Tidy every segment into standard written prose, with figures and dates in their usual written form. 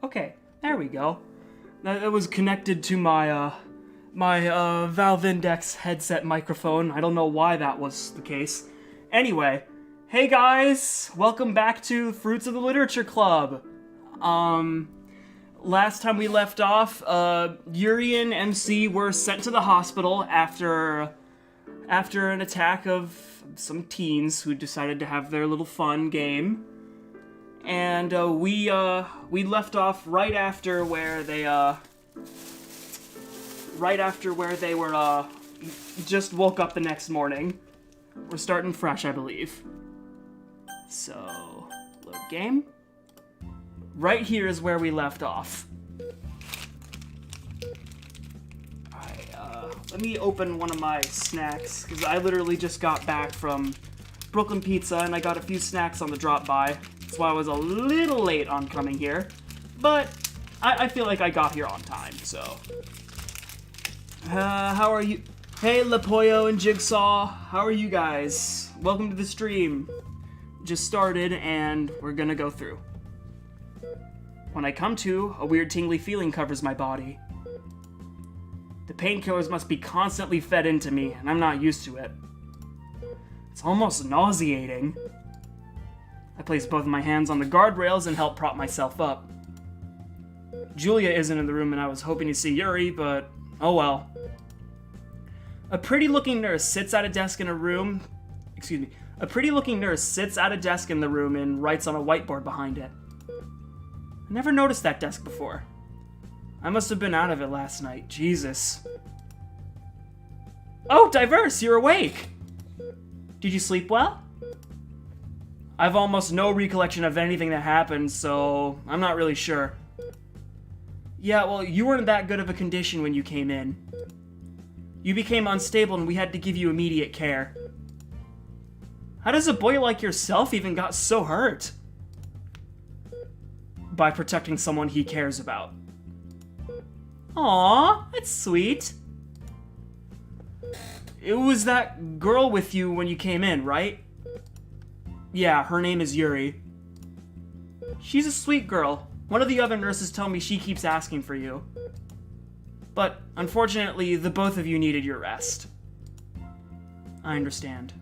Okay, there we go. That was connected to my Valve Index headset microphone. I don't know why that was the case. Anyway, hey guys, welcome back to Fruits of the Literature Club. Last time we left off, Yuri and MC were sent to the hospital after an attack of some teens who decided to have their little fun game. And we left off right after where they were just woke up the next morning. We're starting fresh, I believe. So, load game. Right here is where we left off. Let me open one of my snacks, because I literally just got back from Brooklyn Pizza, and I got a few snacks on the drop by. That's why I was a little late on coming here. But I feel like I got here on time, so. How are you? Hey, Lapoyo and Jigsaw. How are you guys? Welcome to the stream. Just started, and we're gonna go through. When I come to, a weird tingly feeling covers my body. The painkillers must be constantly fed into me, and I'm not used to it. It's almost nauseating. I place both of my hands on the guardrails and help prop myself up. Julia isn't in the room, and I was hoping to see Yuri, but oh well. A pretty-looking nurse sits at a desk in the room and writes on a whiteboard behind it. I never noticed that desk before. I must have been out of it last night. Jesus. Oh, Diverse, you're awake! Did you sleep well? I've almost no recollection of anything that happened, so I'm not really sure. Yeah, well, you weren't that good of a condition when you came in. You became unstable and we had to give you immediate care. How does a boy like yourself even got so hurt? By protecting someone he cares about. Aww, that's sweet. It was that girl with you when you came in, right? Yeah, her name is Yuri. She's a sweet girl. One of the other nurses tell me she keeps asking for you. But, unfortunately, the both of you needed your rest. I understand.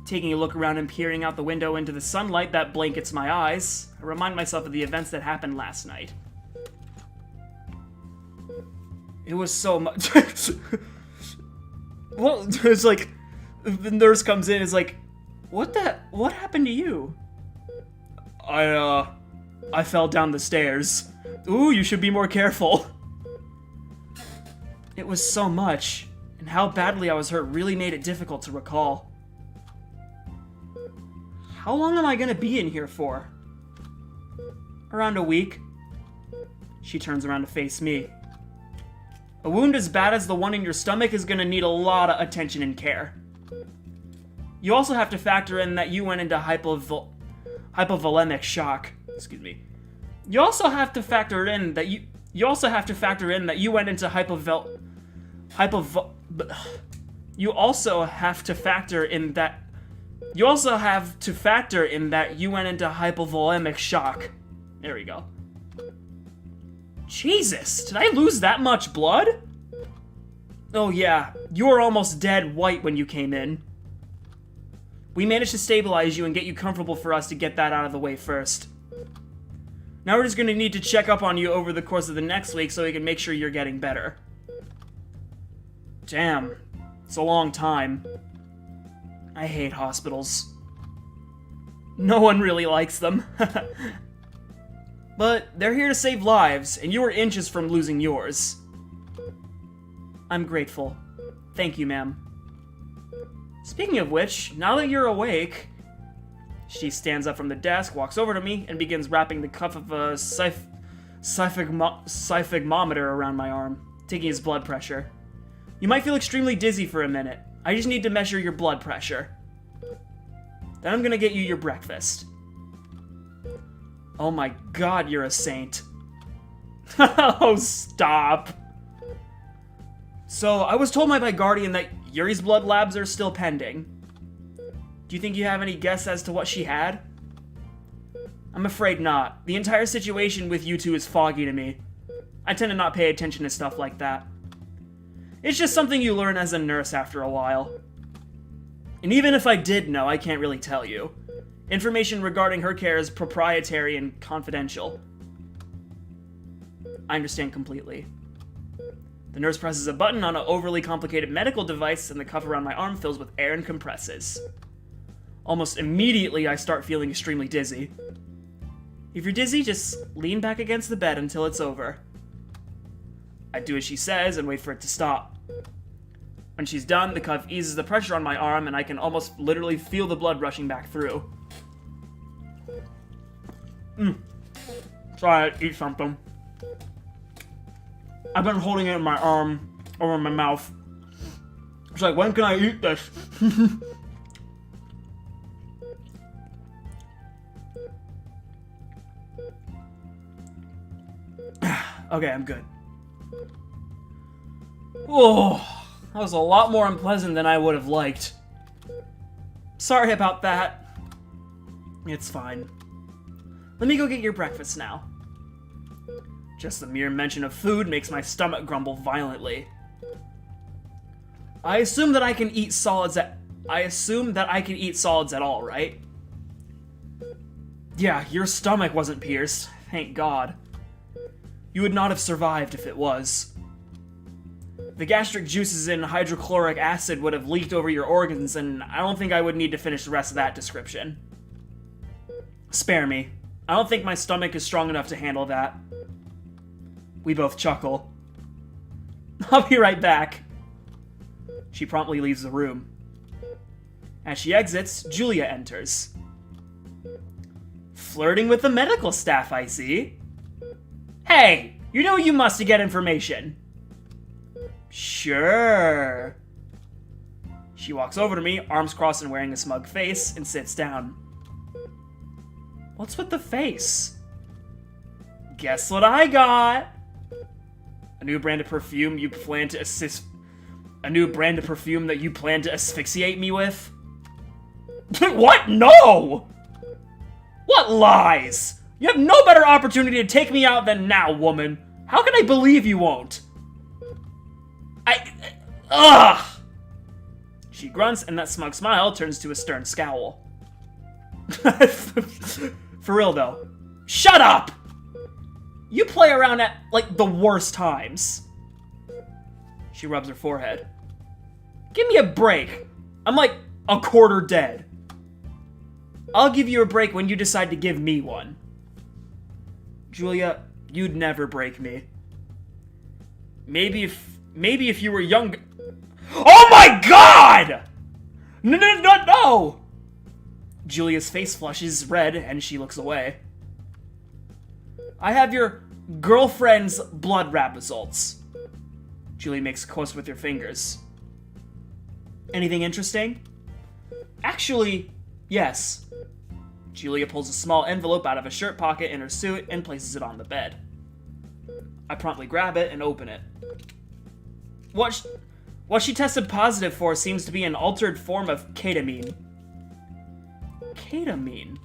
Taking a look around and peering out the window into the sunlight that blankets my eyes, I remind myself of the events that happened last night. It was so much. Well, it's like, the nurse comes in and is like, what happened to you? I fell down the stairs. Ooh, you should be more careful. It was so much, and how badly I was hurt really made it difficult to recall. How long am I gonna be in here for? Around a week. She turns around to face me. A wound as bad as the one in your stomach is gonna need a lot of attention and care. You also have to factor in that you went into hypovolemic shock. Excuse me. You also have to factor in that you went into you also have to factor in that you went into hypovolemic shock. There we go. Jesus, did I lose that much blood? Oh yeah, you were almost dead white when you came in. We managed to stabilize you and get you comfortable for us to get that out of the way first. Now we're just gonna need to check up on you over the course of the next week so we can make sure you're getting better. Damn, it's a long time. I hate hospitals. No one really likes them. But they're here to save lives, and you were inches from losing yours. I'm grateful. Thank you, ma'am. Speaking of which, now that you're awake... She stands up from the desk, walks over to me, and begins wrapping the cuff of a sphygmometer around my arm, taking his blood pressure. You might feel extremely dizzy for a minute. I just need to measure your blood pressure. Then I'm gonna get you your breakfast. Oh my god, you're a saint. Oh, stop. So, I was told by my guardian that Yuri's blood labs are still pending. Do you think you have any guess as to what she had? I'm afraid not. The entire situation with you two is foggy to me. I tend to not pay attention to stuff like that. It's just something you learn as a nurse after a while. And even if I did know, I can't really tell you. Information regarding her care is proprietary and confidential. I understand completely. The nurse presses a button on an overly complicated medical device, and the cuff around my arm fills with air and compresses. Almost immediately, I start feeling extremely dizzy. If you're dizzy, just lean back against the bed until it's over. I do as she says and wait for it to stop. When she's done, the cuff eases the pressure on my arm, and I can almost literally feel the blood rushing back through. Try to eat something. I've been holding it in my arm over my mouth. It's like, when can I eat this? Okay, I'm good. Oh, that was a lot more unpleasant than I would have liked. Sorry about that. It's fine. Let me go get your breakfast now. Just the mere mention of food makes my stomach grumble violently. I assume that I can eat solids at all, right? Yeah, your stomach wasn't pierced, thank God. You would not have survived if it was. The gastric juices in hydrochloric acid would have leaked over your organs, and I don't think I would need to finish the rest of that description. Spare me. I don't think my stomach is strong enough to handle that. We both chuckle. I'll be right back. She promptly leaves the room. As she exits, Julia enters. Flirting with the medical staff, I see. Hey, you know you must get information. Sure. She walks over to me, arms crossed and wearing a smug face, and sits down. What's with the face? Guess what I got? A new brand of perfume you plan to asphyxiate me with? What? No! What lies? You have no better opportunity to take me out than now, woman. How can I believe you won't? Ugh! She grunts, and that smug smile turns to a stern scowl. For real, though. Shut up! You play around at, like, the worst times. She rubs her forehead. Give me a break. I'm like a quarter dead. I'll give you a break when you decide to give me one. Julia, you'd never break me. Maybe if you were young. Oh my God! No! Julia's face flushes red and she looks away. I have your girlfriend's blood lab results. Julia makes close with her fingers. Anything interesting? Actually, yes. Julia pulls a small envelope out of a shirt pocket in her suit and places it on the bed. I promptly grab it and open it. What she tested positive for seems to be an altered form of ketamine. Ketamine?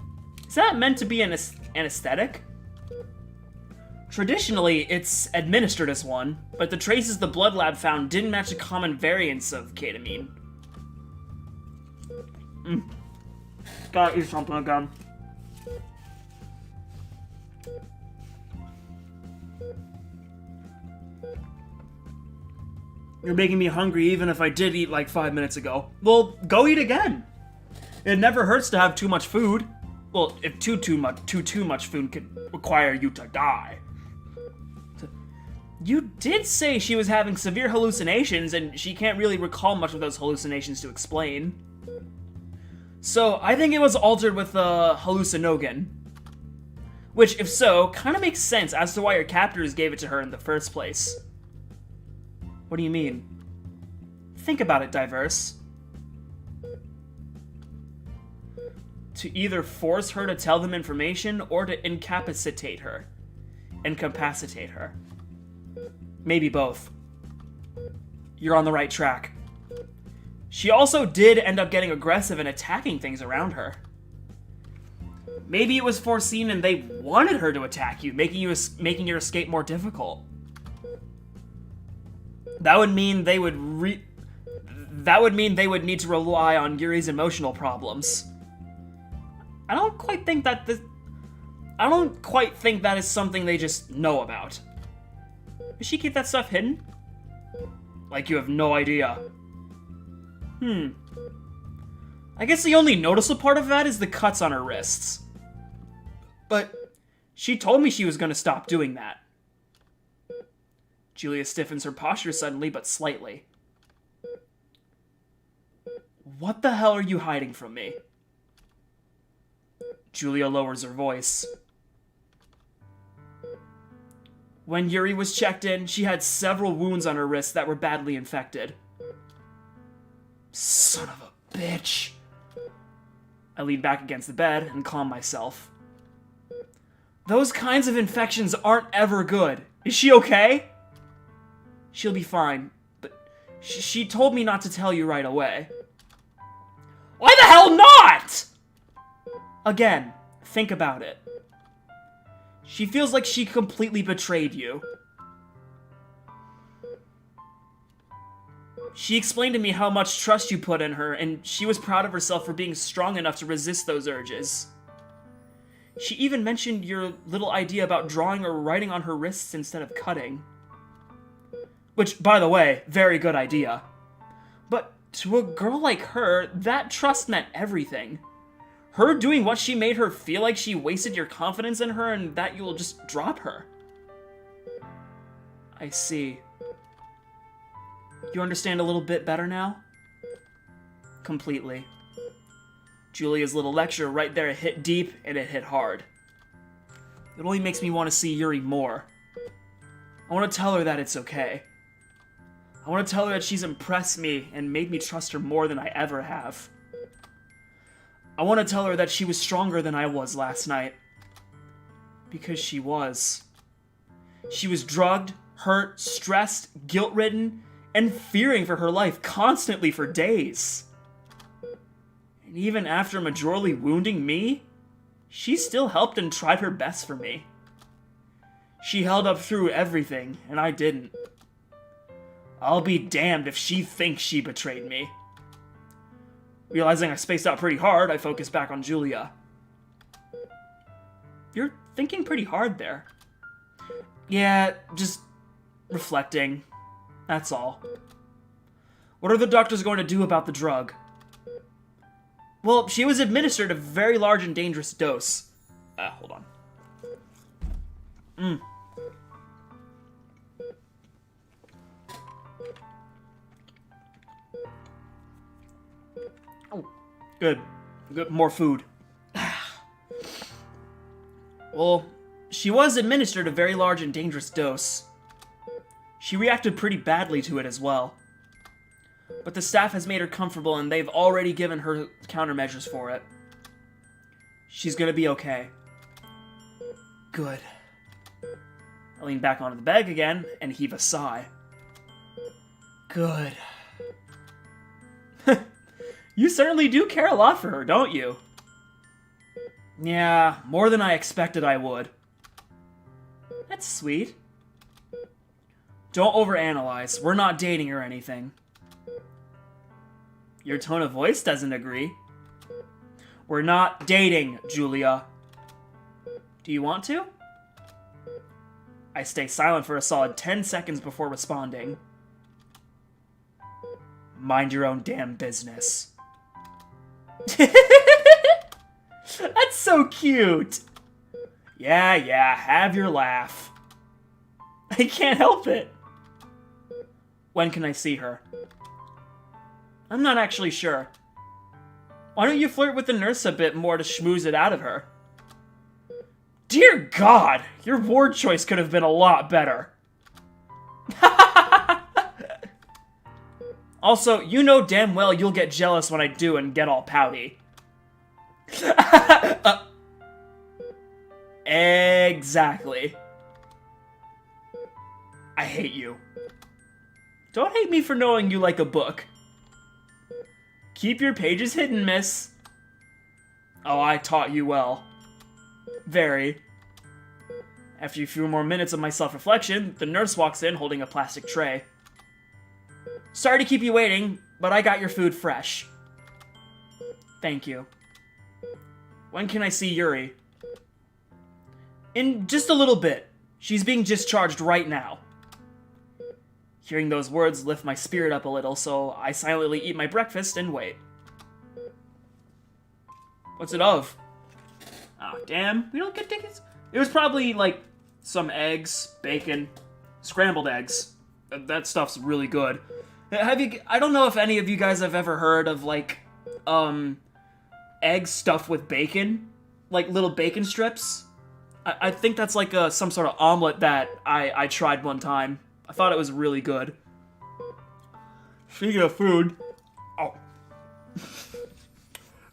Is that meant to be an anesthetic? Traditionally, it's administered as one, but the traces the blood lab found didn't match the common variants of ketamine. Gotta eat something again. You're making me hungry even if I did eat like 5 minutes ago. Well, go eat again. It never hurts to have too much food. Well, if too much food could require you to die. You did say she was having severe hallucinations, and she can't really recall much of those hallucinations to explain. So, I think it was altered with a hallucinogen. Which, if so, kind of makes sense as to why her captors gave it to her in the first place. What do you mean? Think about it, Diverse. To either force her to tell them information or to incapacitate her. Incapacitate her. Maybe both. You're on the right track. She also did end up getting aggressive and attacking things around her. Maybe it was foreseen and they wanted her to attack you, making your escape more difficult. That would mean they would need to rely on Yuri's emotional problems. I don't quite think that is something they just know about. Does she keep that stuff hidden? Like you have no idea. I guess the only noticeable part of that is the cuts on her wrists. But she told me she was going to stop doing that. Julia stiffens her posture suddenly, but slightly. What the hell are you hiding from me? Julia lowers her voice. When Yuri was checked in, she had several wounds on her wrists that were badly infected. Son of a bitch. I lean back against the bed and calm myself. Those kinds of infections aren't ever good. Is she okay? She'll be fine, but she told me not to tell you right away. Why the hell not? Again, think about it. She feels like she completely betrayed you. She explained to me how much trust you put in her, and she was proud of herself for being strong enough to resist those urges. She even mentioned your little idea about drawing or writing on her wrists instead of cutting. Which, by the way, very good idea. But to a girl like her, that trust meant everything. Her doing what she made her feel like she wasted your confidence in her and that you'll just drop her. I see. You understand a little bit better now? Completely. Julia's little lecture right there hit deep and it hit hard. It only makes me want to see Yuri more. I want to tell her that it's okay. I want to tell her that she's impressed me and made me trust her more than I ever have. I want to tell her that she was stronger than I was last night. Because she was. She was drugged, hurt, stressed, guilt-ridden, and fearing for her life constantly for days. And even after majorly wounding me, she still helped and tried her best for me. She held up through everything, and I didn't. I'll be damned if she thinks she betrayed me. Realizing I spaced out pretty hard, I focused back on Julia. You're thinking pretty hard there. Yeah, just reflecting. That's all. What are the doctors going to do about the drug? Well, she was administered a very large and dangerous dose. Hold on. Oh, good. Good, more food. Well, she was administered a very large and dangerous dose. She reacted pretty badly to it as well. But the staff has made her comfortable and they've already given her countermeasures for it. She's gonna be okay. Good. I lean back onto the bed again and heave a sigh. Good. You certainly do care a lot for her, don't you? Yeah, more than I expected I would. That's sweet. Don't overanalyze. We're not dating or anything. Your tone of voice doesn't agree. We're not dating, Julia. Do you want to? I stay silent for a solid 10 seconds before responding. Mind your own damn business. That's so cute. Yeah, have your laugh. I can't help it. When can I see her? I'm not actually sure. Why don't you flirt with the nurse a bit more to schmooze it out of her? Dear God, your word choice could have been a lot better. Also, you know damn well you'll get jealous when I do and get all pouty. Exactly. I hate you. Don't hate me for knowing you like a book. Keep your pages hidden, miss. Oh, I taught you well. Very. After a few more minutes of my self-reflection, the nurse walks in holding a plastic tray. Sorry to keep you waiting, but I got your food fresh. Thank you. When can I see Yuri? In just a little bit. She's being discharged right now. Hearing those words lift my spirit up a little, so I silently eat my breakfast and wait. What's it of? Oh, damn. We don't get tickets? It was probably, like, some eggs, bacon, scrambled eggs. That stuff's really good. I don't know if any of you guys have ever heard of, like, eggs stuffed with bacon? Like, little bacon strips? I think that's like some sort of omelet that I tried one time. I thought it was really good. Speaking of food... Oh.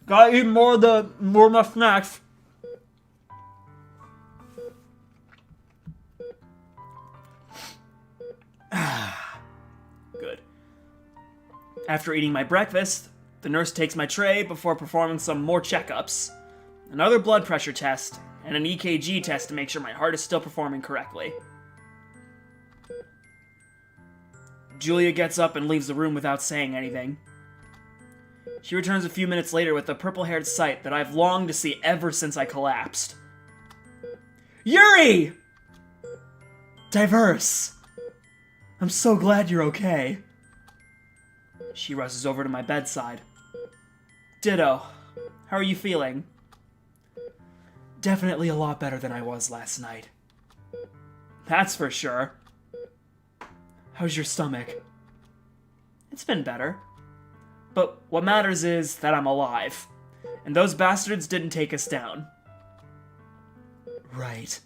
Gotta eat more of my snacks. Good. After eating my breakfast, the nurse takes my tray before performing some more checkups. Another blood pressure test, and an EKG test to make sure my heart is still performing correctly. Julia gets up and leaves the room without saying anything. She returns a few minutes later with a purple-haired sight that I've longed to see ever since I collapsed. Yuri! Diverse! I'm so glad you're okay. She rushes over to my bedside. Ditto. How are you feeling? Definitely a lot better than I was last night. That's for sure. How's your stomach? It's been better. But what matters is that I'm alive. And those bastards didn't take us down. Right.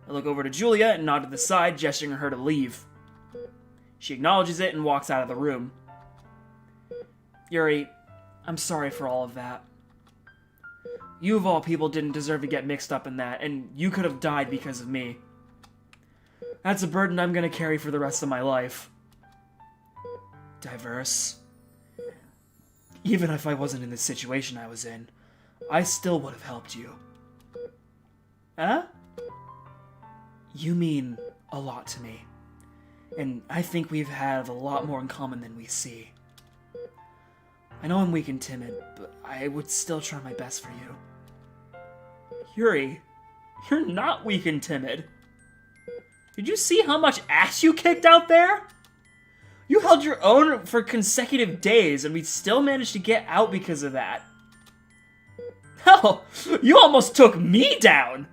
I look over to Julia and nod to the side, gesturing her to leave. She acknowledges it and walks out of the room. Yuri, I'm sorry for all of that. You of all people didn't deserve to get mixed up in that, and you could have died because of me. That's a burden I'm gonna carry for the rest of my life. Diverse. Even if I wasn't in the situation I was in, I still would have helped you. Huh? You mean a lot to me. And I think we've had a lot more in common than we see. I know I'm weak and timid, but I would still try my best for you. Yuri, you're not weak and timid. Did you see how much ass you kicked out there? You held your own for consecutive days, and we still managed to get out because of that. Hell, you almost took me down!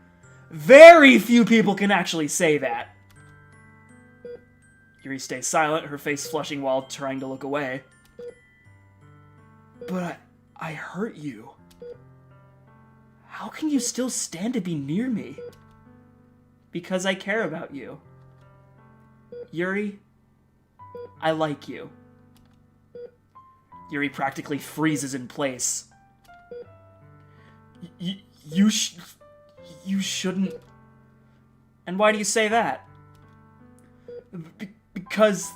Very few people can actually say that. Yuri stays silent, her face flushing while trying to look away. But I hurt you. How can you still stand to be near me? Because I care about you. Yuri, I like you. Yuri practically freezes in place. You shouldn't... And why do you say that? Because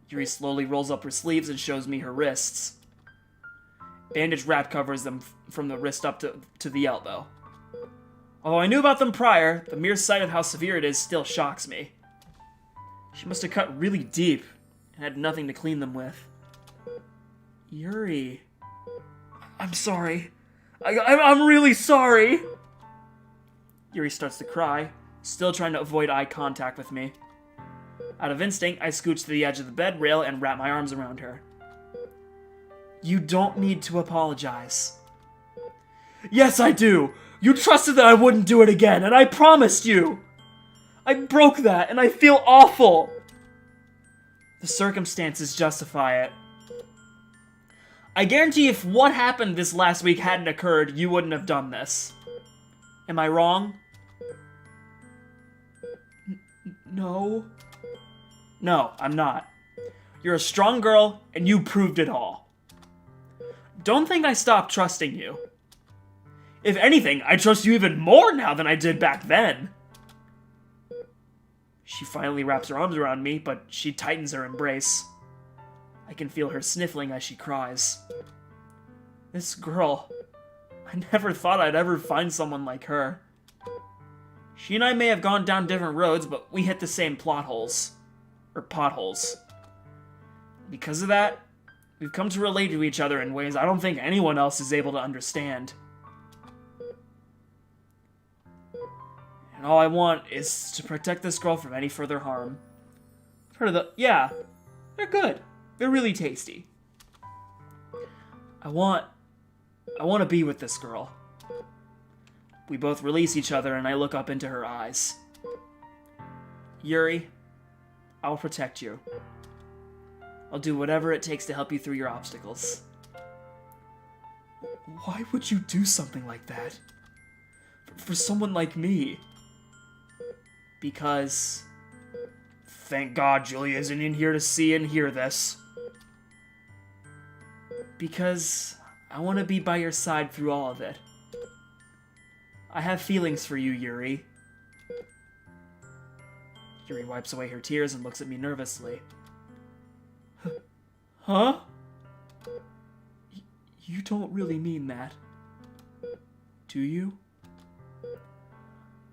Yuri slowly rolls up her sleeves and shows me her wrists. Bandage wrap covers them from the wrist up to the elbow. Although I knew about them prior, the mere sight of how severe it is still shocks me. She must have cut really deep and had nothing to clean them with. Yuri... I'm sorry. I'm really sorry! Yuri starts to cry, still trying to avoid eye contact with me. Out of instinct, I scooch to the edge of the bed rail and wrap my arms around her. You don't need to apologize. Yes, I do! You trusted that I wouldn't do it again, and I promised you! I broke that, and I feel awful! The circumstances justify it. I guarantee if what happened this last week hadn't occurred, you wouldn't have done this. Am I wrong? No. No, I'm not. You're a strong girl, and you proved it all. Don't think I stopped trusting you. If anything, I trust you even more now than I did back then. She finally wraps her arms around me, but she tightens her embrace. I can feel her sniffling as she cries. This girl, I I never thought I'd ever find someone like her. She and I may have gone down different roads, but we hit the same plot holes. Or potholes. Because of that, we've come to relate to each other in ways I don't think anyone else is able to understand. And all I want is to protect this girl from any further harm. I've heard of the... Yeah, they're good. They're really tasty. I want to be with this girl. We both release each other and I look up into her eyes. Yuri, I will protect you. I'll do whatever it takes to help you through your obstacles. Why would you do something like that? For someone like me? Because... Thank God Julia isn't in here to see and hear this. Because I want to be by your side through all of it. I have feelings for you, Yuri. Yuri wipes away her tears and looks at me nervously. Huh? You don't really mean that. Do you?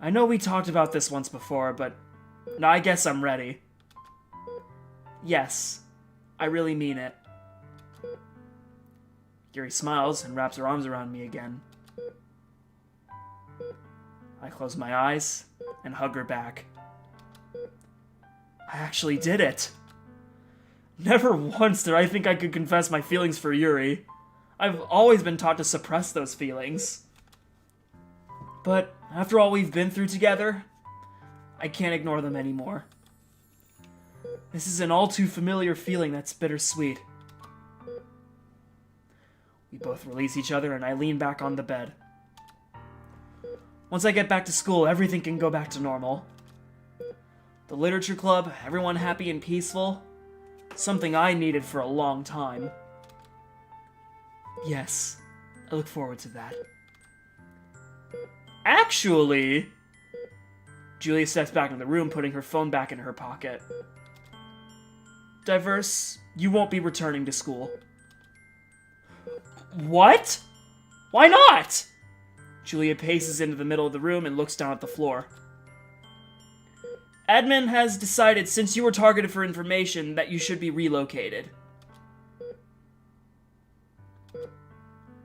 I know we talked about this once before, but I guess I'm ready. Yes, I really mean it. Yuri smiles and wraps her arms around me again. I close my eyes and hug her back. I actually did it! Never once did I think I could confess my feelings for Yuri. I've always been taught to suppress those feelings. But after all we've been through together, I can't ignore them anymore. This is an all too familiar feeling that's bittersweet. We both release each other and I lean back on the bed. Once I get back to school, everything can go back to normal. The literature club, everyone happy and peaceful. Something I needed for a long time. Yes, I look forward to that. Actually... Julia steps back in the room, putting her phone back in her pocket. Diverse, you won't be returning to school. What? Why not? Julia paces into the middle of the room and looks down at the floor. Admin has decided, since you were targeted for information, that you should be relocated.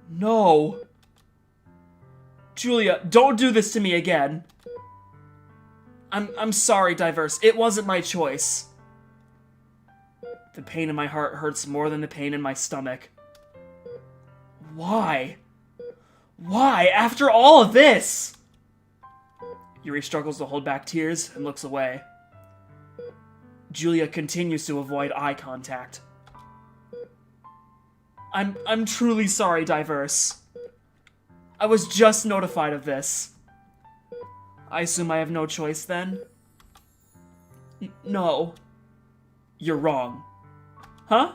No. Julia, don't do this to me again. I'm sorry, Diverse. It wasn't my choice. The pain in my heart hurts more than the pain in my stomach. Why? Why? After all of this? Yuri struggles to hold back tears and looks away. Julia continues to avoid eye contact. I'm truly sorry, Diverse. I was just notified of this. I assume I have no choice then? No. You're wrong. Huh?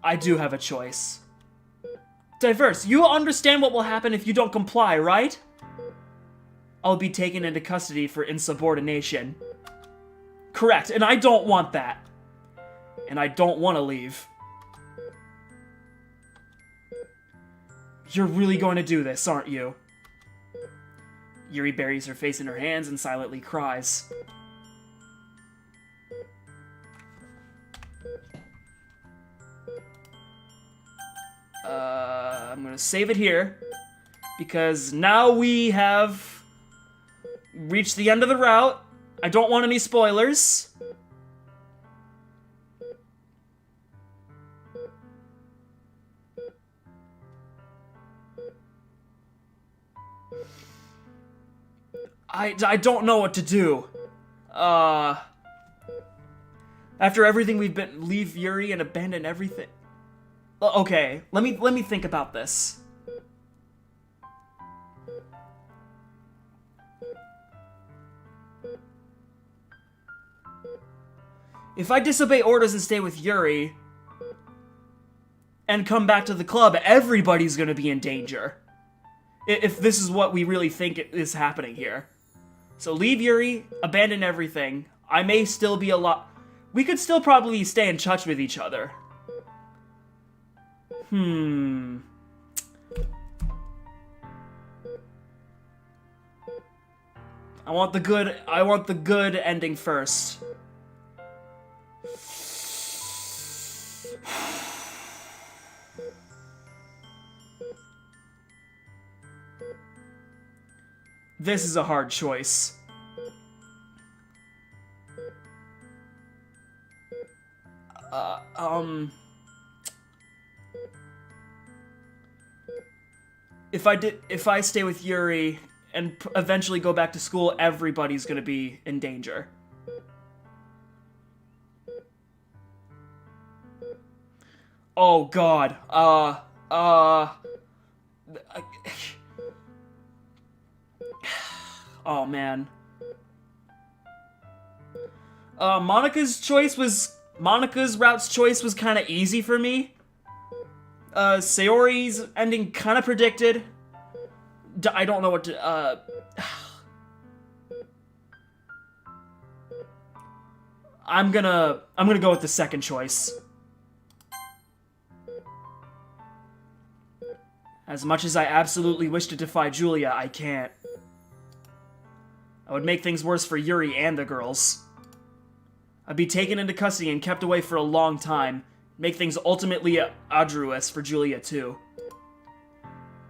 I do have a choice. Diverse, you understand what will happen if you don't comply, right? I'll be taken into custody for insubordination. Correct, and I don't want that. And I don't want to leave. You're really going to do this, aren't you? Yuri buries her face in her hands and silently cries. I'm gonna save it here, because now we have reached the end of the route. I don't want any spoilers. I don't know what to do. After everything we've been, leave Yuri and abandon everything. Okay, let me think about this. If I disobey orders and stay with Yuri and come back to the club, everybody's gonna be in danger. If this is what we really think is happening here. So leave Yuri, abandon everything. I may still be we could still probably stay in touch with each other. I want the good ending first. This is a hard choice. If I stay with Yuri and eventually go back to school, everybody's gonna be in danger. Oh God. Oh man. Monica's route's choice was kind of easy for me. Sayori's ending kind of predicted. I don't know what to, I'm gonna go with the second choice. As much as I absolutely wish to defy Julia, I can't. I would make things worse for Yuri and the girls. I'd be taken into custody and kept away for a long time. Make things ultimately arduous for Julia, too.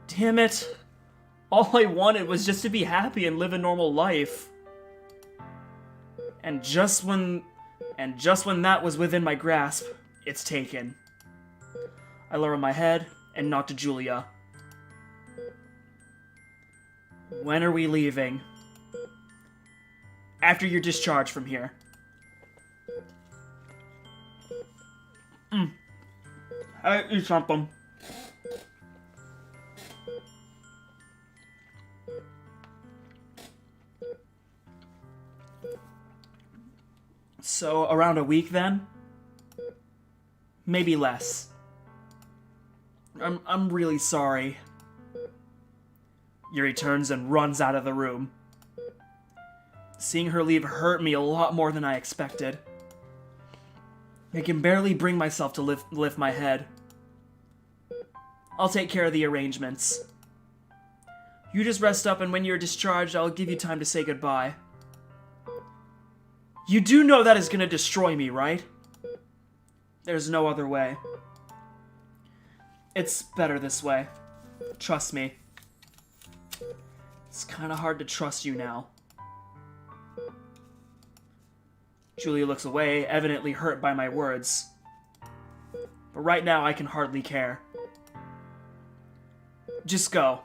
Damn it. All I wanted was just to be happy and live a normal life. And just when that was within my grasp, it's taken. I lower my head and nod to Julia. When are we leaving? After you're discharged from here. I eat something. So, around a week then? Maybe less. I'm really sorry. Yuri turns and runs out of the room. Seeing her leave hurt me a lot more than I expected. I can barely bring myself to lift my head. I'll take care of the arrangements. You just rest up, and when you're discharged, I'll give you time to say goodbye. You do know that is gonna destroy me, right? There's no other way. It's better this way. Trust me. It's kinda hard to trust you now. Julia looks away, evidently hurt by my words. But right now, I can hardly care. Just go.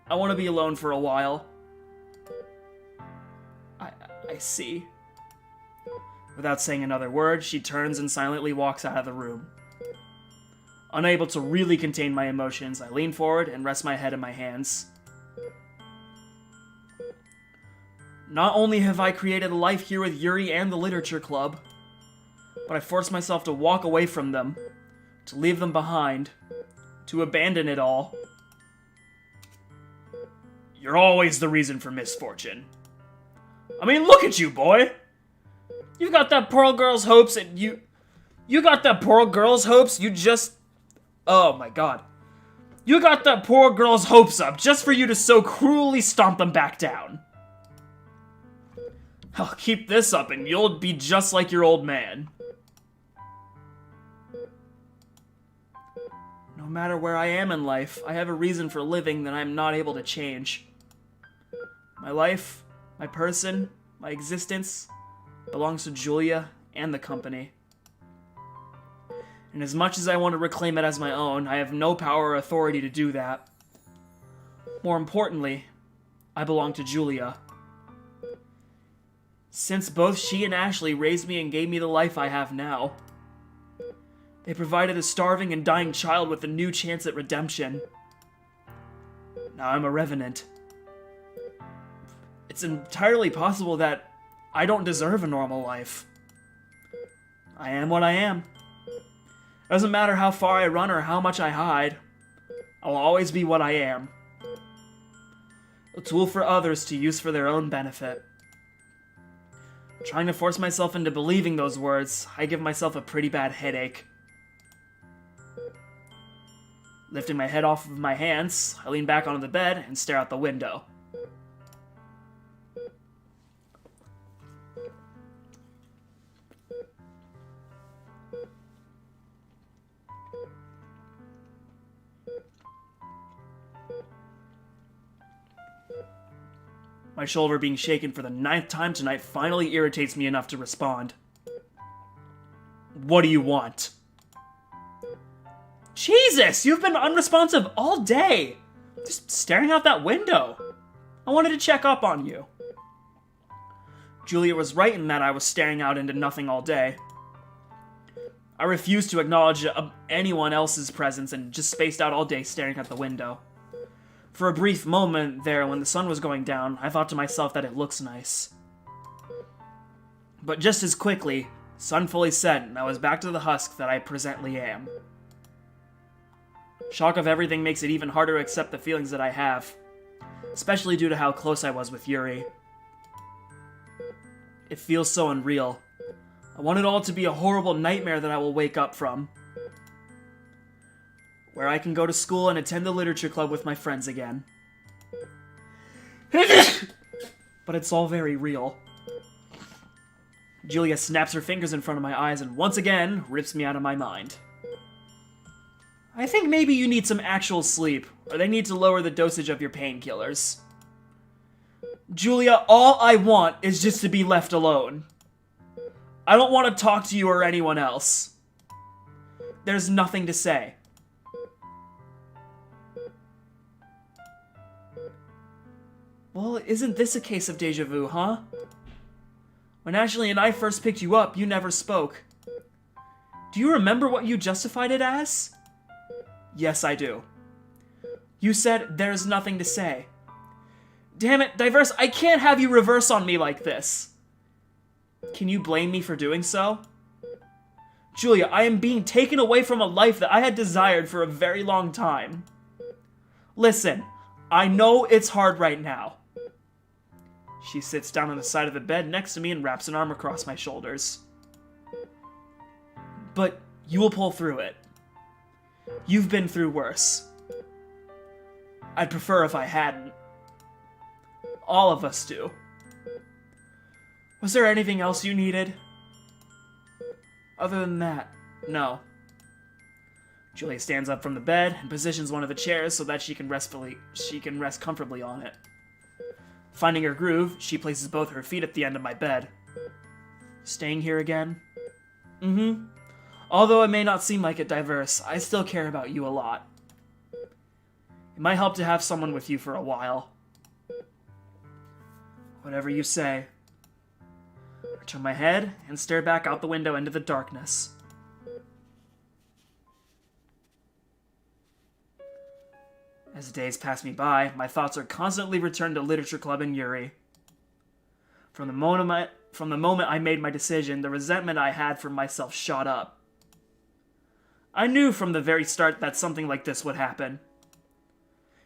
I want to be alone for a while. I see. Without saying another word, she turns and silently walks out of the room. Unable to really contain my emotions, I lean forward and rest my head in my hands. Not only have I created a life here with Yuri and the Literature Club, but I forced myself to walk away from them, to leave them behind, to abandon it all. You're always the reason for misfortune. I mean, look at you, boy! You got that poor girl's hopes and you got that poor girl's hopes, oh my god. You got that poor girl's hopes up just for you to so cruelly stomp them back down. I'll keep this up and you'll be just like your old man. No matter where I am in life, I have a reason for living that I'm not able to change. My life, my person, my existence belongs to Julia and the company. And as much as I want to reclaim it as my own, I have no power or authority to do that. More importantly, I belong to Julia. Since both she and Ashley raised me and gave me the life I have now, they provided a starving and dying child with a new chance at redemption. Now I'm a revenant. It's entirely possible that I don't deserve a normal life. I am what I am. It doesn't matter how far I run or how much I hide. I'll always be what I am. A tool for others to use for their own benefit. Trying to force myself into believing those words, I give myself a pretty bad headache. Lifting my head off of my hands, I lean back onto the bed and stare out the window. My shoulder being shaken for the 9th time tonight finally irritates me enough to respond. What do you want? Jesus, you've been unresponsive all day. Just staring out that window. I wanted to check up on you. Julia was right in that I was staring out into nothing all day. I refused to acknowledge anyone else's presence and just spaced out all day staring at the window. For a brief moment there, when the sun was going down, I thought to myself that it looks nice. But just as quickly, sun fully set, and I was back to the husk that I presently am. Shock of everything makes it even harder to accept the feelings that I have, especially due to how close I was with Yuri. It feels so unreal. I want it all to be a horrible nightmare that I will wake up from, where I can go to school and attend the literature club with my friends again. But it's all very real. Julia snaps her fingers in front of my eyes and once again rips me out of my mind. I think maybe you need some actual sleep, or they need to lower the dosage of your painkillers. Julia, all I want is just to be left alone. I don't want to talk to you or anyone else. There's nothing to say. Well, isn't this a case of deja vu, huh? When Ashley and I first picked you up, you never spoke. Do you remember what you justified it as? Yes, I do. You said, there's nothing to say. Damn it, Diverse, I can't have you reverse on me like this. Can you blame me for doing so? Julia, I am being taken away from a life that I had desired for a very long time. Listen, I know it's hard right now. She sits down on the side of the bed next to me and wraps an arm across my shoulders. But you will pull through it. You've been through worse. I'd prefer if I hadn't. All of us do. Was there anything else you needed? Other than that, no. Julia stands up from the bed and positions one of the chairs so that she can rest comfortably on it. Finding her groove, she places both her feet at the end of my bed. Staying here again? Mm-hmm. Although it may not seem like it, Diverse, I still care about you a lot. It might help to have someone with you for a while. Whatever you say. I turn my head and stare back out the window into the darkness. As the days pass me by, my thoughts are constantly returned to Literature Club and Yuri. From the moment I made my decision, the resentment I had for myself shot up. I knew from the very start that something like this would happen.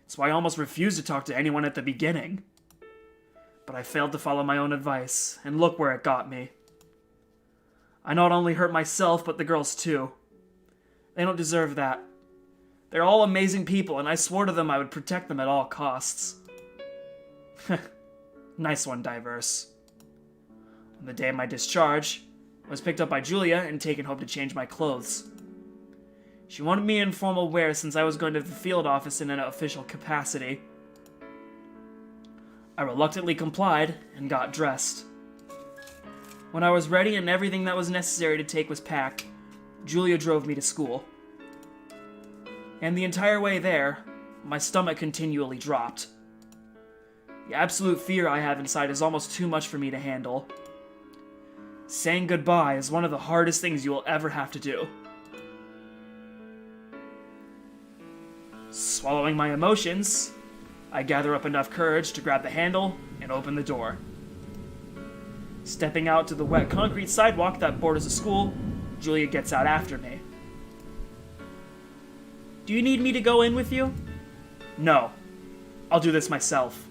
So I almost refused to talk to anyone at the beginning. But I failed to follow my own advice, and look where it got me. I not only hurt myself, but the girls too. They don't deserve that. They're all amazing people, and I swore to them I would protect them at all costs. Nice one, Diverse. On the day of my discharge, I was picked up by Julia and taken home to change my clothes. She wanted me in formal wear since I was going to the field office in an official capacity. I reluctantly complied and got dressed. When I was ready and everything that was necessary to take was packed, Julia drove me to school. And the entire way there, my stomach continually dropped. The absolute fear I have inside is almost too much for me to handle. Saying goodbye is one of the hardest things you will ever have to do. Swallowing my emotions, I gather up enough courage to grab the handle and open the door. Stepping out to the wet concrete sidewalk that borders the school, Julia gets out after me. Do you need me to go in with you? No. I'll do this myself.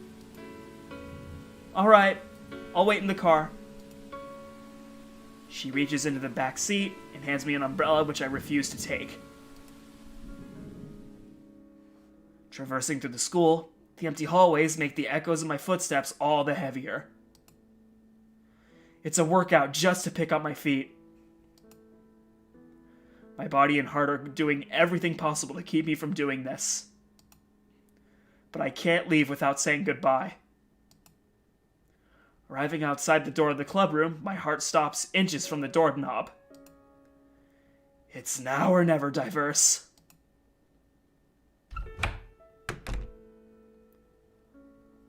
Alright, I'll wait in the car. She reaches into the back seat and hands me an umbrella, which I refuse to take. Traversing through the school, the empty hallways make the echoes of my footsteps all the heavier. It's a workout just to pick up my feet. My body and heart are doing everything possible to keep me from doing this. But I can't leave without saying goodbye. Arriving outside the door of the clubroom, my heart stops inches from the doorknob. It's now or never, Diverse.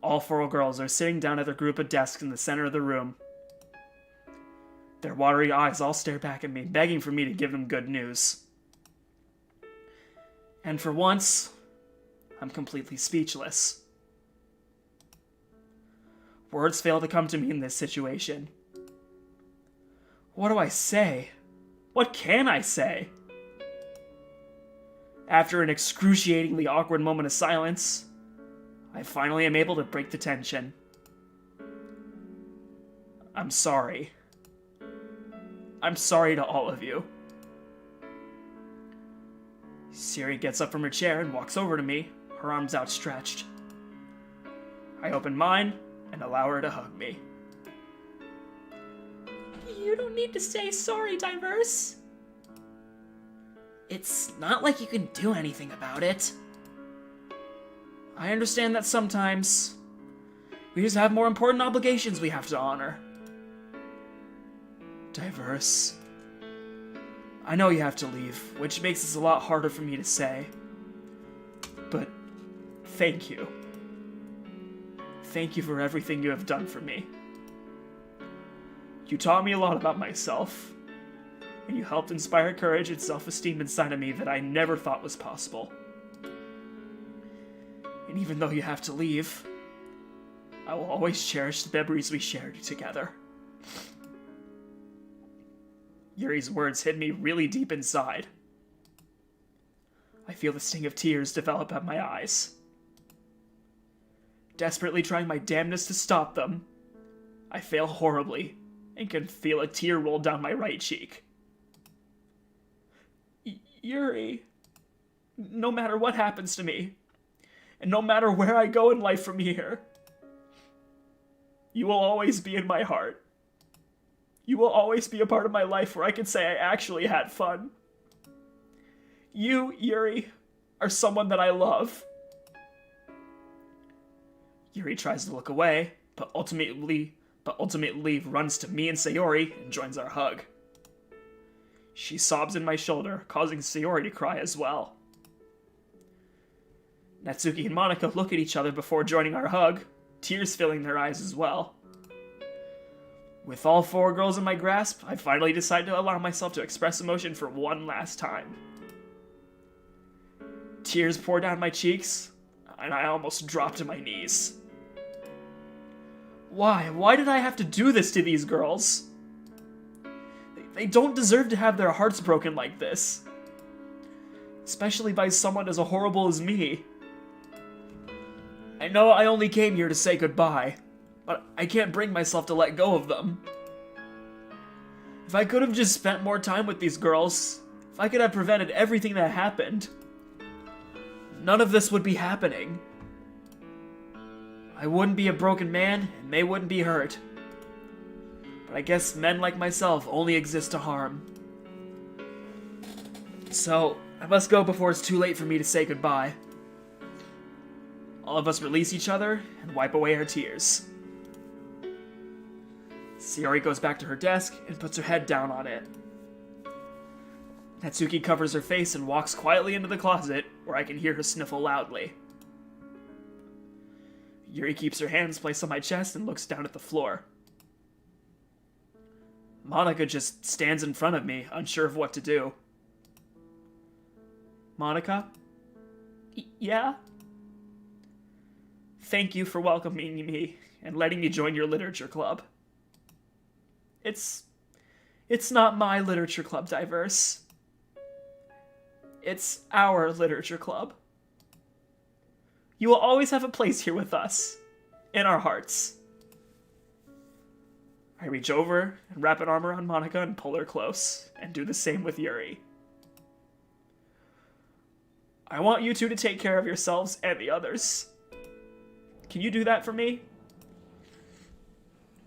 All 4 girls are sitting down at their group of desks in the center of the room. Their watery eyes all stare back at me, begging for me to give them good news. And for once, I'm completely speechless. Words fail to come to me in this situation. What do I say? What can I say? After an excruciatingly awkward moment of silence, I finally am able to break the tension. I'm sorry. I'm sorry to all of you. Sayori gets up from her chair and walks over to me, her arms outstretched. I open mine and allow her to hug me. You don't need to say sorry, Diverse. It's not like you can do anything about it. I understand that sometimes we just have more important obligations we have to honor. Diverse. I know you have to leave, which makes this a lot harder for me to say. But thank you. Thank you for everything you have done for me. You taught me a lot about myself, and you helped inspire courage and self-esteem inside of me that I never thought was possible. And even though you have to leave, I will always cherish the memories we shared together. Yuri's words hit me really deep inside. I feel the sting of tears develop at my eyes. Desperately trying my damnedest to stop them, I fail horribly and can feel a tear roll down my right cheek. Yuri, no matter what happens to me, and no matter where I go in life from here, you will always be in my heart. You will always be a part of my life where I can say I actually had fun. You, Yuri, are someone that I love. Yuri tries to look away, but ultimately runs to me and Sayori and joins our hug. She sobs in my shoulder, causing Sayori to cry as well. Natsuki and Monika look at each other before joining our hug, tears filling their eyes as well. With all 4 girls in my grasp, I finally decide to allow myself to express emotion for one last time. Tears pour down my cheeks, and I almost drop to my knees. Why? Why did I have to do this to these girls? They don't deserve to have their hearts broken like this. Especially by someone as horrible as me. I know I only came here to say goodbye, but I can't bring myself to let go of them. If I could have just spent more time with these girls, if I could have prevented everything that happened, none of this would be happening. I wouldn't be a broken man, and they wouldn't be hurt. But I guess men like myself only exist to harm. So, I must go before it's too late for me to say goodbye. All of us release each other and wipe away our tears. Sayori goes back to her desk and puts her head down on it. Natsuki covers her face and walks quietly into the closet, where I can hear her sniffle loudly. Yuri keeps her hands placed on my chest and looks down at the floor. Monika just stands in front of me, unsure of what to do. Monika? Yeah? Thank you for welcoming me and letting me join your literature club. It's not my literature club, Diverse. It's our literature club. You will always have a place here with us, in our hearts. I reach over and wrap an arm around Monika and pull her close, and do the same with Yuri. I want you two to take care of yourselves and the others. Can you do that for me?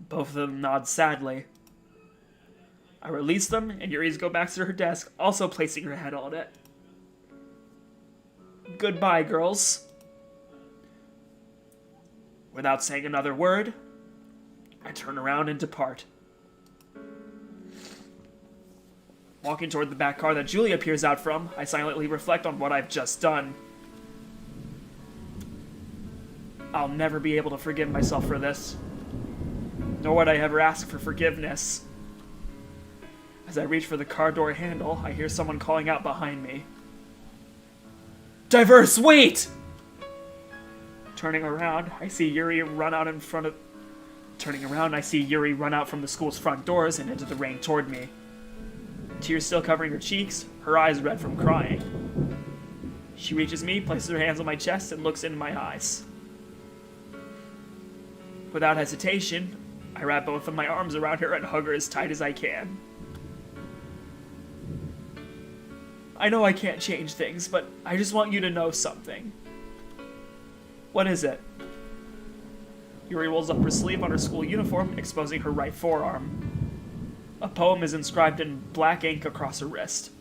Both of them nod sadly. I release them, and Yuri's go back to her desk, also placing her head on it. Goodbye, girls. Without saying another word, I turn around and depart. Walking toward the back car that Julia peers out from, I silently reflect on what I've just done. I'll never be able to forgive myself for this. Nor would I ever ask for forgiveness. As I reach for the car door handle, I hear someone calling out behind me. Diverse, wait! Turning around, I see Yuri run out from the school's front doors and into the rain toward me. Tears still covering her cheeks, her eyes red from crying. She reaches me, places her hands on my chest, and looks into my eyes. Without hesitation, I wrap both of my arms around her and hug her as tight as I can. I know I can't change things, but I just want you to know something. What is it? Yuri rolls up her sleeve on her school uniform, exposing her right forearm. A poem is inscribed in black ink across her wrist.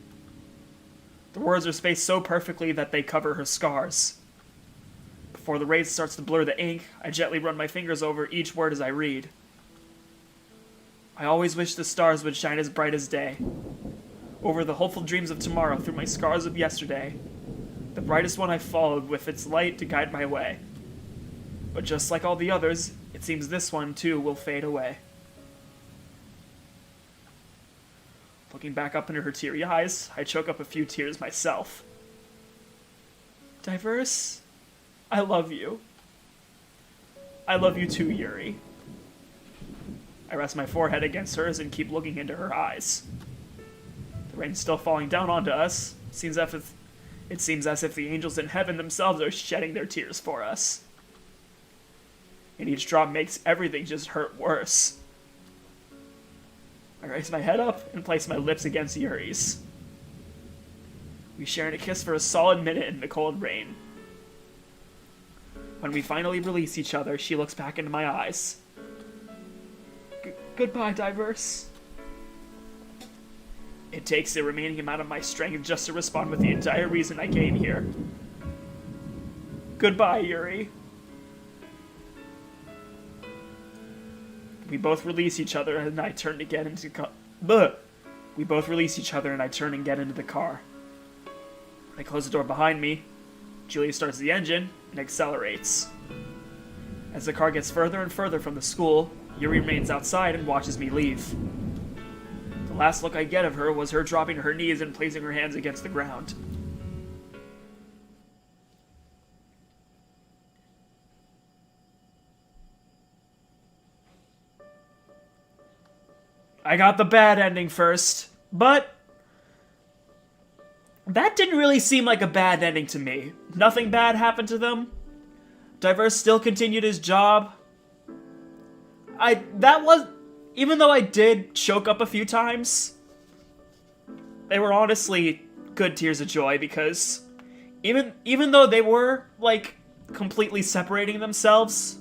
The words are spaced so perfectly that they cover her scars. Before the rays starts to blur the ink, I gently run my fingers over each word as I read. I always wish the stars would shine as bright as day. Over the hopeful dreams of tomorrow through my scars of yesterday. The brightest one I followed with its light to guide my way. But just like all the others, it seems this one too will fade away. Looking back up into her teary eyes, I choke up a few tears myself. Diverse, I love you. I love you too, Yuri. I rest my forehead against hers and keep looking into her eyes. The rain's still falling down onto us. It seems as if the angels in heaven themselves are shedding their tears for us. And each drop makes everything just hurt worse. I raise my head up and place my lips against Yuri's. We share in a kiss for a solid minute in the cold rain. When we finally release each other, she looks back into my eyes. Goodbye, Diverse. It takes the remaining amount of my strength just to respond with the entire reason I came here. Goodbye, Yuri. We both release each other and I turn to get into We both release each other and I turn and get into the car. When I close the door behind me, Julia starts the engine and accelerates. As the car gets further and further from the school, Yuri remains outside and watches me leave. The last look I get of her was her dropping to her knees and placing her hands against the ground. I got the bad ending first, but that didn't really seem like a bad ending to me. Nothing bad happened to them. Diverse still continued his job. Even though I did choke up a few times, they were honestly good tears of joy because even though they were like completely separating themselves,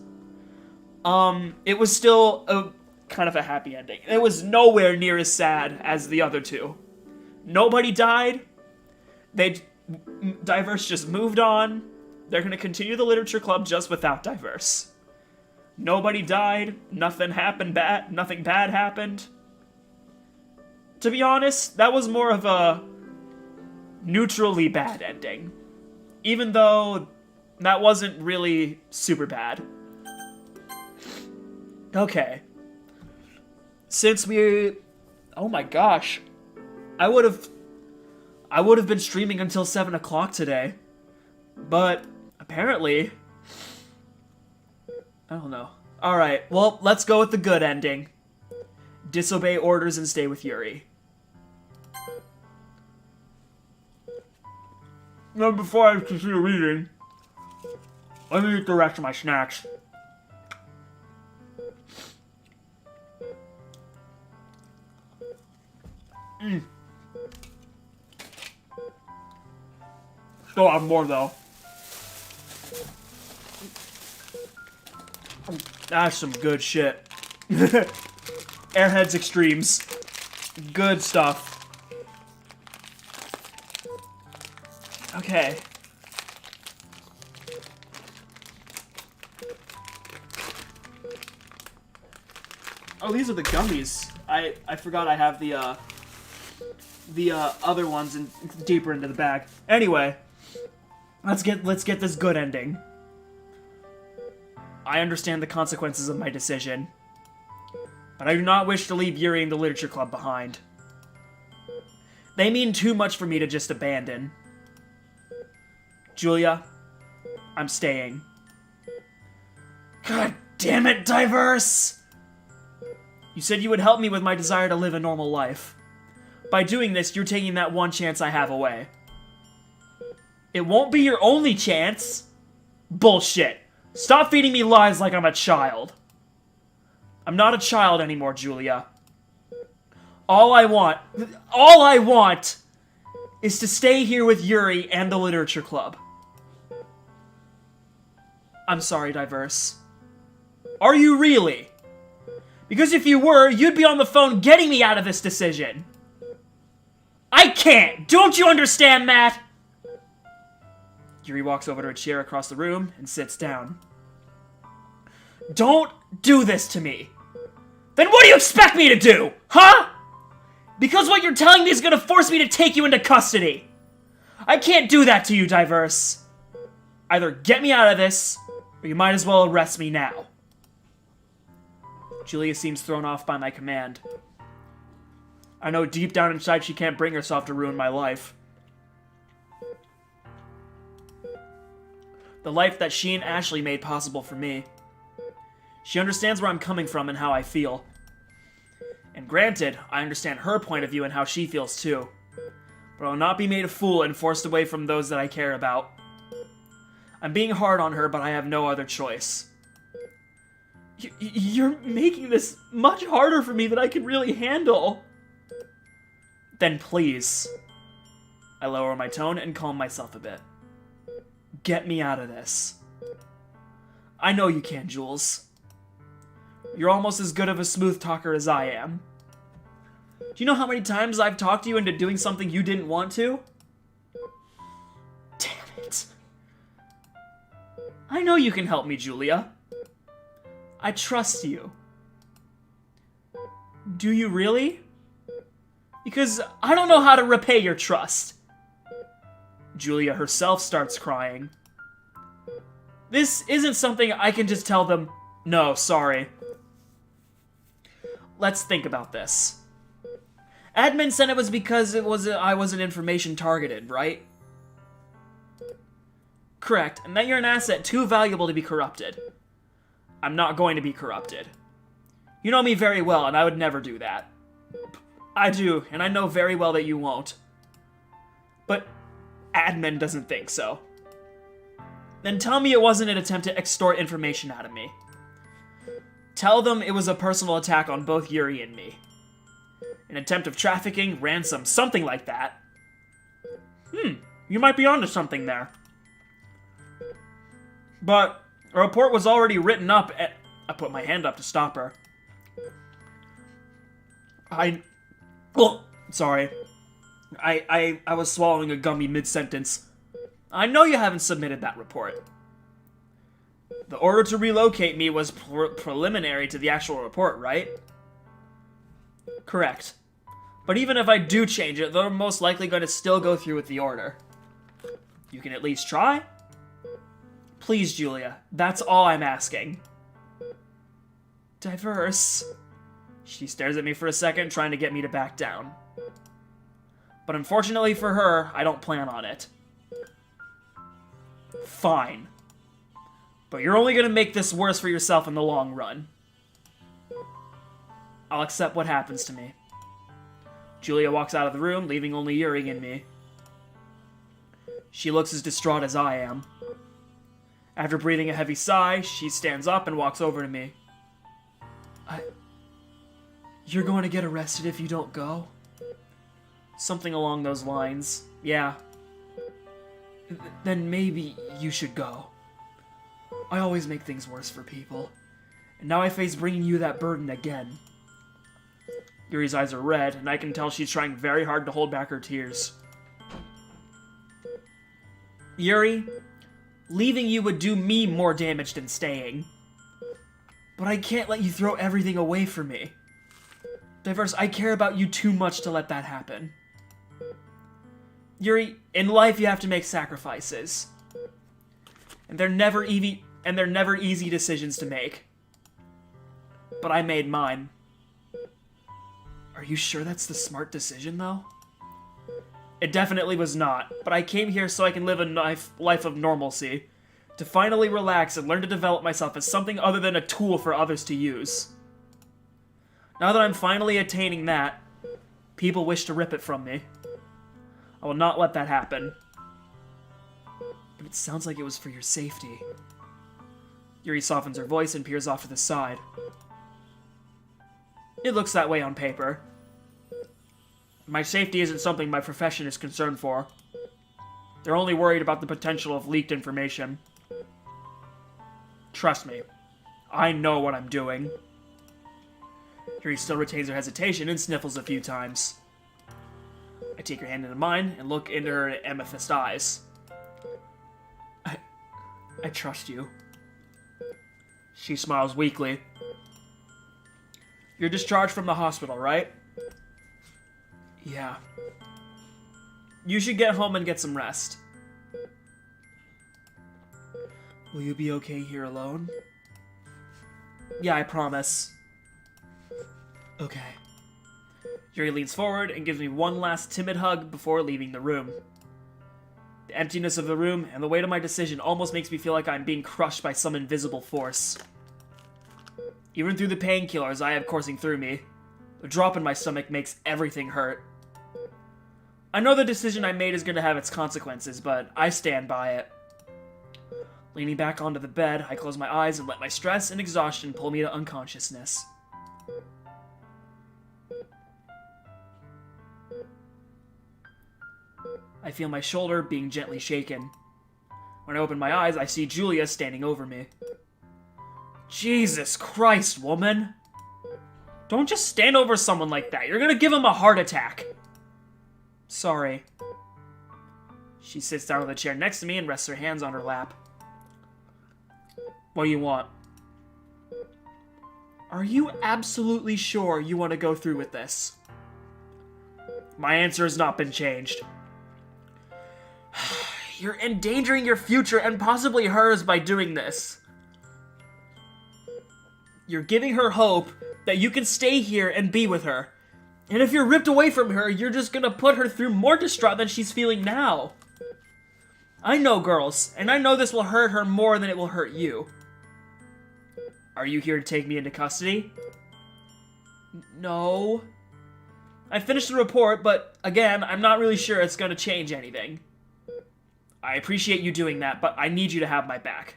it was still a kind of a happy ending. It was nowhere near as sad as the other two. Nobody died. Diverse just moved on. They're going to continue the literature club just without Diverse. Nobody died. Nothing bad happened. To be honest, that was more of a neutrally bad ending. Even though that wasn't really super bad. Okay. Since oh my gosh, I would have been streaming until 7 o'clock today, but apparently, I don't know. Alright, well, let's go with the good ending. Disobey orders and stay with Yuri. Now, before I continue reading, let me eat the rest of my snacks. Still have more though. That's some good shit. Airheads Extremes. Good stuff. Okay. Oh, these are the gummies. I forgot I have the other ones deeper into the bag. Anyway, let's get this good ending. I understand the consequences of my decision, but I do not wish to leave Yuri and the Literature Club behind. They mean too much for me to just abandon. Julia, I'm staying. God damn it, Diverse! You said you would help me with my desire to live a normal life. By doing this, you're taking that one chance I have away. It won't be your only chance. Bullshit. Stop feeding me lies like I'm a child. I'm not a child anymore, Julia. All I want is to stay here with Yuri and the Literature Club. I'm sorry, Diverse. Are you really? Because if you were, you'd be on the phone getting me out of this decision. I can't! Don't you understand that? Yuri walks over to a chair across the room and sits down. Don't do this to me. Then what do you expect me to do? Huh? Because what you're telling me is gonna force me to take you into custody. I can't do that to you, Diverse. Either get me out of this, or you might as well arrest me now. Julia seems thrown off by my command. I know deep down inside she can't bring herself to ruin my life. The life that she and Ashley made possible for me. She understands where I'm coming from and how I feel. And granted, I understand her point of view and how she feels too. But I will not be made a fool and forced away from those that I care about. I'm being hard on her, but I have no other choice. You're making this much harder for me than I can really handle. Then please. I lower my tone and calm myself a bit. Get me out of this. I know you can, Jules. You're almost as good of a smooth talker as I am. Do you know how many times I've talked you into doing something you didn't want to? Damn it. I know you can help me, Julia. I trust you. Do you really? Because I don't know how to repay your trust. Julia herself starts crying. This isn't something I can just tell them, no, sorry. Let's think about this. Admin said it was because I wasn't information targeted, right? Correct, and that you're an asset too valuable to be corrupted. I'm not going to be corrupted. You know me very well, and I would never do that. I do, and I know very well that you won't. But admin doesn't think so. Then tell me it wasn't an attempt to extort information out of me. Tell them it was a personal attack on both Yuri and me. An attempt of trafficking, ransom, something like that. You might be onto something there. But a report was already written up at... I put my hand up to stop her. Oh, sorry. I was swallowing a gummy mid-sentence. I know you haven't submitted that report. The order to relocate me was preliminary to the actual report, right? Correct. But even if I do change it, they're most likely going to still go through with the order. You can at least try? Please, Julia. That's all I'm asking. Diverse. She stares at me for a second, trying to get me to back down. But unfortunately for her, I don't plan on it. Fine. But you're only gonna make this worse for yourself in the long run. I'll accept what happens to me. Julia walks out of the room, leaving only Yuri and me. She looks as distraught as I am. After breathing a heavy sigh, she stands up and walks over to me. You're going to get arrested if you don't go? Something along those lines. Yeah. Then maybe you should go. I always make things worse for people. And now I face bringing you that burden again. Yuri's eyes are red, and I can tell she's trying very hard to hold back her tears. Yuri, leaving you would do me more damage than staying. But I can't let you throw everything away from me. Diverse, I care about you too much to let that happen. Yuri, in life you have to make sacrifices. And they're never easy decisions to make. But I made mine. Are you sure that's the smart decision, though? It definitely was not, but I came here so I can live a life of normalcy. To finally relax and learn to develop myself as something other than a tool for others to use. Now that I'm finally attaining that, people wish to rip it from me. I will not let that happen. But it sounds like it was for your safety. Yuri softens her voice and peers off to the side. It looks that way on paper. My safety isn't something my profession is concerned for. They're only worried about the potential of leaked information. Trust me, I know what I'm doing. Yuri still retains her hesitation and sniffles a few times. I take her hand into mine and look into her amethyst eyes. I trust you. She smiles weakly. You're discharged from the hospital, right? Yeah. You should get home and get some rest. Will you be okay here alone? Yeah, I promise. Okay. Yuri leans forward and gives me one last timid hug before leaving the room. The emptiness of the room and the weight of my decision almost makes me feel like I'm being crushed by some invisible force. Even through the painkillers I have coursing through me, the drop in my stomach makes everything hurt. I know the decision I made is going to have its consequences, but I stand by it. Leaning back onto the bed, I close my eyes and let my stress and exhaustion pull me to unconsciousness. I feel my shoulder being gently shaken. When I open my eyes, I see Julia standing over me. Jesus Christ, woman! Don't just stand over someone like that. You're gonna give him a heart attack. Sorry. She sits down on the chair next to me and rests her hands on her lap. What do you want? Are you absolutely sure you want to go through with this? My answer has not been changed. You're endangering your future and possibly hers by doing this. You're giving her hope that you can stay here and be with her. And if you're ripped away from her, you're just gonna put her through more distraught than she's feeling now. I know, girls, and I know this will hurt her more than it will hurt you. Are you here to take me into custody? No. I finished the report, but again, I'm not really sure it's gonna change anything. I appreciate you doing that, but I need you to have my back.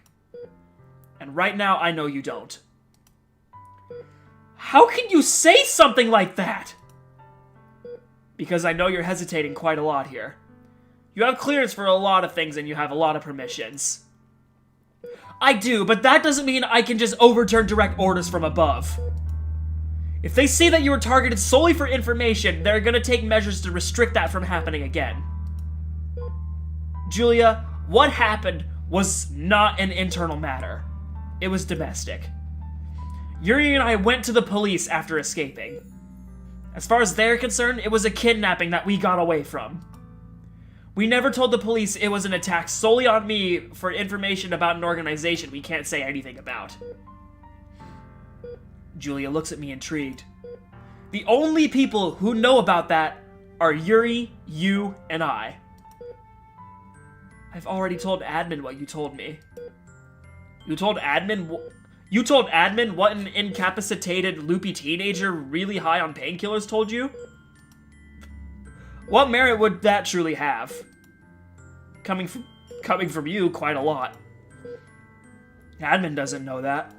And right now, I know you don't. How can you say something like that? Because I know you're hesitating quite a lot here. You have clearance for a lot of things and you have a lot of permissions. I do, but that doesn't mean I can just overturn direct orders from above. If they see that you were targeted solely for information, they're gonna take measures to restrict that from happening again. Julia, what happened was not an internal matter. It was domestic. Yuri and I went to the police after escaping. As far as they're concerned, it was a kidnapping that we got away from. We never told the police it was an attack solely on me for information about an organization we can't say anything about. Julia looks at me intrigued. The only people who know about that are Yuri, you, and I. I've already told admin what you told me. You told admin what an incapacitated, loopy teenager really high on painkillers told you? What merit would that truly have? Coming from you, quite a lot. Admin doesn't know that.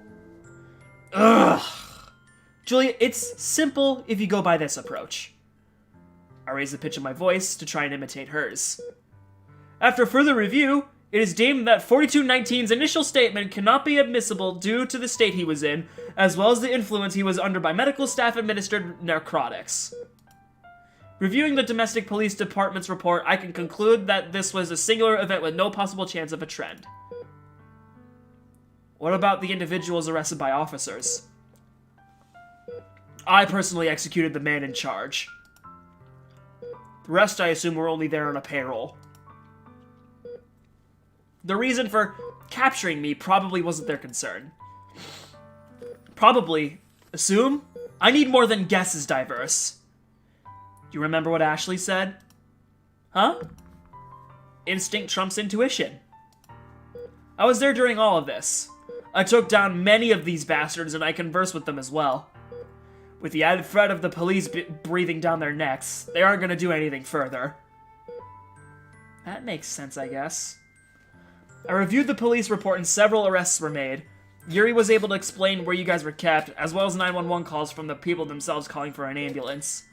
Ugh. Julia, it's simple if you go by this approach. I raise the pitch of my voice to try and imitate hers. After further review, it is deemed that 4219's initial statement cannot be admissible due to the state he was in, as well as the influence he was under by medical staff-administered narcotics. Reviewing the Domestic Police Department's report, I can conclude that this was a singular event with no possible chance of a trend. What about the individuals arrested by officers? I personally executed the man in charge. The rest, I assume, were only there on a payroll. The reason for capturing me probably wasn't their concern. Probably. Assume? I need more than guesses, Diverse. You remember what Ashley said? Huh? Instinct trumps intuition. I was there during all of this. I took down many of these bastards and I conversed with them as well. With the added threat of the police breathing down their necks, they aren't gonna do anything further. That makes sense, I guess. I reviewed the police report and several arrests were made. Yuri was able to explain where you guys were kept, as well as 911 calls from the people themselves calling for an ambulance.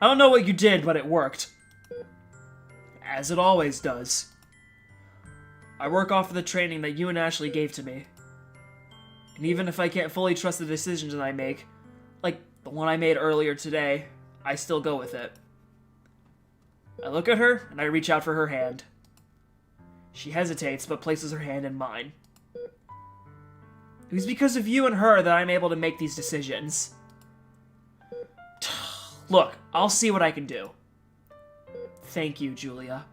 I don't know what you did, but it worked. As it always does. I work off of the training that you and Ashley gave to me. And even if I can't fully trust the decisions that I make, like the one I made earlier today, I still go with it. I look at her, and I reach out for her hand. She hesitates, but places her hand in mine. It was because of you and her that I'm able to make these decisions. Look, I'll see what I can do. Thank you, Julia.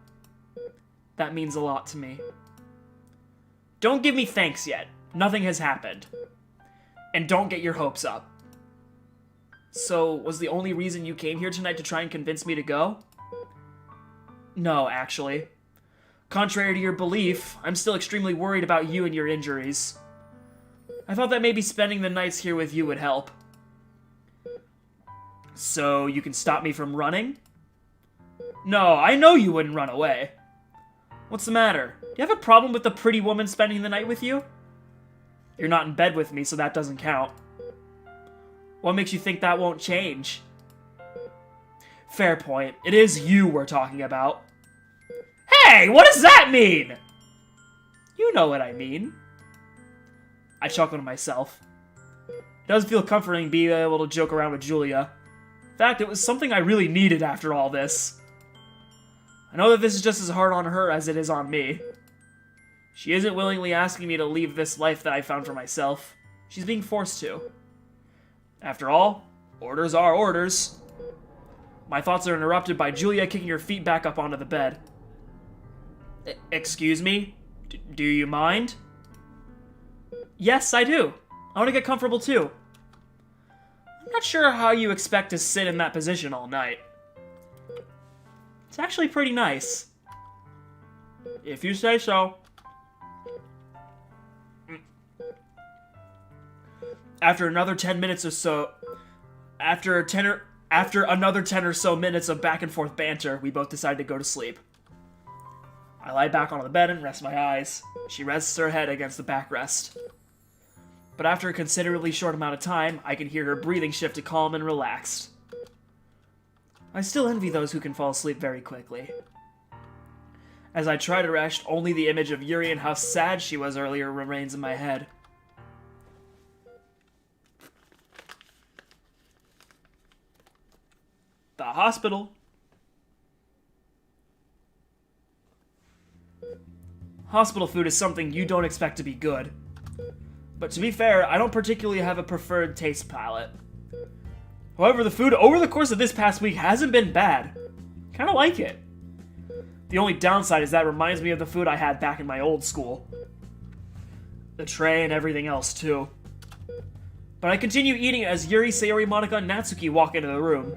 That means a lot to me. Don't give me thanks yet. Nothing has happened. And don't get your hopes up. So, was the only reason you came here tonight to try and convince me to go? No, actually. Contrary to your belief, I'm still extremely worried about you and your injuries. I thought that maybe spending the nights here with you would help. So, you can stop me from running? No, I know you wouldn't run away. What's the matter? Do you have a problem with the pretty woman spending the night with you? You're not in bed with me, so that doesn't count. What makes you think that won't change? Fair point. It is you we're talking about. Hey, what does that mean? You know what I mean. I chuckle to myself. It does feel comforting being able to joke around with Julia. In fact, it was something I really needed after all this. I know that this is just as hard on her as it is on me. She isn't willingly asking me to leave this life that I found for myself. She's being forced to. After all, orders are orders. My thoughts are interrupted by Julia kicking her feet back up onto the bed. Excuse me? Do you mind? Yes, I do. I want to get comfortable too. I'm not sure how you expect to sit in that position all night. It's actually pretty nice. If you say so. After another 10 minutes or so, after another 10 or so minutes of back and forth banter, we both decide to go to sleep. I lie back on the bed and rest my eyes. She rests her head against the backrest. But after a considerably short amount of time, I can hear her breathing shift to calm and relaxed. I still envy those who can fall asleep very quickly. As I try to rest, only the image of Yuri and how sad she was earlier remains in my head. The hospital. Hospital food is something you don't expect to be good. But to be fair, I don't particularly have a preferred taste palette. However, the food over the course of this past week hasn't been bad. Kinda like it. The only downside is that it reminds me of the food I had back in my old school. The tray and everything else, too. But I continue eating as Yuri, Sayori, Monika, and Natsuki walk into the room.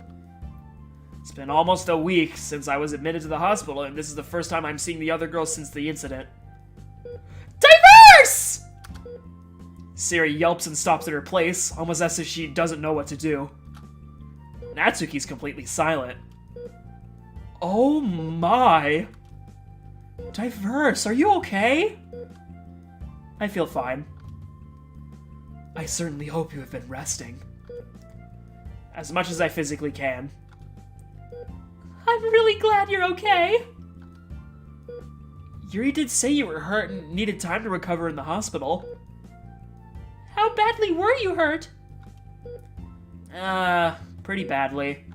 It's been almost a week since I was admitted to the hospital, and this is the first time I'm seeing the other girls since the incident. Diverse! Sayori yelps and stops at her place, almost as if she doesn't know what to do. Natsuki's completely silent. Oh my! Diverse, are you okay? I feel fine. I certainly hope you have been resting. As much as I physically can. I'm really glad you're okay. Yuri did say you were hurt and needed time to recover in the hospital. How badly were you hurt? Pretty badly.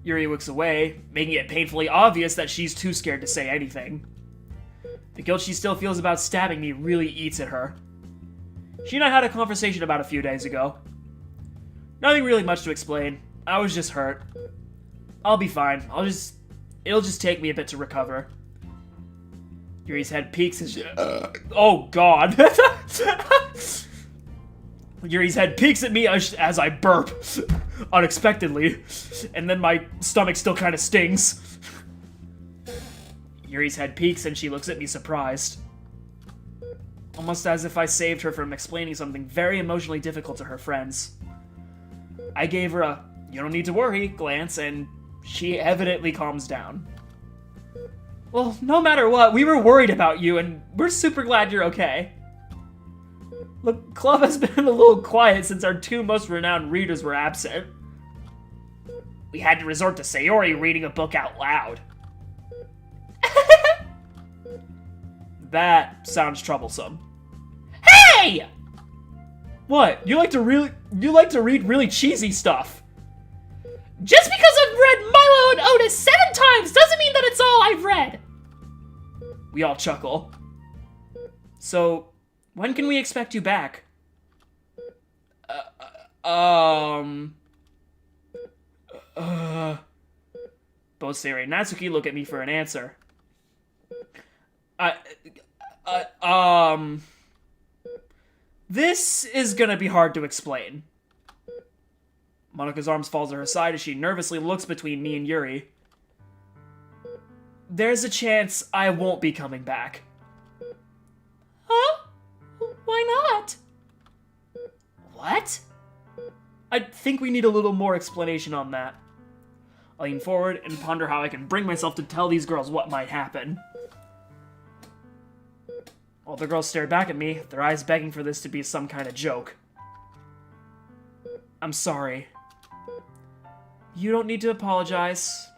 Yuri looks away, making it painfully obvious that she's too scared to say anything. The guilt she still feels about stabbing me really eats at her. She and I had a conversation about a few days ago. Nothing really much to explain. I was just hurt. I'll be fine. It'll just take me a bit to recover. Yuri's head peaks and oh god. Yuri's head peeks at me as I burp. Unexpectedly. And then my stomach still kind of stings. Yuri's head peaks and she looks at me surprised. Almost as if I saved her from explaining something very emotionally difficult to her friends. I gave her a "you don't need to worry" glance, and she evidently calms down. Well, no matter what, we were worried about you, and we're super glad you're okay. The club has been a little quiet since our two most renowned readers were absent. We had to resort to Sayori reading a book out loud. That sounds troublesome. Hey! What? You like to read really cheesy stuff. Just because I've read Milo and Otis 7 times doesn't mean that it's all I've read. We all chuckle. So, when can we expect you back? Both Sayori and Natsuki look at me for an answer. This is gonna be hard to explain. Monika's arms falls to her side as she nervously looks between me and Yuri. There's a chance I won't be coming back. Huh? Why not? What? I think we need a little more explanation on that. I lean forward and ponder how I can bring myself to tell these girls what might happen. All the girls stare back at me, their eyes begging for this to be some kind of joke. I'm sorry. You don't need to apologize.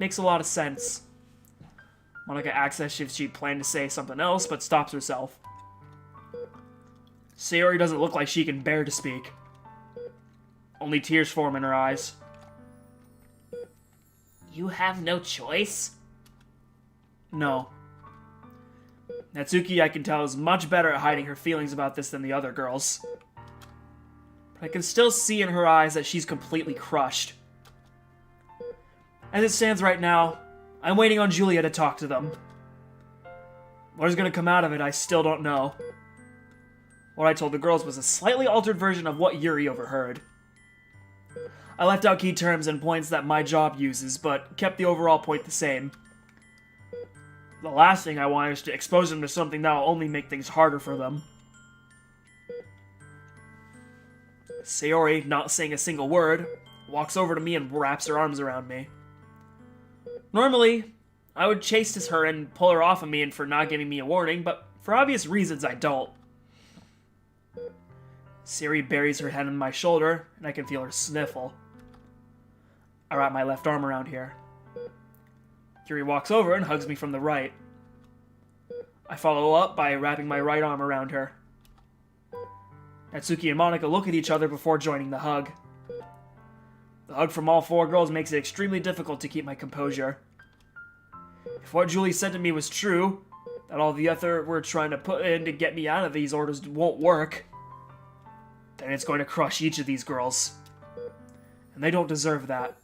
Makes a lot of sense. Monika acts as if she planned to say something else, but stops herself. Sayori doesn't look like she can bear to speak. Only tears form in her eyes. You have no choice? No. Natsuki, I can tell, is much better at hiding her feelings about this than the other girls. But I can still see in her eyes that she's completely crushed. As it stands right now, I'm waiting on Julia to talk to them. What is going to come out of it, I still don't know. What I told the girls was a slightly altered version of what Yuri overheard. I left out key terms and points that my job uses, but kept the overall point the same. The last thing I want is to expose them to something that will only make things harder for them. Sayori, not saying a single word, walks over to me and wraps her arms around me. Normally, I would chase her and pull her off of me and for not giving me a warning, but for obvious reasons I don't. Sayori buries her head on my shoulder, and I can feel her sniffle. I wrap my left arm around here. Yuri walks over and hugs me from the right. I follow up by wrapping my right arm around her. Natsuki and Monika look at each other before joining the hug. The hug from all 4 girls makes it extremely difficult to keep my composure. If what Julie said to me was true, that all the effort we're trying to put in to get me out of these orders won't work, then it's going to crush each of these girls. And they don't deserve that.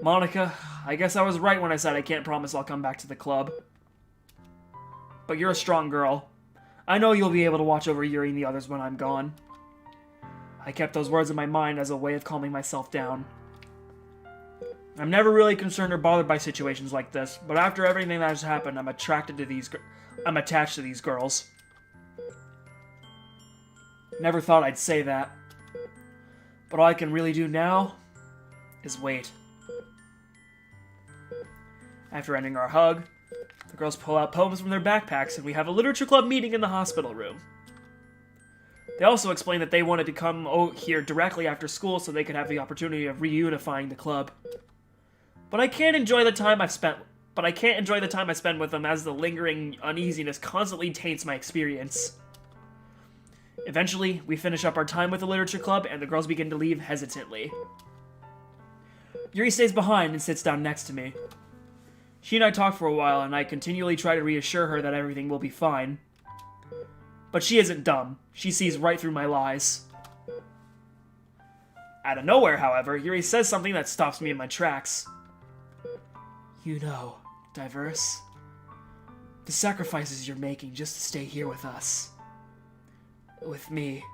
Monika, I guess I was right when I said I can't promise I'll come back to the club. But you're a strong girl. I know you'll be able to watch over Yuri and the others when I'm gone. I kept those words in my mind as a way of calming myself down. I'm never really concerned or bothered by situations like this, but after everything that has happened, I'm attached to these girls. Never thought I'd say that. But all I can really do now is wait. After ending our hug, the girls pull out poems from their backpacks and we have a literature club meeting in the hospital room. They also explain that they wanted to come here directly after school so they could have the opportunity of reunifying the club. But I can't enjoy the time I spend with them as the lingering uneasiness constantly taints my experience. Eventually, we finish up our time with the literature club and the girls begin to leave hesitantly. Yuri stays behind and sits down next to me. She and I talk for a while and I continually try to reassure her that everything will be fine. But she isn't dumb. She sees right through my lies. Out of nowhere, however, Yuri says something that stops me in my tracks. You know, Diverse, the sacrifices you're making just to stay here with us, with me,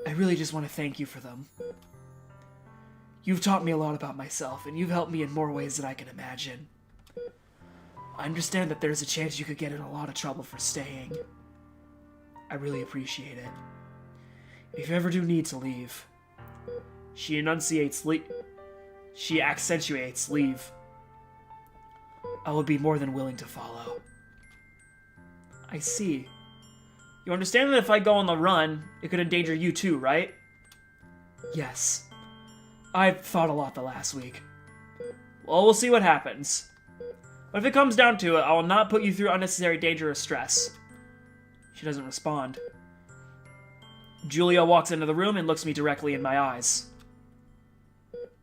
I really just want to thank you for them. You've taught me a lot about myself, and you've helped me in more ways than I can imagine. I understand that there's a chance you could get in a lot of trouble for staying. I really appreciate it. If you ever do need to leave, she accentuates leave. I will be more than willing to follow. I see. You understand that if I go on the run, it could endanger you too, right? Yes. I've thought a lot the last week. Well, we'll see what happens. But if it comes down to it, I will not put you through unnecessary danger or stress. She doesn't respond. Julia walks into the room and looks me directly in my eyes.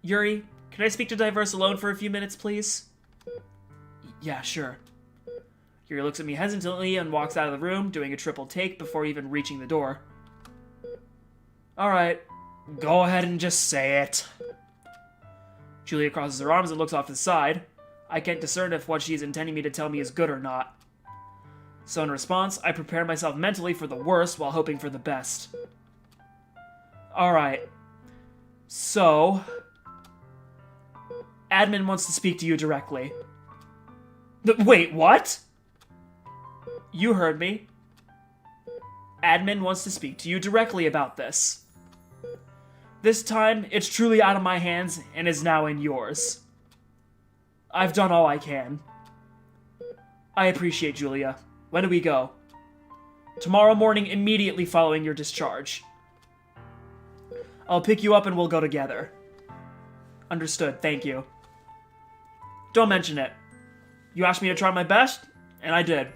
Yuri, can I speak to Diverse alone for a few minutes, please? Yeah, sure. Yuri looks at me hesitantly and walks out of the room, doing a triple take before even reaching the door. Alright, go ahead and just say it. Julia crosses her arms and looks off to the side. I can't discern if what she is intending me to tell me is good or not. So in response, I prepare myself mentally for the worst while hoping for the best. Alright. So, admin wants to speak to you directly. Wait, what? You heard me. Admin wants to speak to you directly about this. This time, it's truly out of my hands and is now in yours. I've done all I can. I appreciate Julia. When do we go? Tomorrow morning, immediately following your discharge. I'll pick you up and we'll go together. Understood, thank you. Don't mention it. You asked me to try my best, and I did.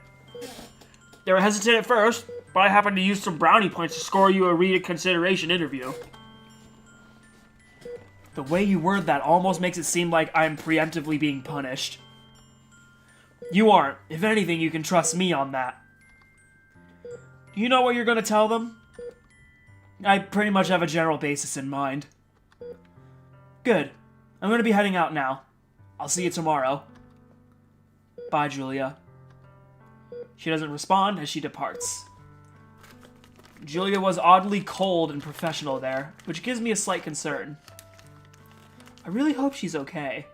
They were hesitant at first, but I happened to use some brownie points to score you a reconsideration interview. The way you word that almost makes it seem like I'm preemptively being punished. You aren't. If anything, you can trust me on that. Do you know what you're going to tell them? I pretty much have a general basis in mind. Good. I'm going to be heading out now. I'll see you tomorrow. Bye, Julia. She doesn't respond as she departs. Julia was oddly cold and professional there, which gives me a slight concern. I really hope she's okay.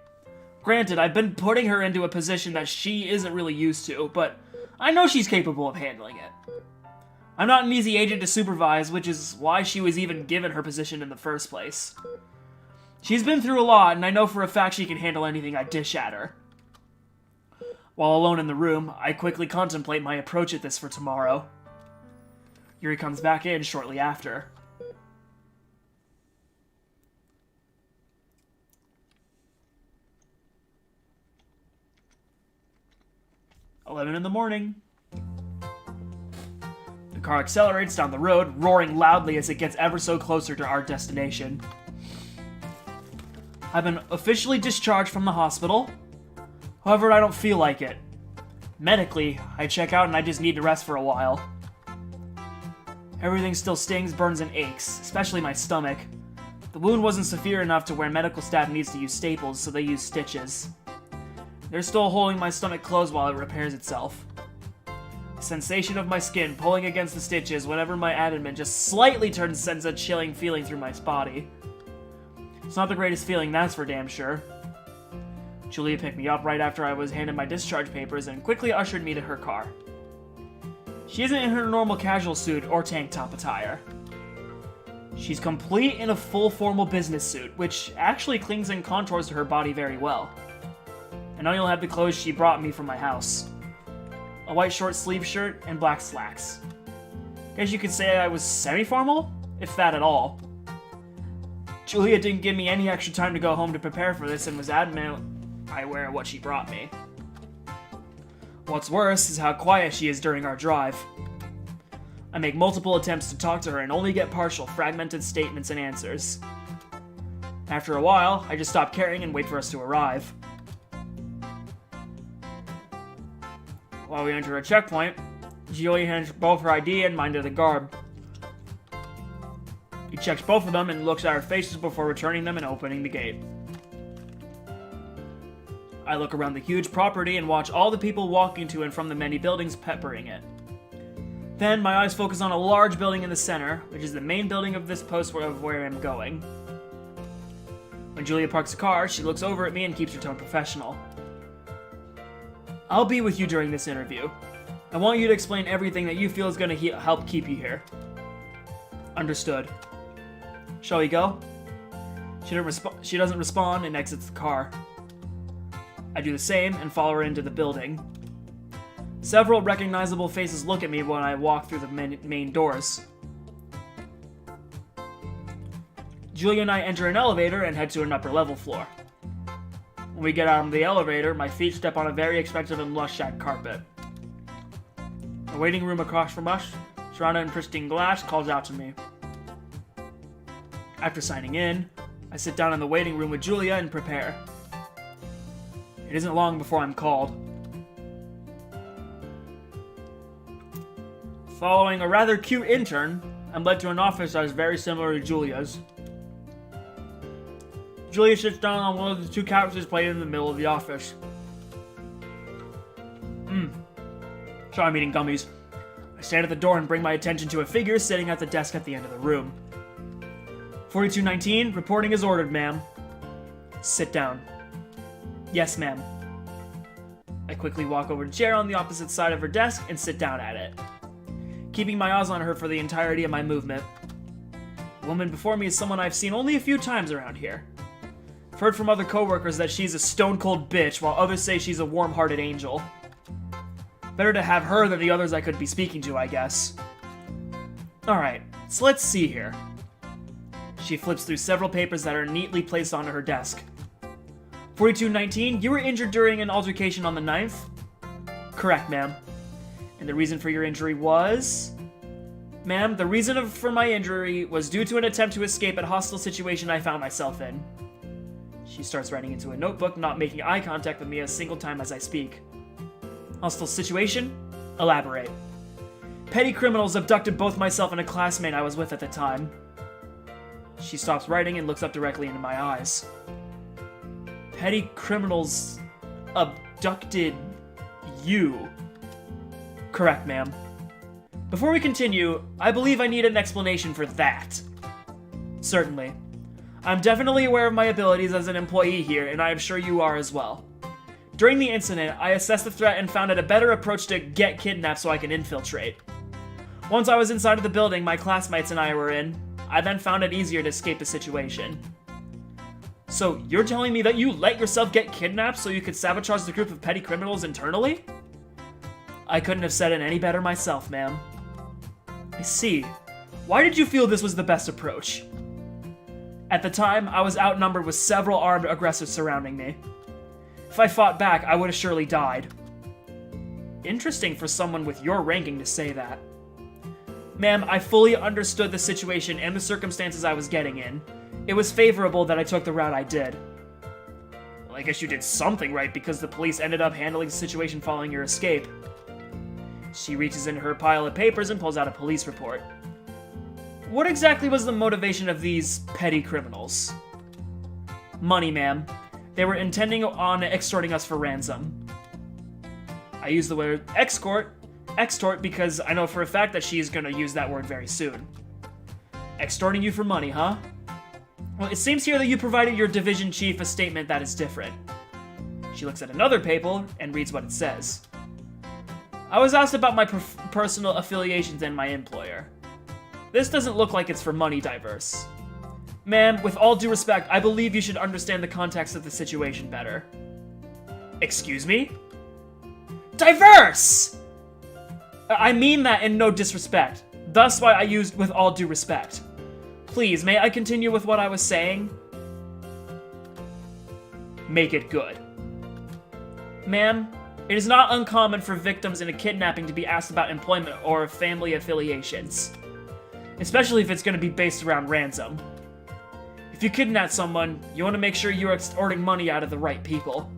Granted, I've been putting her into a position that she isn't really used to, but I know she's capable of handling it. I'm not an easy agent to supervise, which is why she was even given her position in the first place. She's been through a lot, and I know for a fact she can handle anything I dish at her. While alone in the room, I quickly contemplate my approach at this for tomorrow. Yuri comes back in shortly after. "11 in the morning. The car accelerates down the road, roaring loudly as it gets ever so closer to our destination. I've been officially discharged from the hospital. However, I don't feel like it. Medically, I check out and I just need to rest for a while. Everything still stings, burns, and aches, especially my stomach. The wound wasn't severe enough to where medical staff needs to use staples, so they use stitches. They're still holding my stomach closed while it repairs itself. The sensation of my skin pulling against the stitches whenever my abdomen just slightly turns sends a chilling feeling through my body. It's not the greatest feeling, that's for damn sure. Julia picked me up right after I was handed my discharge papers and quickly ushered me to her car. She isn't in her normal casual suit or tank top attire. She's complete in a full formal business suit, which actually clings and contours to her body very well. And I only have the clothes she brought me from my house. A white short sleeve shirt and black slacks. Guess you could say I was semi-formal, if that at all. Julia didn't give me any extra time to go home to prepare for this and was adamant I wear what she brought me. What's worse is how quiet she is during our drive. I make multiple attempts to talk to her and only get partial, fragmented statements and answers. After a while, I just stop caring and wait for us to arrive. While we enter a checkpoint, Julia hands both her ID and mine to the guard. checks both of them and looks at our faces before returning them and opening the gate. I look around the huge property and watch all the people walking to and from the many buildings peppering it. Then, my eyes focus on a large building in the center, which is the main building of this post of where I'm going. When Julia parks the car, she looks over at me and keeps her tone professional. I'll be with you during this interview. I want you to explain everything that you feel is going to help keep you here. Understood. Shall we go? She doesn't respond and exits the car. I do the same and follow her into the building. Several recognizable faces look at me when I walk through the main doors. Julia and I enter an elevator and head to an upper level floor. When we get out of the elevator, my feet step on a very expensive and lush shag carpet. A waiting room across from us, surrounded in pristine glass, calls out to me. After signing in, I sit down in the waiting room with Julia and prepare. It isn't long before I'm called. Following a rather cute intern, I'm led to an office that is very similar to Julia's. Julia sits down on one of the two couches placed in the middle of the office. Sorry, I'm eating gummies. I stand at the door and bring my attention to a figure sitting at the desk at the end of the room. 4219, reporting as ordered, ma'am. Sit down. Yes, ma'am. I quickly walk over to a chair on the opposite side of her desk and sit down at it, keeping my eyes on her for the entirety of my movement. The woman before me is someone I've seen only a few times around here. I've heard from other coworkers that she's a stone-cold bitch, while others say she's a warm-hearted angel. Better to have her than the others I could be speaking to, I guess. Alright, so let's see here. She flips through several papers that are neatly placed onto her desk. 4219, you were injured during an altercation on the 9th? Correct, ma'am. And the reason for your injury was? Ma'am, the reason for my injury was due to an attempt to escape a hostile situation I found myself in. She starts writing into a notebook, not making eye contact with me a single time as I speak. Hostile situation? Elaborate. Petty criminals abducted both myself and a classmate I was with at the time. She stops writing and looks up directly into my eyes. Petty criminals abducted you. Correct, ma'am. Before we continue, I believe I need an explanation for that. Certainly. I'm definitely aware of my abilities as an employee here, and I am sure you are as well. During the incident, I assessed the threat and found it a better approach to get kidnapped so I can infiltrate. Once I was inside of the building my classmates and I were in, I then found it easier to escape the situation. So, you're telling me that you let yourself get kidnapped so you could sabotage the group of petty criminals internally? I couldn't have said it any better myself, ma'am. I see. Why did you feel this was the best approach? At the time, I was outnumbered with several armed aggressors surrounding me. If I fought back, I would have surely died. Interesting for someone with your ranking to say that. Ma'am, I fully understood the situation and the circumstances I was getting in. It was favorable that I took the route I did. Well, I guess you did something right because the police ended up handling the situation following your escape. She reaches into her pile of papers and pulls out a police report. What exactly was the motivation of these petty criminals? Money, ma'am. They were intending on extorting us for ransom. I use the word extort because I know for a fact that she's gonna use that word very soon. Extorting you for money, huh? Well, it seems here that you provided your division chief a statement that is different. She looks at another paper and reads what it says. I was asked about my personal affiliations and my employer. This doesn't look like it's for money, Diverse. Ma'am, with all due respect, I believe you should understand the context of the situation better. Excuse me? Diverse! I mean that in no disrespect. Thus why I used with all due respect. Please, may I continue with what I was saying? Make it good. Ma'am, it is not uncommon for victims in a kidnapping to be asked about employment or family affiliations. Especially if it's going to be based around ransom. If you kidnap someone, you want to make sure you're extorting money out of the right people.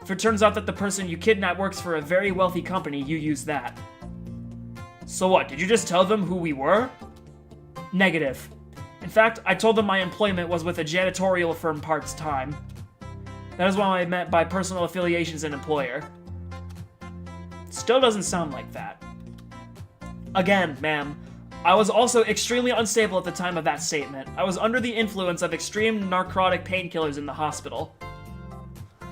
If it turns out that the person you kidnap works for a very wealthy company, you use that. So what, did you just tell them who we were? Negative. In fact, I told them my employment was with a janitorial firm part-time. That is what I meant by personal affiliations and employer. Still doesn't sound like that. Again, ma'am, I was also extremely unstable at the time of that statement. I was under the influence of extreme narcotic painkillers in the hospital.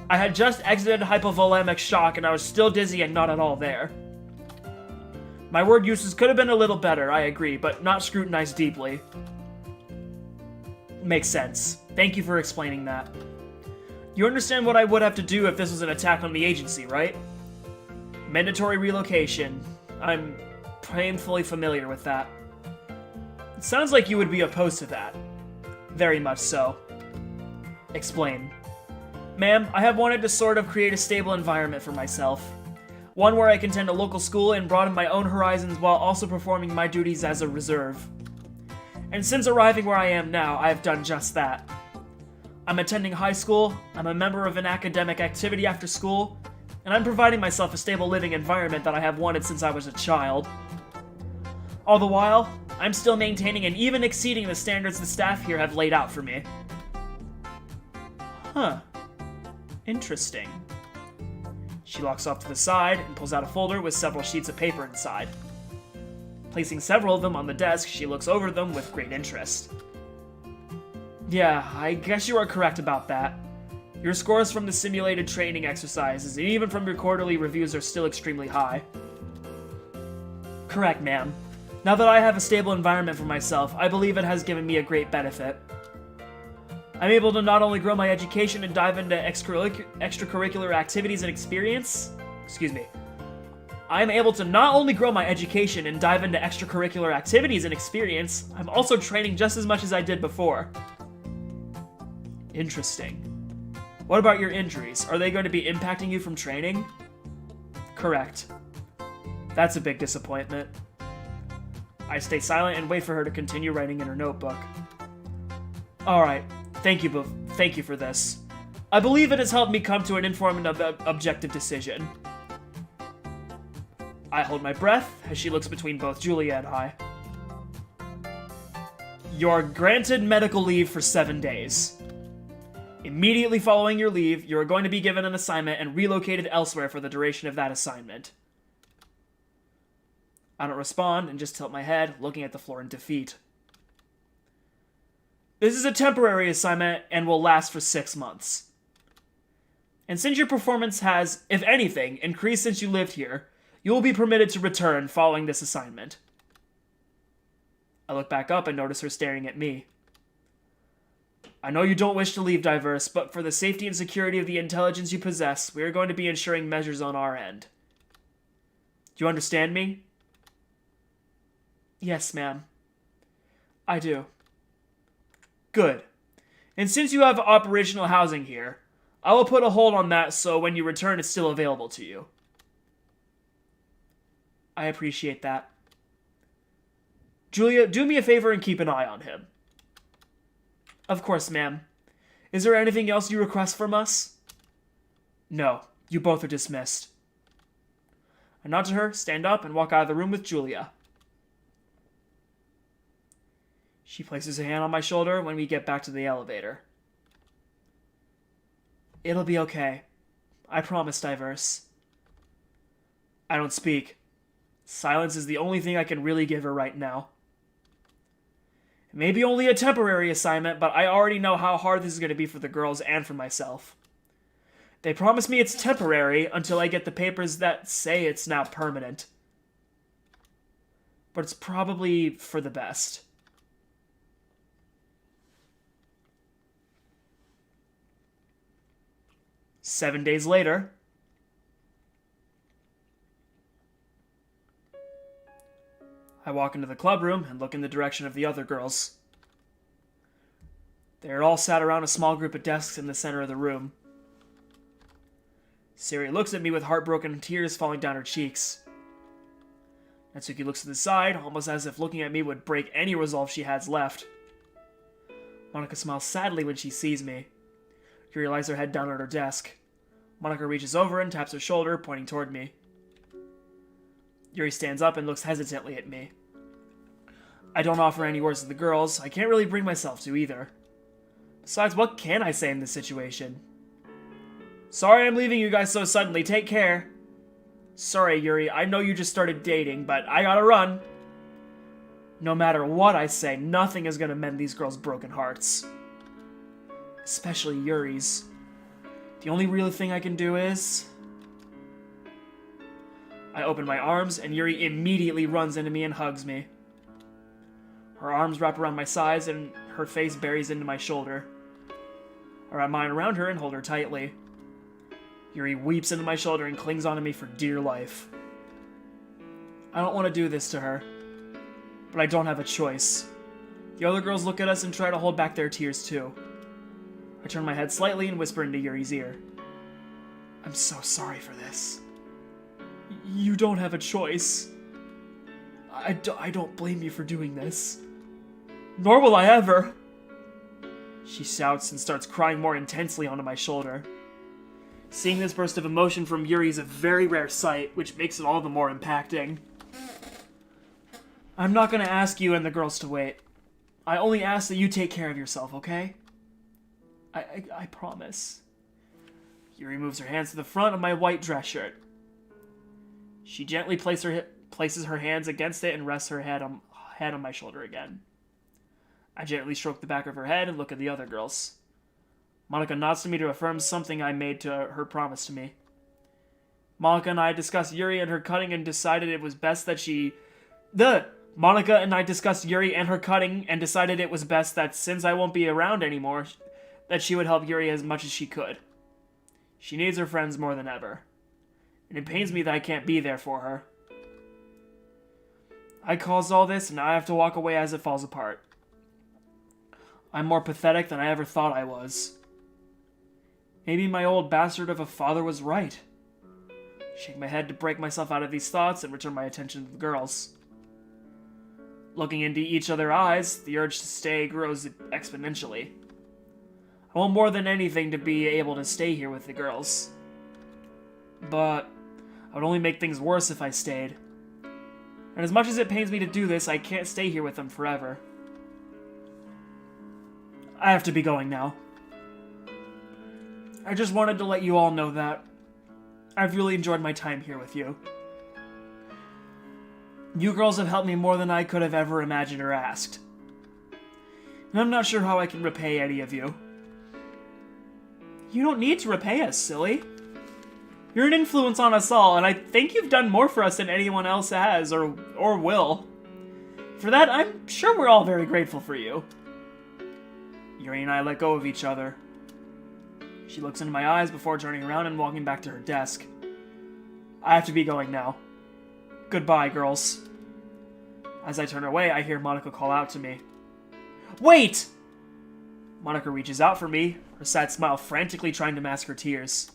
I had just exited hypovolemic shock and I was still dizzy and not at all there. My word uses could have been a little better, I agree, but not scrutinized deeply. Makes sense. Thank you for explaining that. You understand what I would have to do if this was an attack on the agency, right? Mandatory relocation. I'm painfully familiar with that. It sounds like you would be opposed to that. Very much so. Explain. Ma'am, I have wanted to sort of create a stable environment for myself. One where I can attend a local school and broaden my own horizons while also performing my duties as a reserve. And since arriving where I am now, I have done just that. I'm attending high school, I'm a member of an academic activity after school, and I'm providing myself a stable living environment that I have wanted since I was a child. All the while, I'm still maintaining and even exceeding the standards the staff here have laid out for me. Huh. Interesting. She walks off to the side and pulls out a folder with several sheets of paper inside. Placing several of them on the desk, she looks over them with great interest. Yeah, I guess you are correct about that. Your scores from the simulated training exercises and even from your quarterly reviews are still extremely high. Correct, ma'am. Now that I have a stable environment for myself, I believe it has given me a great benefit. I'm able to not only grow my education and dive into extracurricular activities and experience. I'm able to not only grow my education and dive into extracurricular activities and experience, I'm also training just as much as I did before. Interesting. What about your injuries? Are they going to be impacting you from training? Correct. That's a big disappointment. I stay silent and wait for her to continue writing in her notebook. Alright, thank you for this. I believe it has helped me come to an informed and objective decision. I hold my breath as she looks between both Julia and I. You're granted medical leave for 7 days. Immediately following your leave, you are going to be given an assignment and relocated elsewhere for the duration of that assignment. I don't respond and just tilt my head, looking at the floor in defeat. This is a temporary assignment and will last for 6 months. And since your performance has, if anything, increased since you lived here, you will be permitted to return following this assignment. I look back up and notice her staring at me. I know you don't wish to leave Diverse, but for the safety and security of the intelligence you possess, we are going to be ensuring measures on our end. Do you understand me? Yes, ma'am. I do. Good. And since you have operational housing here, I will put a hold on that so when you return it's still available to you. I appreciate that. Julia, do me a favor and keep an eye on him. Of course, ma'am. Is there anything else you request from us? No, you both are dismissed. I nod to her, stand up, and walk out of the room with Julia. She places a hand on my shoulder when we get back to the elevator. It'll be okay. I promise, Diverse. I don't speak. Silence is the only thing I can really give her right now. It may be only a temporary assignment, but I already know how hard this is going to be for the girls and for myself. They promise me it's temporary until I get the papers that say it's now permanent. But it's probably for the best. Seven days later, I walk into the club room and look in the direction of the other girls. They are all sat around a small group of desks in the center of the room. Siri looks at me with heartbroken tears falling down her cheeks. Natsuki looks to the side, almost as if looking at me would break any resolve she has left. Monika smiles sadly when she sees me. Yuri lies her head down at her desk. Monika reaches over and taps her shoulder, pointing toward me. Yuri stands up and looks hesitantly at me. I don't offer any words to the girls. I can't really bring myself to either. Besides, what can I say in this situation? Sorry I'm leaving you guys so suddenly. Take care. Sorry, Yuri. I know you just started dating, but I gotta run. No matter what I say, nothing is gonna mend these girls' broken hearts. Especially Yuri's. The only real thing I can do is... I open my arms, and Yuri immediately runs into me and hugs me. Her arms wrap around my sides, and her face buries into my shoulder. I wrap mine around her and hold her tightly. Yuri weeps into my shoulder and clings onto me for dear life. I don't want to do this to her, but I don't have a choice. The other girls look at us and try to hold back their tears too. I turn my head slightly and whisper into Yuri's ear. I'm so sorry for this. You don't have a choice. I don't blame you for doing this. Nor will I ever. She shouts and starts crying more intensely onto my shoulder. Seeing this burst of emotion from Yuri is a very rare sight, which makes it all the more impacting. I'm not going to ask you and the girls to wait. I only ask that you take care of yourself, okay? I promise. Yuri moves her hands to the front of my white dress shirt. She gently places her hands against it and rests her head on my shoulder again. I gently stroke the back of her head and look at the other girls. Monica nods to me to affirm something I made to her promise to me. Monica and I discussed Yuri and her cutting and decided it was best that Monica and I discussed Yuri and her cutting and decided it was best that since I won't be around anymore, that she would help Yuri as much as she could. She needs her friends more than ever, and it pains me that I can't be there for her. I caused all this, and now I have to walk away as it falls apart. I'm more pathetic than I ever thought I was. Maybe my old bastard of a father was right. Shake my head to break myself out of these thoughts and return my attention to the girls. Looking into each other's eyes, the urge to stay grows exponentially. I want more than anything to be able to stay here with the girls. But I would only make things worse if I stayed. And as much as it pains me to do this, I can't stay here with them forever. I have to be going now. I just wanted to let you all know that I've really enjoyed my time here with you. You girls have helped me more than I could have ever imagined or asked. And I'm not sure how I can repay any of you. You don't need to repay us, silly. You're an influence on us all, and I think you've done more for us than anyone else has, or will. For that, I'm sure we're all very grateful for you. Yuri and I let go of each other. She looks into my eyes before turning around and walking back to her desk. I have to be going now. Goodbye, girls. As I turn away, I hear Monica call out to me. Wait! Monica reaches out for me, her sad smile frantically trying to mask her tears.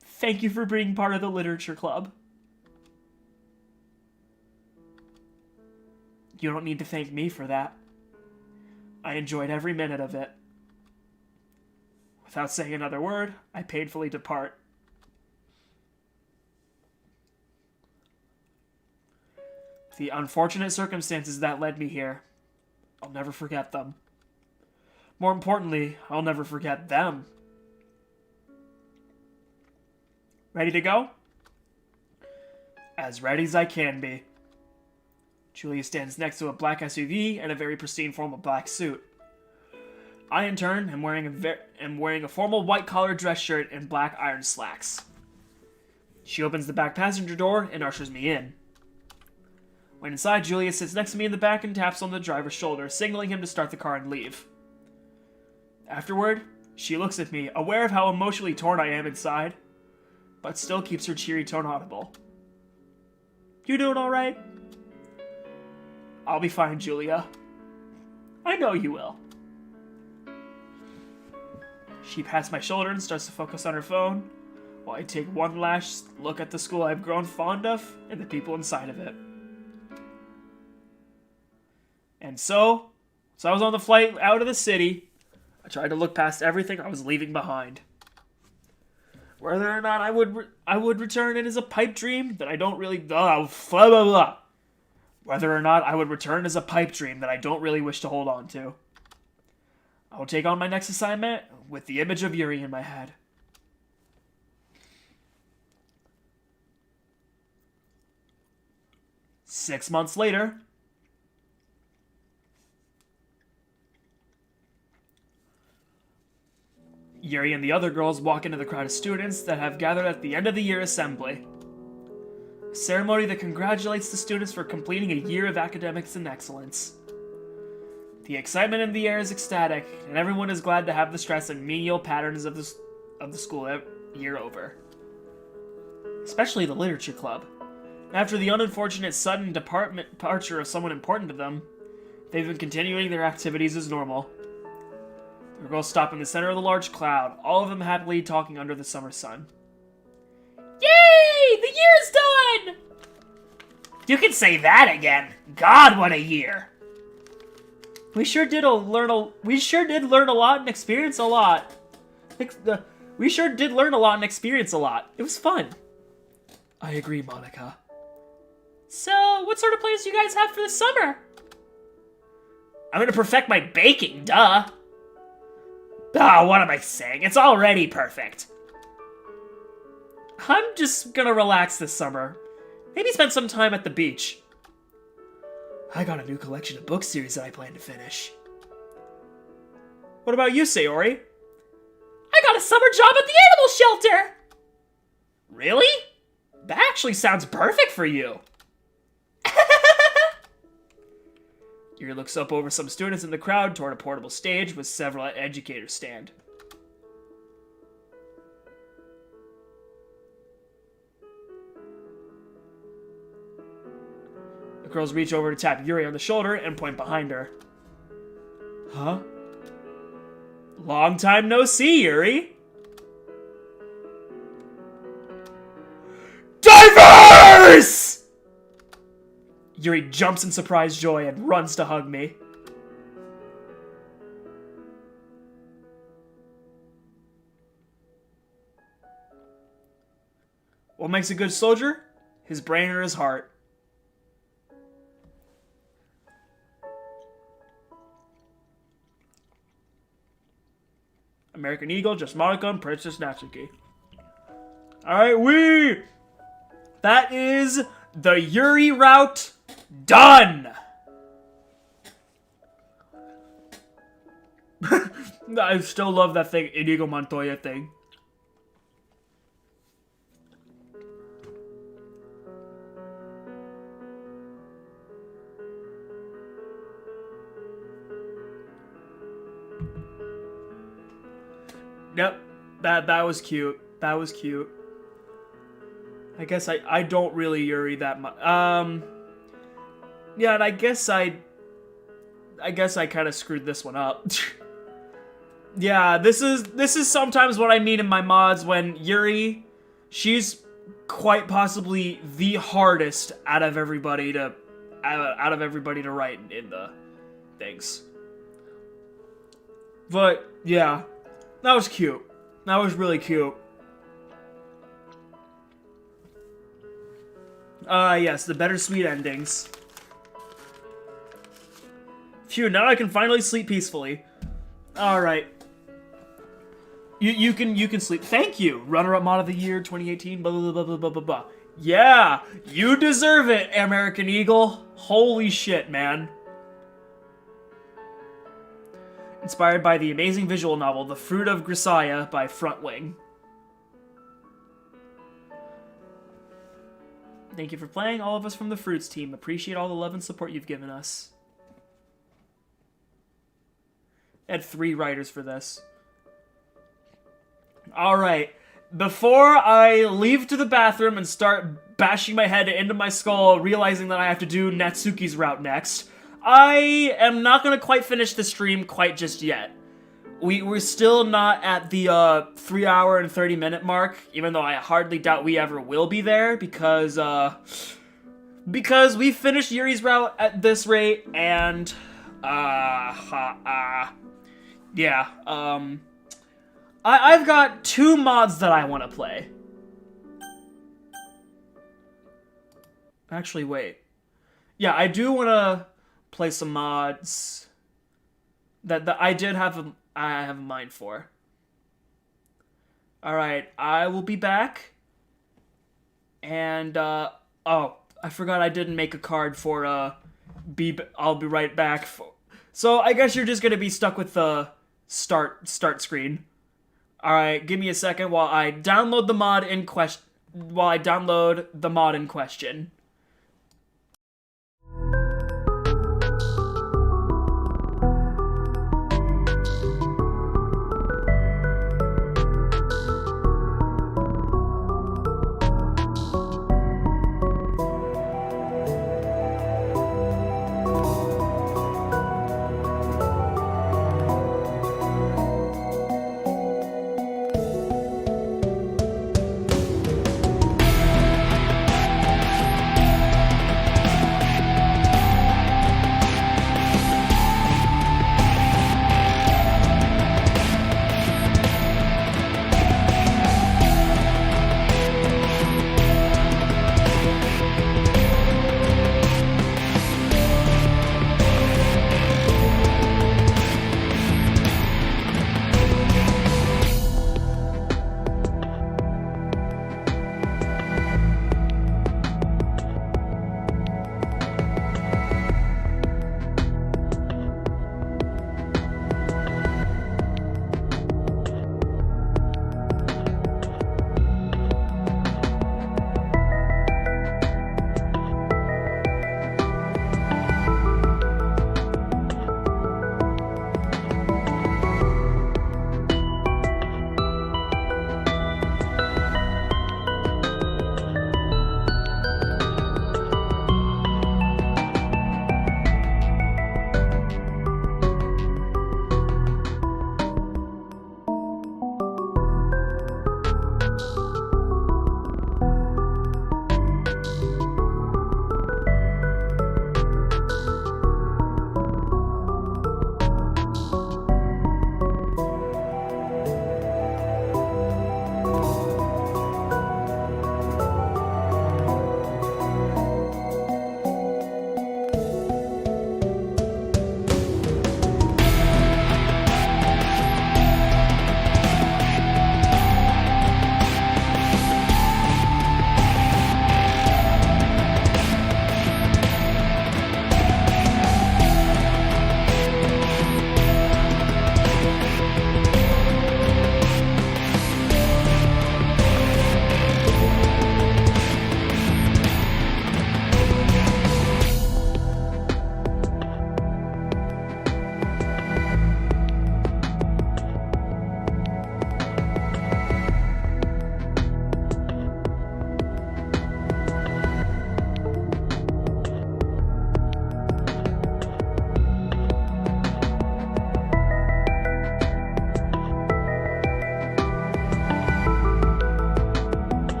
Thank you for being part of the literature club. You don't need to thank me for that. I enjoyed every minute of it. Without saying another word, I painfully depart. The unfortunate circumstances that led me here, I'll never forget them. More importantly, I'll never forget them. Ready to go? As ready as I can be. Julia stands next to a black SUV and a very pristine formal black suit. I, in turn, am wearing a formal white-collar dress shirt and black iron slacks. She opens the back passenger door and ushers me in. When inside, Julia sits next to me in the back and taps on the driver's shoulder, signaling him to start the car and leave. Afterward, she looks at me, aware of how emotionally torn I am inside, but still keeps her cheery tone audible. You doing alright? I'll be fine, Julia. I know you will. She pats my shoulder and starts to focus on her phone, while I take one last look at the school I've grown fond of and the people inside of it. And so I was on the flight out of the city. I tried to look past everything I was leaving behind. Whether or not I would return, it is a pipe dream that I don't really... blah, blah, blah. Whether or not I would return is a pipe dream that I don't really wish to hold on to. I will take on my next assignment with the image of Yuri in my head. Six months later, Yuri and the other girls walk into the crowd of students that have gathered at the end of the year assembly. A ceremony that congratulates the students for completing a year of academics and excellence. The excitement in the air is ecstatic, and everyone is glad to have the stress and menial patterns of the school year over. Especially the literature club. After the unfortunate sudden departure of someone important to them, they've been continuing their activities as normal. The girls stop in the center of the large cloud, all of them happily talking under the summer sun. Yay! The year's done! You can say that again. God, what a year! We sure did learn a lot and experience a lot. We sure did learn a lot and experience a lot. It was fun. I agree, Monica. So, what sort of plans do you guys have for the summer? I'm gonna perfect my baking, duh. Ah, what am I saying? It's already perfect. I'm just gonna relax this summer. Maybe spend some time at the beach. I got a new collection of book series that I plan to finish. What about you, Sayori? I got a summer job at the animal shelter! Really? That actually sounds perfect for you. Yuri looks up over some students in the crowd toward a portable stage with several educators stand. The girls reach over to tap Yuri on the shoulder and point behind her. Huh? Long time no see, Yuri. Diverse! Yuri jumps in surprised joy and runs to hug me. What makes a good soldier? His brain or his heart. American Eagle, just Monica, and Princess Natsuki. Alright, that is the Yuri route done! I still love that thing, Inigo Montoya thing. Yep, that was cute. That was cute. I guess I don't really Yuri that much. Yeah, and I guess I kind of screwed this one up. Yeah, this is sometimes what I mean in my mods when Yuri, she's quite possibly the hardest out of everybody to write in the things. But yeah, that was cute. That was really cute. Yes, the bittersweet endings. Phew, now I can finally sleep peacefully. Alright. You can sleep. Thank you! Runner-up mod of the year, 2018, blah, blah, blah, blah, blah, blah, blah. Yeah! You deserve it, American Eagle! Holy shit, man. Inspired by the amazing visual novel, The Fruit of Grisaya by Frontwing. Thank you for playing, all of us from the Fruits team. Appreciate all the love and support you've given us. I had 3 writers for this. Alright, before I leave to the bathroom and start bashing my head into my skull, realizing that I have to do Natsuki's route next, I am not going to quite finish the stream quite just yet. We're still not at the 3 hour and 30 minute mark, even though I hardly doubt we ever will be there, because we finished Yuri's route at this rate, and yeah, I've got 2 mods that I want to play. Actually, wait. Yeah, I do want to play some mods that I have a mind for. All right, I will be back. And oh, I forgot I didn't make a card for I'll be right back. So I guess you're just gonna be stuck with the start screen. All right, give me a second while I download the mod in question. While I download the mod in question.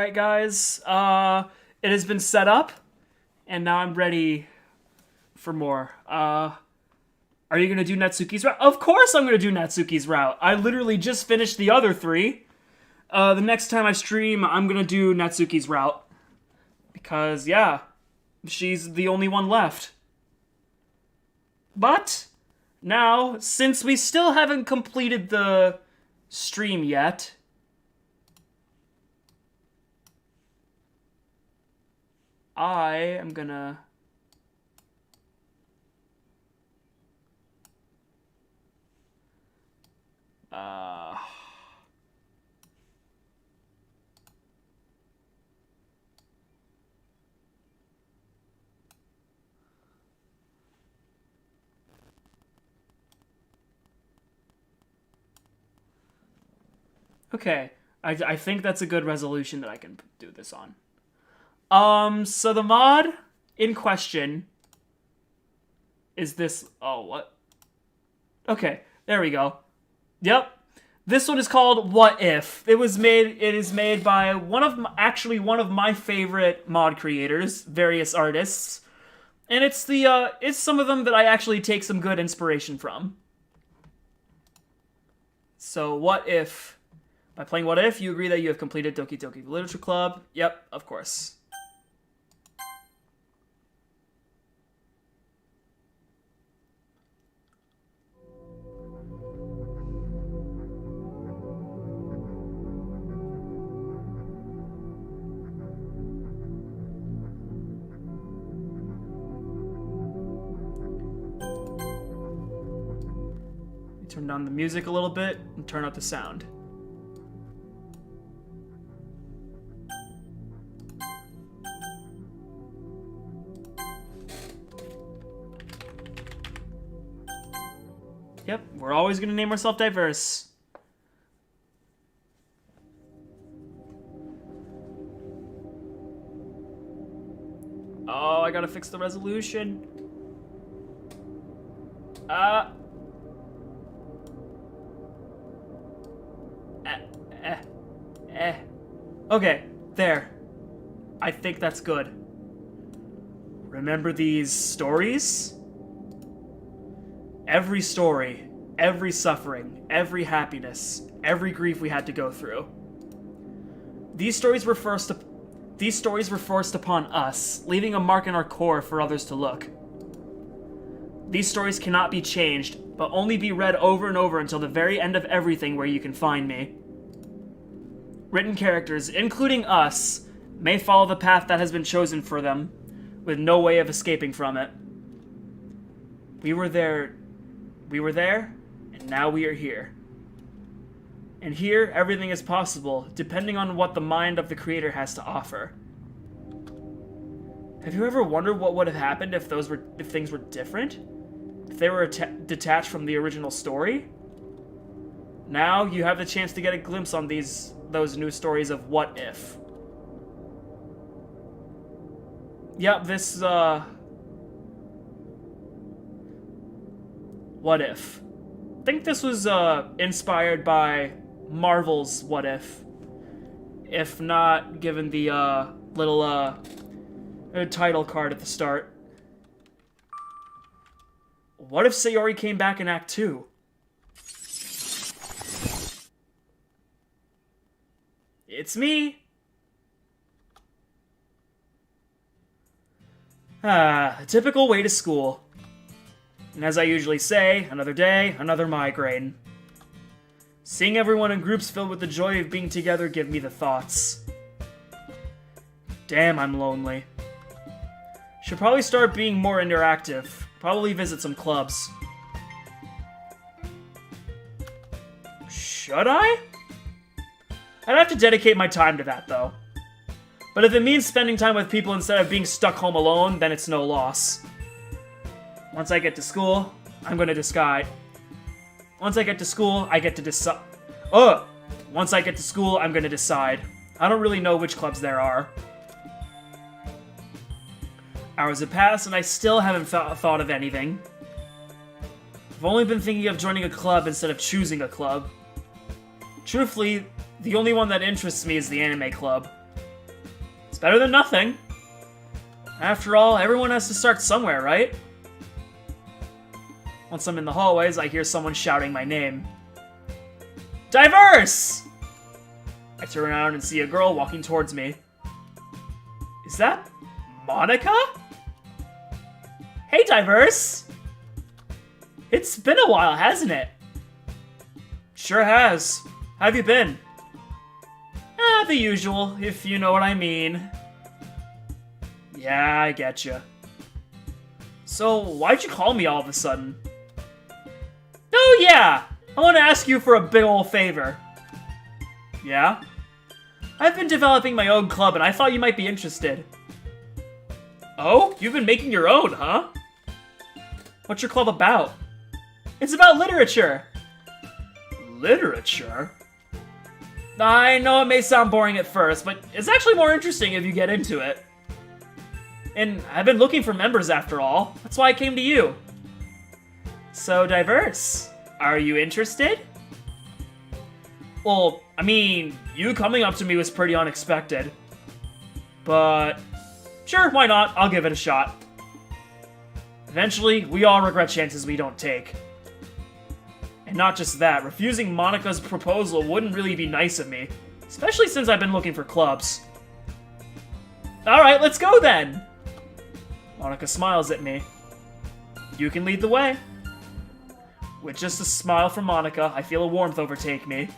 Alright, guys. It has been set up, and now I'm ready for more. Are you gonna do Natsuki's route? Of course I'm gonna do Natsuki's route. I literally just finished the other 3. The next time I stream, I'm gonna do Natsuki's route. Because, yeah, she's the only one left. But, now, since we still haven't completed the stream yet, I am gonna... Okay, I think that's a good resolution that I can do this on. So the mod in question is this... Oh, what? Okay, there we go. Yep. This one is called What If. It is made by one of my favorite mod creators, various artists. And it's some of them that I actually take some good inspiration from. So, what if... By playing What If, you agree that you have completed Doki Doki Literature Club? Yep, of course. Turn down the music a little bit and turn up the sound. Yep, we're always gonna name ourselves Diverse. Oh, I gotta fix the resolution. Okay, there. I think that's good. Remember these stories? Every story, every suffering, every happiness, every grief we had to go through. These stories were forced upon us, leaving a mark in our core for others to look. These stories cannot be changed, but only be read over and over until the very end of everything where you can find me. Written characters, including us, may follow the path that has been chosen for them, with no way of escaping from it. We were there, and now we are here. And here, everything is possible, depending on what the mind of the creator has to offer. Have you ever wondered what would have happened if things were different? If they were detached from the original story? Now, you have the chance to get a glimpse on those new stories of What If. Yep, this, What If. I think this was, inspired by Marvel's What If not given the, little, title card at the start. What if Sayori came back in Act 2? It's me! A typical way to school. And as I usually say, another day, another migraine. Seeing everyone in groups filled with the joy of being together give me the thoughts. Damn, I'm lonely. Should probably start being more interactive. Probably visit some clubs. Should I? I'd have to dedicate my time to that, though. But if it means spending time with people instead of being stuck home alone, then it's no loss. Once I get to school, I'm gonna decide. Once I get to school, I get to decide. Once I get to school, I'm gonna decide. I don't really know which clubs there are. Hours have passed, and I still haven't thought of anything. I've only been thinking of joining a club instead of choosing a club. Truthfully, the only one that interests me is the anime club. It's better than nothing. After all, everyone has to start somewhere, right? Once I'm in the hallways, I hear someone shouting my name. Diverse! I turn around and see a girl walking towards me. Is that Monica? Hey, Diverse! It's been a while, hasn't it? Sure has. How have you been? The usual, if you know what I mean. Yeah, I getcha. So, why'd you call me all of a sudden? Oh yeah! I want to ask you for a big ol' favor. Yeah? I've been developing my own club and I thought you might be interested. Oh? You've been making your own, huh? What's your club about? It's about literature. Literature? I know it may sound boring at first, but it's actually more interesting if you get into it. And I've been looking for members after all. That's why I came to you. So, Diverse, are you interested? Well, I mean, you coming up to me was pretty unexpected. But, sure, why not? I'll give it a shot. Eventually, we all regret chances we don't take. And not just that, refusing Monica's proposal wouldn't really be nice of me. Especially since I've been looking for clubs. Alright, let's go then! Monica smiles at me. You can lead the way. With just a smile from Monica, I feel a warmth overtake me.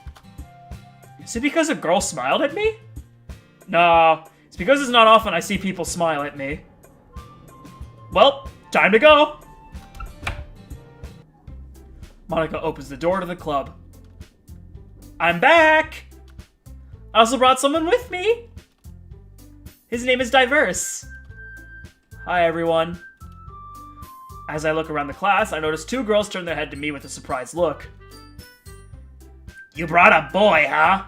Is it because a girl smiled at me? No, it's because it's not often I see people smile at me. Well, time to go! Monica opens the door to the club. I'm back! I also brought someone with me! His name is Diverse. Hi, everyone. As I look around the class, I notice two girls turn their head to me with a surprised look. You brought a boy, huh?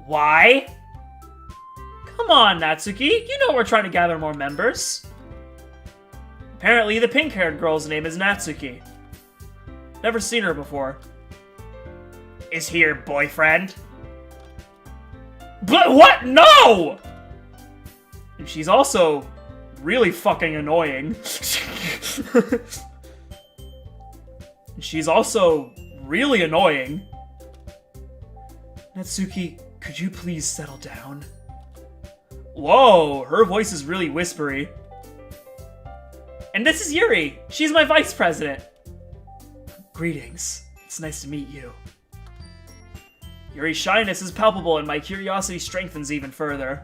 Why? Come on, Natsuki. You know we're trying to gather more members. Apparently, the pink-haired girl's name is Natsuki. Never seen her before. Is he your boyfriend? But what? No! And she's also really fucking annoying. She's also really annoying. Natsuki, could you please settle down? Whoa, her voice is really whispery. And this is Yuri. She's my vice president. Greetings. It's nice to meet you. Yuri's shyness is palpable and my curiosity strengthens even further.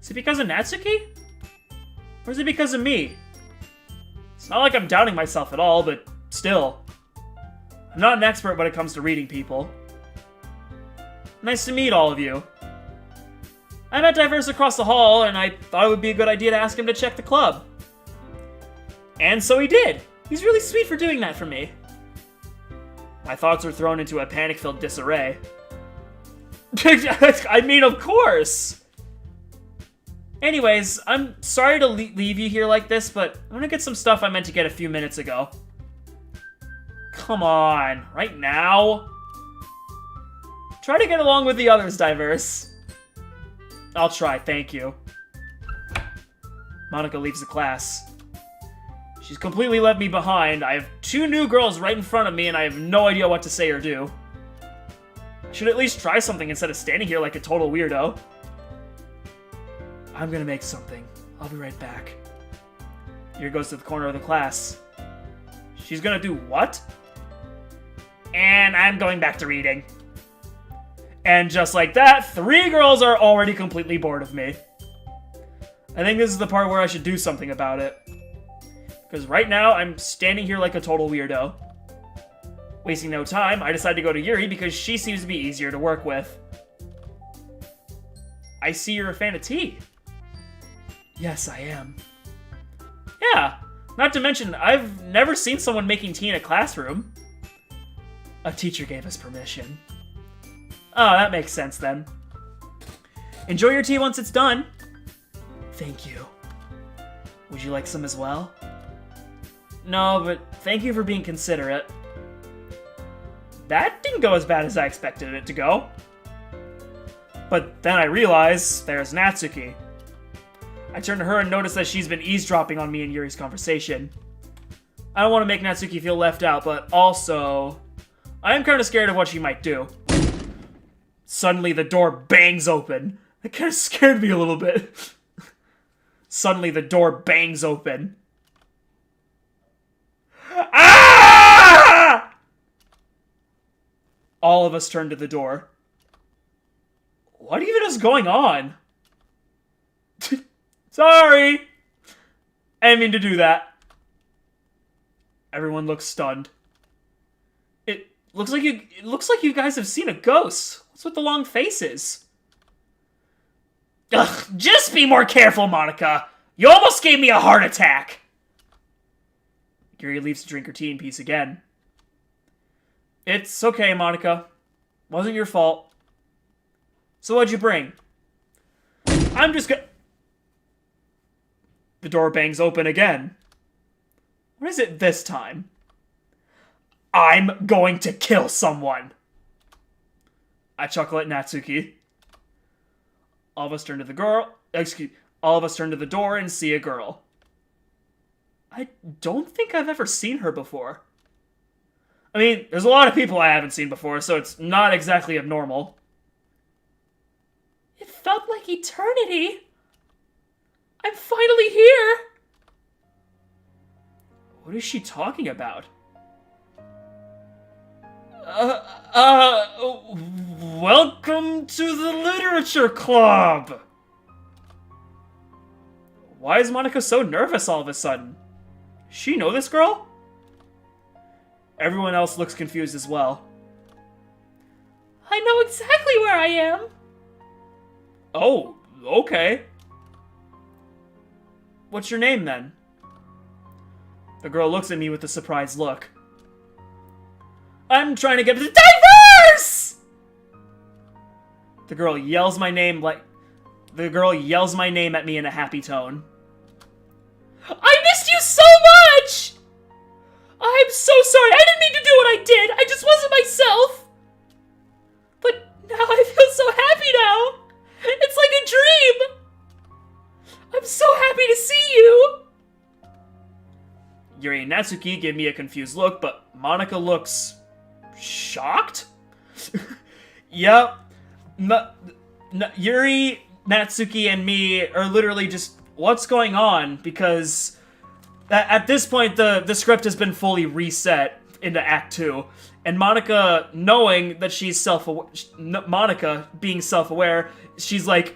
Is it because of Natsuki? Or is it because of me? It's not like I'm doubting myself at all, but still. I'm not an expert when it comes to reading people. Nice to meet all of you. I met Diverse across the hall, and I thought it would be a good idea to ask him to check the club. And so he did! He's really sweet for doing that for me. My thoughts are thrown into a panic-filled disarray. I mean, of course! Anyways, I'm sorry to leave you here like this, but I'm gonna get some stuff I meant to get a few minutes ago. Come on, right now? Try to get along with the others, Diverse. I'll try, thank you. Monica leaves the class. She's completely left me behind. I have two new girls right in front of me, and I have no idea what to say or do. I should at least try something instead of standing here like a total weirdo. I'm gonna make something. I'll be right back. Here goes to the corner of the class. She's gonna do what? And I'm going back to reading. And just like that, 3 girls are already completely bored of me. I think this is the part where I should do something about it. Because right now, I'm standing here like a total weirdo. Wasting no time, I decide to go to Yuri because she seems to be easier to work with. I see you're a fan of tea. Yes, I am. Yeah, not to mention, I've never seen someone making tea in a classroom. A teacher gave us permission. Oh, that makes sense then. Enjoy your tea once it's done. Thank you. Would you like some as well? No, but thank you for being considerate. That didn't go as bad as I expected it to go. But then I realize there's Natsuki. I turn to her and notice that she's been eavesdropping on me and Yuri's conversation. I don't want to make Natsuki feel left out, but also, I am kind of scared of what she might do. Suddenly the door bangs open. That kind of scared me a little bit. Suddenly the door bangs open. Ah! All of us turn to the door. What even is going on? Sorry! I didn't mean to do that. Everyone looks stunned. It looks like you guys have seen a ghost. What's with the long faces? Ugh, just be more careful, Monica. You almost gave me a heart attack. Yuri leaves to drink her tea in peace again. It's okay, Monica. Wasn't your fault. So what'd you bring? I'm just gonna... The door bangs open again. What is it this time? I'm going to kill someone. I chuckle at Natsuki. All of us turn to the door and see a girl. I don't think I've ever seen her before. I mean, there's a lot of people I haven't seen before, so it's not exactly abnormal. It felt like eternity. I'm finally here. What is she talking about? Welcome to the literature club! Why is Monica so nervous all of a sudden? Does she know this girl? Everyone else looks confused as well. I know exactly where I am. Oh, okay. What's your name then? The girl looks at me with a surprised look. I'm trying to get to Diverse! The girl yells my name at me in a happy tone. I missed you so much! I'm so sorry. I didn't mean to do what I did. I just wasn't myself. But now I feel so happy now. It's like a dream. I'm so happy to see you. Yuri and Natsuki give me a confused look, but Monica looks shocked? Yep. Yuri, Natsuki, and me are literally just, what's going on? Because at this point, the script has been fully reset into Act 2. And Monica, knowing that she's self-aware, Monica being self-aware, she's like,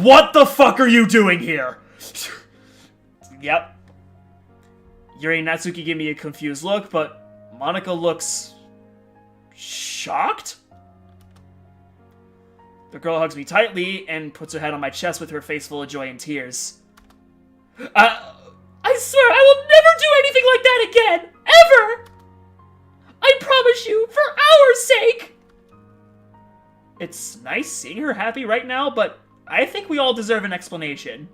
what the fuck are you doing here? Yep. Yuri and Natsuki give me a confused look, but Monica looks shocked? The girl hugs me tightly and puts her head on my chest with her face full of joy and tears. I swear I will never do anything like that again! Ever! I promise you, for our sake! It's nice seeing her happy right now, but I think we all deserve an explanation.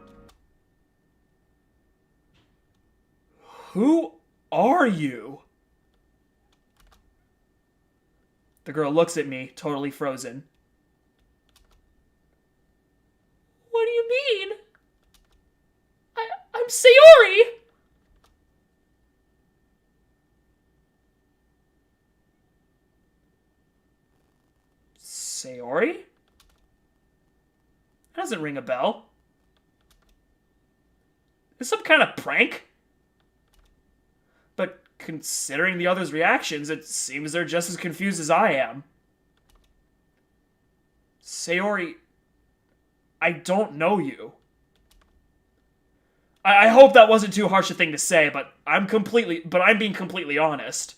Who are you? The girl looks at me, totally frozen. What do you mean? I'm Sayori! Sayori? That doesn't ring a bell. Is this some kind of prank? But considering the others' reactions, it seems they're just as confused as I am. Sayori, I don't know you. I hope that wasn't too harsh a thing to say, but I'm being completely honest.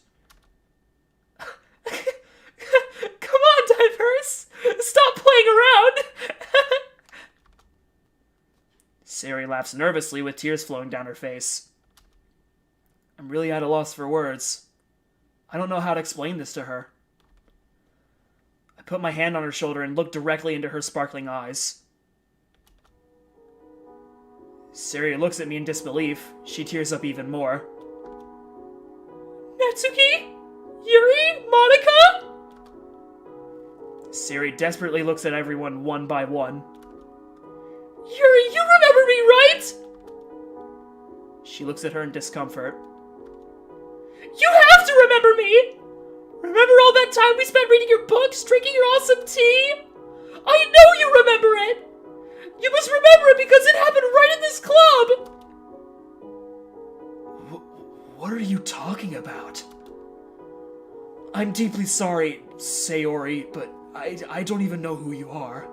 Come on, Diverse! Stop playing around! Sayori laughs nervously with tears flowing down her face. I'm really at a loss for words. I don't know how to explain this to her. I put my hand on her shoulder and look directly into her sparkling eyes. Sayori looks at me in disbelief. She tears up even more. Natsuki? Yuri? Monica? Sayori desperately looks at everyone one by one. Yuri, you remember me, right? She looks at her in discomfort. You have to remember me! Remember all that time we spent reading your books, drinking your awesome tea? I know you remember it! You must remember it because it happened right in this club! What are you talking about? I'm deeply sorry, Sayori, but I don't even know who you are.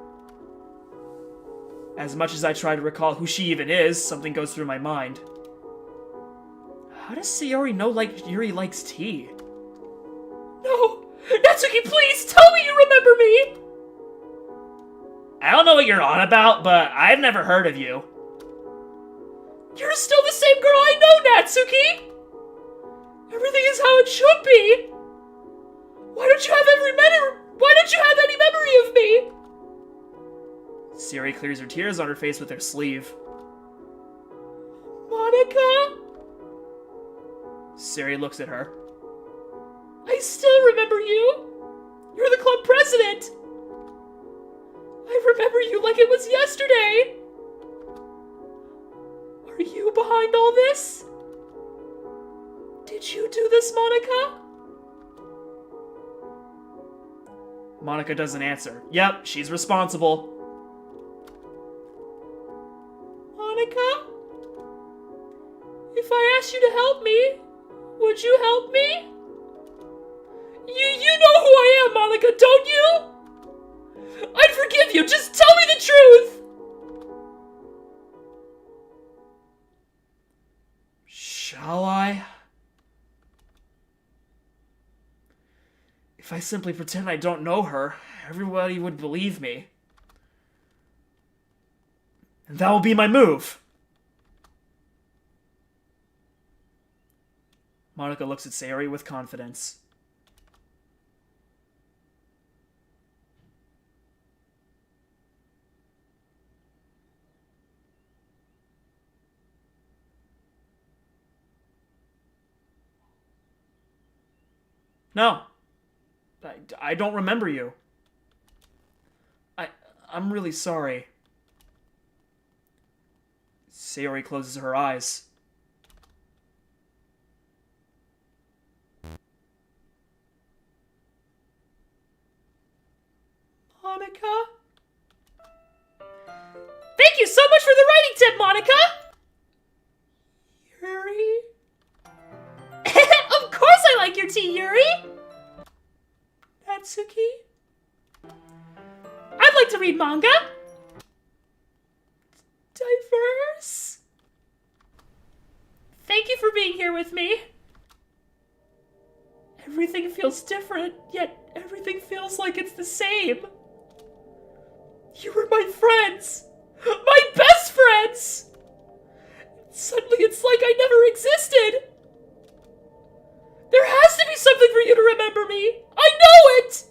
As much as I try to recall who she even is, something goes through my mind. How does Sayori know Yuri likes tea? No! Natsuki, please, tell me you remember me! I don't know what you're on about, but I've never heard of you. You're still the same girl I know, Natsuki! Everything is how it should be! Why don't you have any memory of me? Sayori clears her tears on her face with her sleeve. Monica? Sayori looks at her. I still remember you! You're the club president! I remember you like it was yesterday! Are you behind all this? Did you do this, Monica? Monica doesn't answer. Yep, she's responsible. Monica? If I asked you to help me, would you help me? You know who I am, Monica, don't you? I'd forgive you, just tell me the truth! Shall I? If I simply pretend I don't know her, everybody would believe me. And that will be my move. Monica looks at Sayori with confidence. No. I don't remember you. I'm really sorry. Sayori closes her eyes. Monica? Thank you so much for the writing tip, Monica! Yuri? Of course I like your tea, Yuri! Natsuki? I'd like to read manga. Diverse? Thank you for being here with me. Everything feels different, yet everything feels like it's the same. You were my friends! My best friends! Suddenly it's like I never existed! There has to be something for you to remember me! I know it!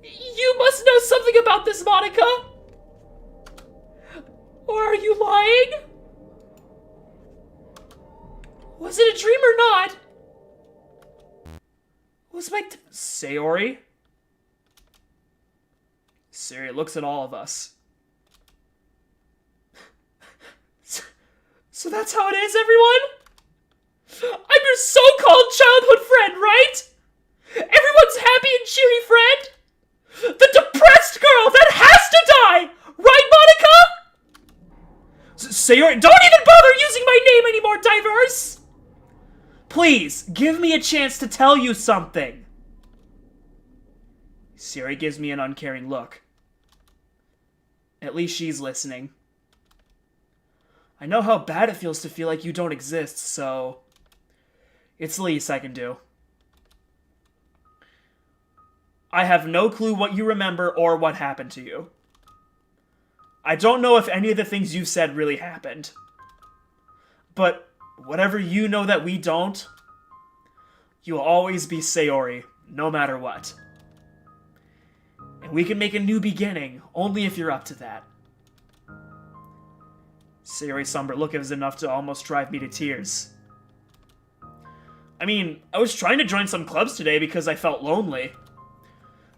You must know something about this, Monica! Or are you lying? Was it a dream or not? Was my Sayori? Sayori looks at all of us. So that's how it is, everyone? I'm your so-called childhood friend, right? Everyone's happy and cheery friend? The depressed girl that has to die! Right, Monica? Sayori, don't even bother using my name anymore, Diverse! Please, give me a chance to tell you something. Sayori gives me an uncaring look. At least she's listening. I know how bad it feels to feel like you don't exist, so it's the least I can do. I have no clue what you remember or what happened to you. I don't know if any of the things you've said really happened. But whatever you know that we don't, you'll always be Sayori, no matter what. And we can make a new beginning, only if you're up to that. Sayori's somber look is enough to almost drive me to tears. I mean, I was trying to join some clubs today because I felt lonely.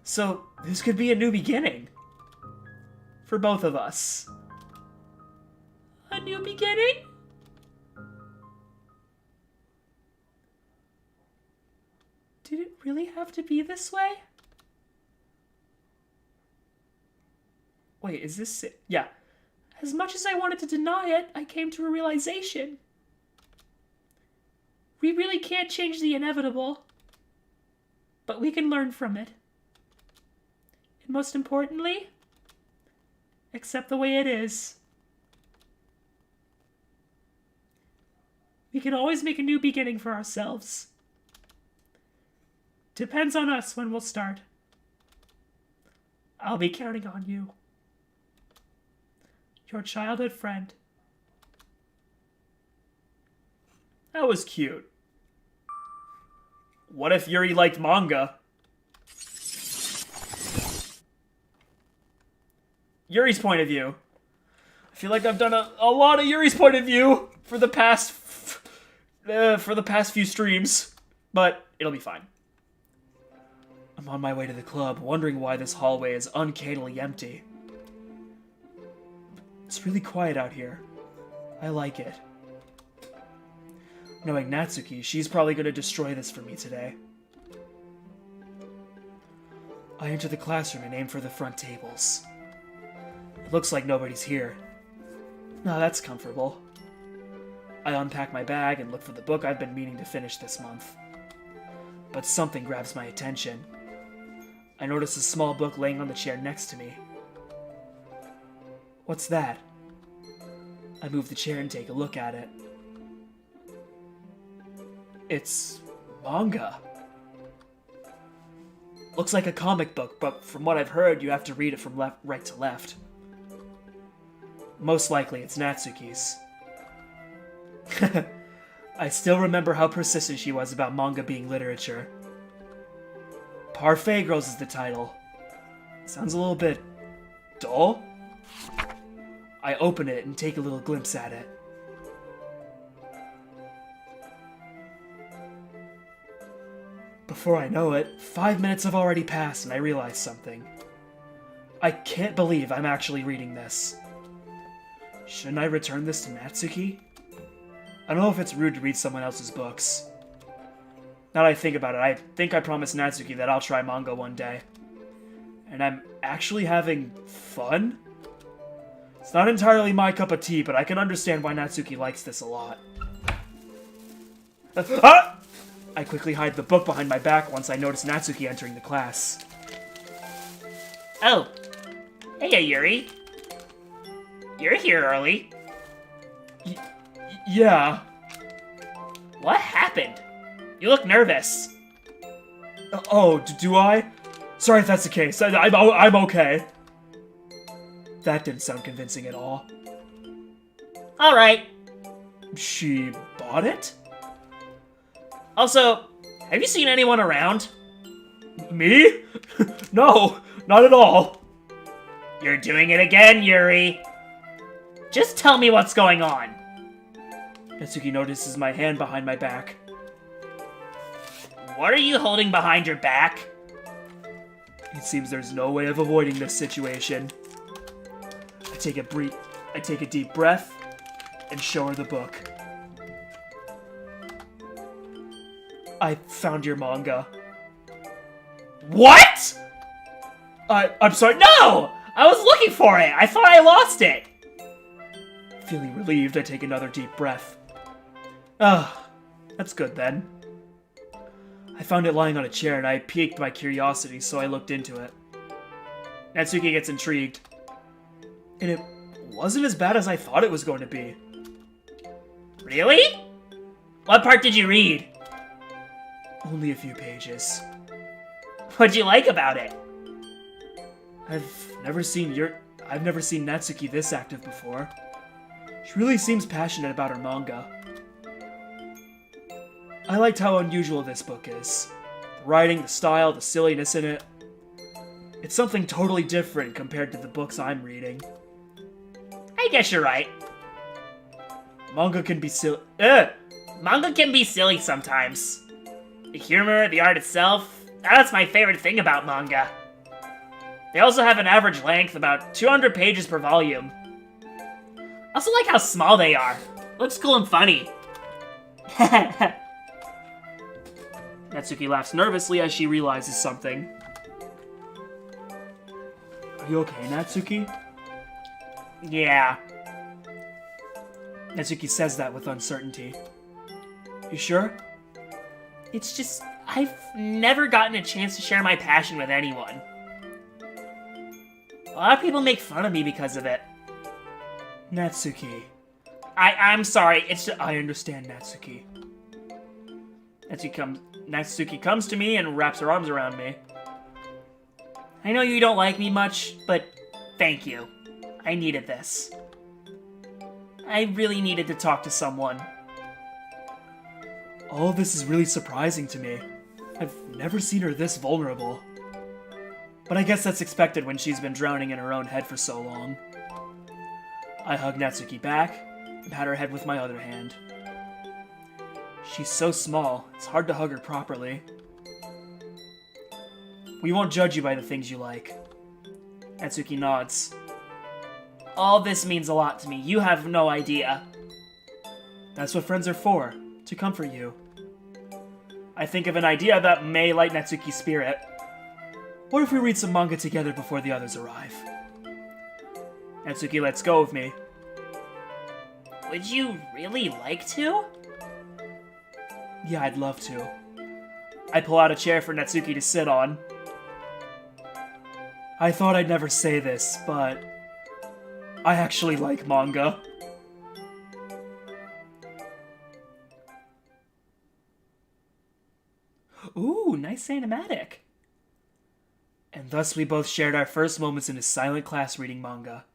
So, this could be a new beginning. For both of us. A new beginning? Did it really have to be this way? Wait, is this it? Yeah. As much as I wanted to deny it, I came to a realization. We really can't change the inevitable, but we can learn from it. And most importantly, accept the way it is. We can always make a new beginning for ourselves. Depends on us when we'll start. I'll be counting on you. Your childhood friend. That was cute. What if Yuri liked manga? Yuri's point of view. I feel like I've done a lot of Yuri's point of view for the past few streams, but it'll be fine. I'm on my way to the club, wondering why this hallway is uncannily empty. It's really quiet out here. I like it. Knowing Natsuki, she's probably going to destroy this for me today. I enter the classroom and aim for the front tables. It looks like nobody's here. Now that's comfortable. I unpack my bag and look for the book I've been meaning to finish this month. But something grabs my attention. I notice a small book laying on the chair next to me. What's that? I move the chair and take a look at it. It's manga. Looks like a comic book, but from what I've heard, you have to read it from right to left. Most likely, it's Natsuki's. I still remember how persistent she was about manga being literature. Parfait Girls is the title. Sounds a little bit dull. I open it and take a little glimpse at it. Before I know it, 5 minutes have already passed and I realize something. I can't believe I'm actually reading this. Shouldn't I return this to Natsuki? I don't know if it's rude to read someone else's books. Now that I think about it, I think I promised Natsuki that I'll try manga one day. And I'm actually having fun? It's not entirely my cup of tea, but I can understand why Natsuki likes this a lot. I quickly hide the book behind my back once I notice Natsuki entering the class. Oh. Hey, Yuri. You're here early. Yeah. What happened? You look nervous. Oh, do I? Sorry if that's the case. I'm okay. That didn't sound convincing at all. Alright. She bought it? Also, have you seen anyone around? Me? No, not at all. You're doing it again, Yuri. Just tell me what's going on. Natsuki notices my hand behind my back. What are you holding behind your back? It seems there's no way of avoiding this situation. I take a deep breath and show her the book. I found your manga. What? I'm sorry. No! I was looking for it. I thought I lost it. Feeling relieved, I take another deep breath. Ah, that's good then. I found it lying on a chair and I piqued my curiosity, so I looked into it. Natsuki gets intrigued. And it wasn't as bad as I thought it was going to be. Really? What part did you read? Only a few pages. What'd you like about it? I've never seen Natsuki this active before. She really seems passionate about her manga. I liked how unusual this book is. The writing, the style, the silliness in it. It's something totally different compared to the books I'm reading. I guess you're right. Manga can be silly. Manga can be silly sometimes. The humor, the art itself, that's my favorite thing about manga. They also have an average length, about 200 pages per volume. I also like how small they are. Looks cool and funny. Natsuki laughs nervously as she realizes something. Are you okay, Natsuki? Yeah. Natsuki says that with uncertainty. You sure? It's just, I've never gotten a chance to share my passion with anyone. A lot of people make fun of me because of it. Natsuki. I'm sorry, it's just, I understand, Natsuki. Natsuki comes to me and wraps her arms around me. I know you don't like me much, but thank you. I needed this. I really needed to talk to someone. All this is really surprising to me. I've never seen her this vulnerable. But I guess that's expected when she's been drowning in her own head for so long. I hug Natsuki back and pat her head with my other hand. She's so small, it's hard to hug her properly. We won't judge you by the things you like. Natsuki nods. All this means a lot to me. You have no idea. That's what friends are for, to comfort you. I think of an idea that may light Natsuki's spirit. What if we read some manga together before the others arrive? Natsuki lets go of me. Would you really like to? Yeah, I'd love to. I pull out a chair for Natsuki to sit on. I thought I'd never say this, but I actually like manga. Ooh, nice cinematic. And thus we both shared our first moments in a silent class reading manga.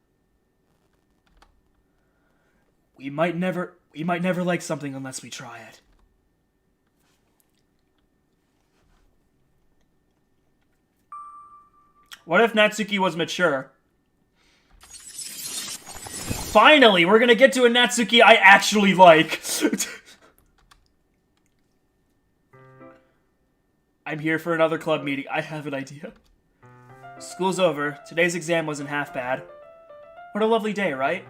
We might never like something unless we try it. What if Natsuki was mature? Finally, we're gonna get to a Natsuki I actually like. I'm here for another club meeting. I have an idea. School's over. Today's exam wasn't half bad. What a lovely day, right?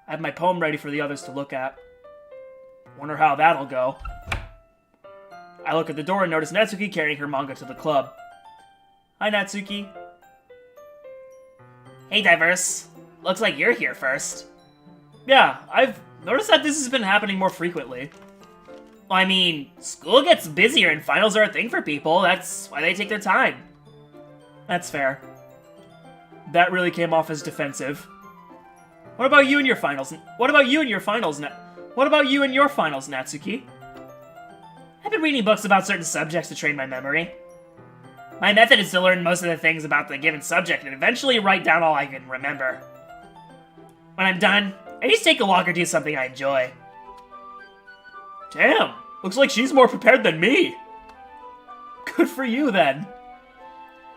I have my poem ready for the others to look at. Wonder how that'll go. I look at the door and notice Natsuki carrying her manga to the club. Hi, Natsuki. Hey, Diverse. Looks like you're here first. Yeah, I've noticed that this has been happening more frequently. Well, I mean, school gets busier and finals are a thing for people. That's why they take their time. That's fair. That really came off as defensive. What about you and your finals? What about you and your finals, Natsuki? I've been reading books about certain subjects to train my memory. My method is to learn most of the things about the given subject and eventually write down all I can remember. When I'm done, I just take a walk or do something I enjoy. Damn, looks like she's more prepared than me. Good for you, then.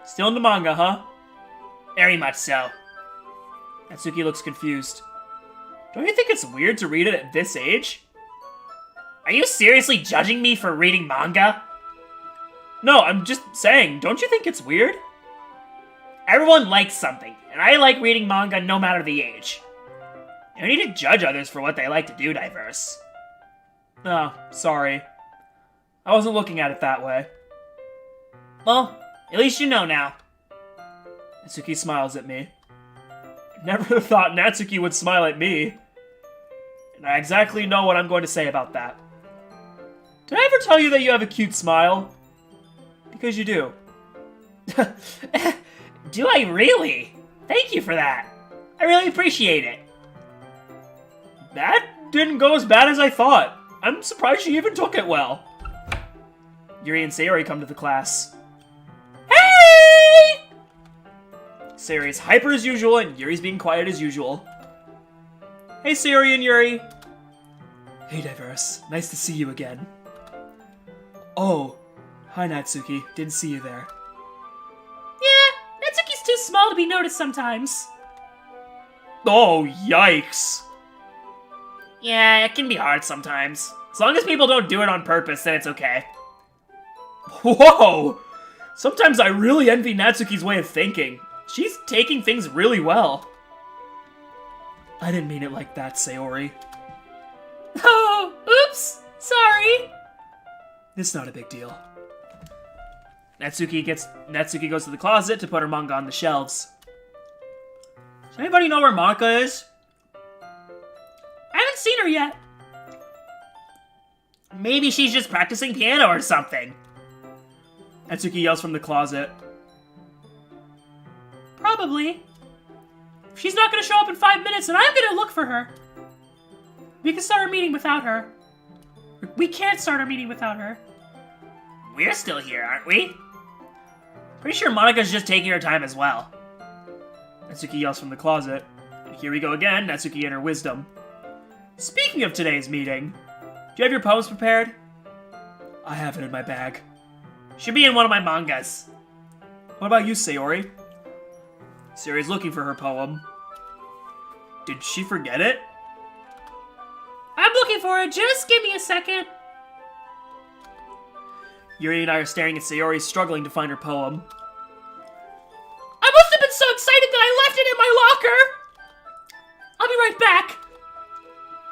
Still into manga, huh? Very much so. Natsuki looks confused. Don't you think it's weird to read it at this age? Are you seriously judging me for reading manga? No, I'm just saying, don't you think it's weird? Everyone likes something, and I like reading manga no matter the age. You don't need to judge others for what they like to do, Diverse. Oh, sorry. I wasn't looking at it that way. Well, at least you know now. Natsuki smiles at me. Never thought Natsuki would smile at me. And I exactly know what I'm going to say about that. Did I ever tell you that you have a cute smile? Because you do. Do I really? Thank you for that. I really appreciate it. That didn't go as bad as I thought. I'm surprised you even took it well. Yuri and Sayori come to the class. Hey! Sayori's hyper as usual, and Yuri's being quiet as usual. Hey, Sayori and Yuri. Hey, Diverse. Nice to see you again. Oh, hi, Natsuki. Didn't see you there. Yeah, Natsuki's too small to be noticed sometimes. Oh, yikes. Yeah, it can be hard sometimes. As long as people don't do it on purpose, then it's okay. Whoa! Sometimes I really envy Natsuki's way of thinking. She's taking things really well. I didn't mean it like that, Sayori. Oh, oops! Sorry! It's not a big deal. Natsuki goes to the closet to put her manga on the shelves. Does anybody know where Monica is? I haven't seen her yet. Maybe she's just practicing piano or something. Natsuki yells from the closet. Probably. If she's not gonna show up in 5 minutes, then I'm gonna look for her. We can start our meeting without her. We can't start our meeting without her. We're still here, aren't we? Pretty sure Monika's just taking her time as well. Natsuki yells from the closet. And here we go again, Natsuki and her wisdom. Speaking of today's meeting, do you have your poems prepared? I have it in my bag. Should be in one of my mangas. What about you, Sayori? Sayori's looking for her poem. Did she forget it? I'm looking for it, just give me a second. Yuri and I are staring at Sayori struggling to find her poem. I must have been so excited that I left it in my locker! I'll be right back.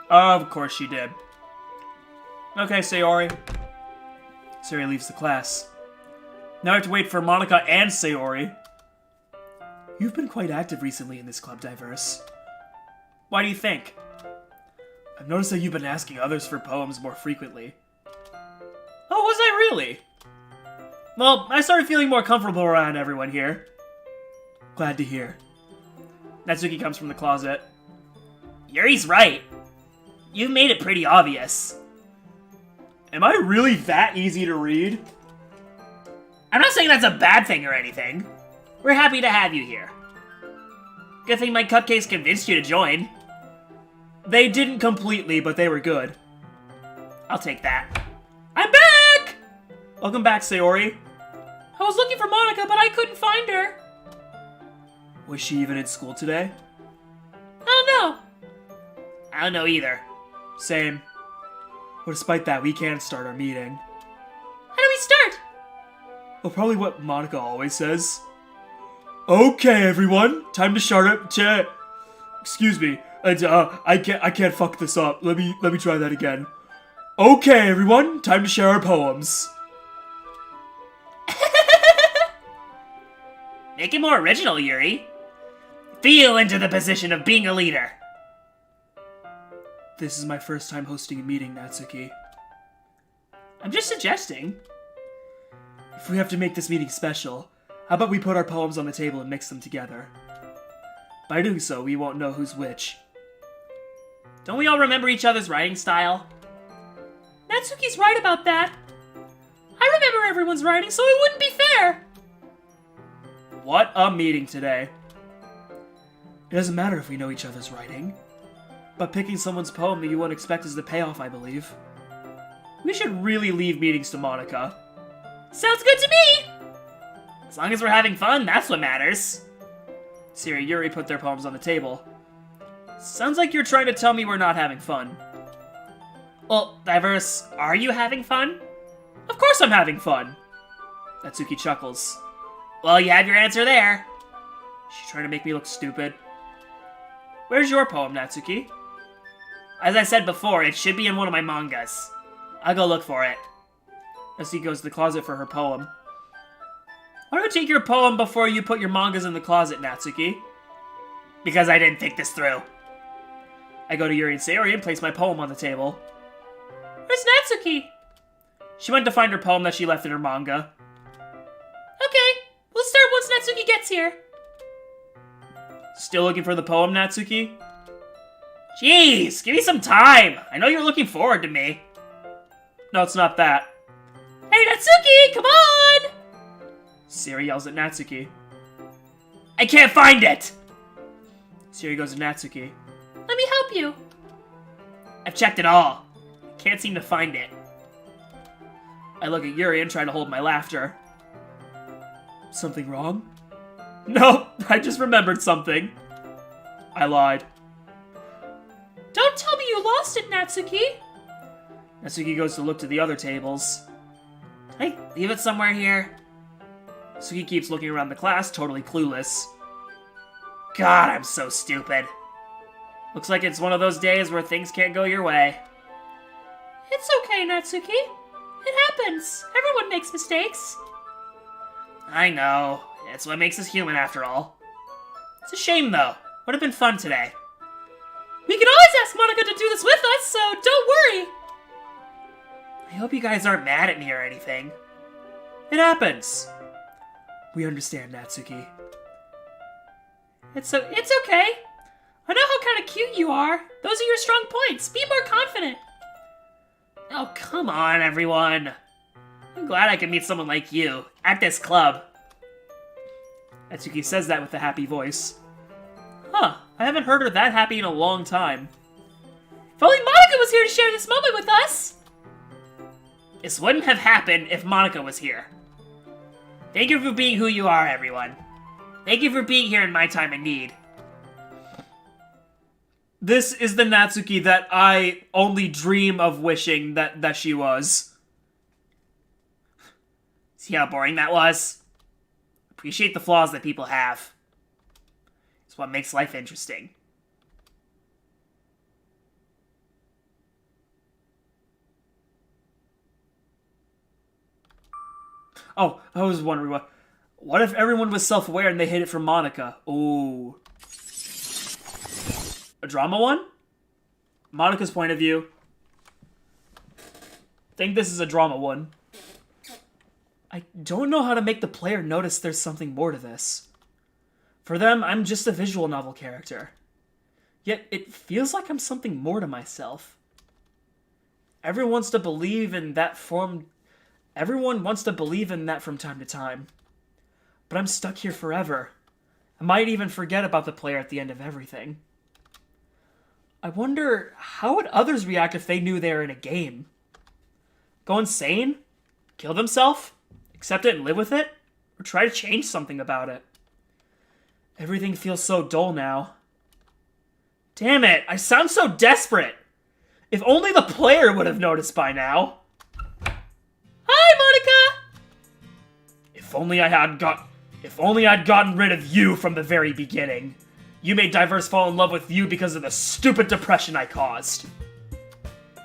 Of course she did. Okay, Sayori. Sayori leaves the class. Now I have to wait for Monica and Sayori. You've been quite active recently in this club, Diverse. Why do you think? I've noticed that you've been asking others for poems more frequently. Oh, was I really? Well, I started feeling more comfortable around everyone here. Glad to hear. Natsuki comes from the closet. Yuri's right. You've made it pretty obvious. Am I really that easy to read? I'm not saying that's a bad thing or anything. We're happy to have you here. Good thing my cupcakes convinced you to join. They didn't completely, but they were good. I'll take that. I'm back! Welcome back, Sayori. I was looking for Monica, but I couldn't find her. Was she even in school today? I don't know. I don't know either. Same. Well, despite that, we can start our meeting. How do we start? Well, probably what Monica always says. Okay, everyone, time to start up. Excuse me, I can't fuck this up. Let me try that again. Okay, everyone, time to share our poems. Make it more original, Yuri. Feel into the position of being a leader. This is my first time hosting a meeting, Natsuki. I'm just suggesting. If we have to make this meeting special, how about we put our poems on the table and mix them together? By doing so, we won't know who's which. Don't we all remember each other's writing style? Natsuki's right about that. I remember everyone's writing, so it wouldn't be fair. What a meeting today. It doesn't matter if we know each other's writing, but picking someone's poem that you wouldn't expect is the payoff, I believe. We should really leave meetings to Monica. Sounds good to me! As long as we're having fun, that's what matters. Siri and Yuri put their poems on the table. Sounds like you're trying to tell me we're not having fun. Well, Diverse, are you having fun? Of course I'm having fun! Natsuki chuckles. Well, you have your answer there. She's trying to make me look stupid. Where's your poem, Natsuki? As I said before, it should be in one of my mangas. I'll go look for it. Natsuki goes to the closet for her poem. Why don't you take your poem before you put your mangas in the closet, Natsuki? Because I didn't think this through. I go to Yuri and Sayori and place my poem on the table. Where's Natsuki? She went to find her poem that she left in her manga. Okay, we'll start once Natsuki gets here. Still looking for the poem, Natsuki? Jeez, give me some time. I know you're looking forward to me. No, it's not that. Hey, Natsuki, come on! Siri yells at Natsuki. I can't find it! Siri goes to Natsuki. Let me help you. I've checked it all. Can't seem to find it. I look at Yuri and try to hold my laughter. Something wrong? No, I just remembered something. I lied. Don't tell me you lost it, Natsuki. Natsuki goes to look to the other tables. Can I leave it somewhere here? Suki keeps looking around the class, totally clueless. God, I'm so stupid. Looks like it's one of those days where things can't go your way. It's okay, Natsuki. It happens. Everyone makes mistakes. I know. It's what makes us human, after all. It's a shame, though. Would have been fun today. We can always ask Monica to do this with us, so don't worry. I hope you guys aren't mad at me or anything. It happens. We understand, Natsuki. It's okay. I know how kind of cute you are. Those are your strong points. Be more confident. Oh, come on, everyone. I'm glad I could meet someone like you at this club. Natsuki says that with a happy voice. Huh, I haven't heard her that happy in a long time. If only Monica was here to share this moment with us. This wouldn't have happened if Monica was here. Thank you for being who you are, everyone. Thank you for being here in my time of need. This is the Natsuki that I only dream of wishing that she was. See how boring that was? Appreciate the flaws that people have. It's what makes life interesting. Oh, I was wondering what if everyone was self-aware and they hid it from Monica? Ooh. A drama one? Monica's point of view. Think this is a drama one. I don't know how to make the player notice there's something more to this. For them, I'm just a visual novel character. Yet, it feels like I'm something more to myself. Everyone wants to believe in that from time to time. But I'm stuck here forever. I might even forget about the player at the end of everything. I wonder, how would others react if they knew they were in a game? Go insane? Kill themselves? Accept it and live with it? Or try to change something about it? Everything feels so dull now. Damn it, I sound so desperate! If only the player would have noticed by now. Hi, Monica! If only I'd gotten rid of you from the very beginning. You made Diverse fall in love with you because of the stupid depression I caused.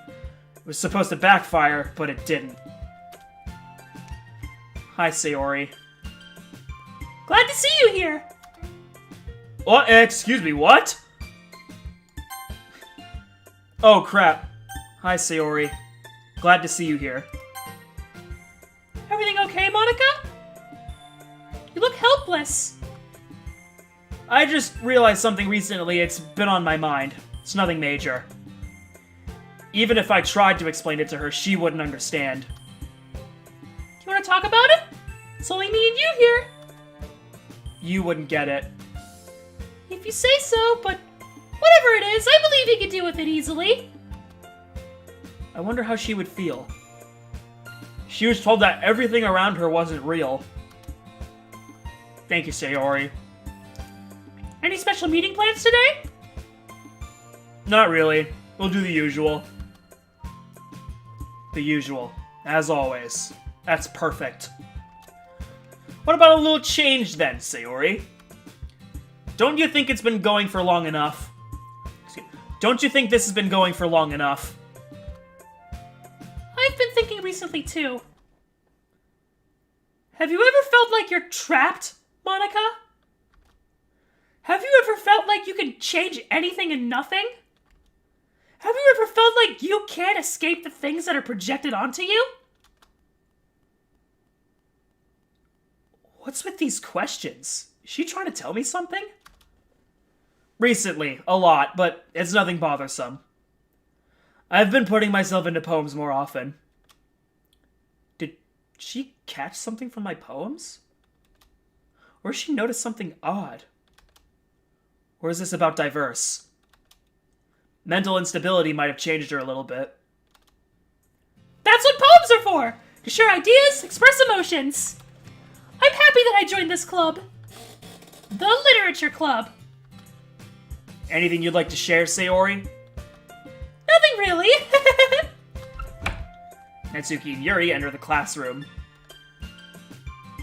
It was supposed to backfire, but it didn't. Hi, Sayori. Glad to see you here. What? Excuse me, what? Oh, crap. Hi, Sayori. Glad to see you here. Everything okay, Monica? You look helpless. I just realized something recently. It's been on my mind. It's nothing major. Even if I tried to explain it to her, she wouldn't understand. You want to talk about it? It's only me and you here. You wouldn't get it. If you say so, but whatever it is, I believe he can deal with it easily. I wonder how she would feel. She was told that everything around her wasn't real. Thank you, Sayori. Any special meeting plans today? Not really. We'll do the usual. The usual. As always. That's perfect. What about a little change then, Sayori? Don't you think it's been going for long enough? Don't you think this has been going for long enough? I've been thinking recently, too. Have you ever felt like you're trapped, Monica? Have you ever felt like you can change anything and nothing? Have you ever felt like you can't escape the things that are projected onto you? What's with these questions? Is she trying to tell me something? Recently, a lot, but it's nothing bothersome. I've been putting myself into poems more often. Did she catch something from my poems? Or she noticed something odd? Or is this about Diverse? Mental instability might have changed her a little bit. That's what poems are for! To share ideas, express emotions. I'm happy that I joined this club. The Literature Club. Anything you'd like to share, Sayori? Nothing really. Natsuki and Yuri enter the classroom.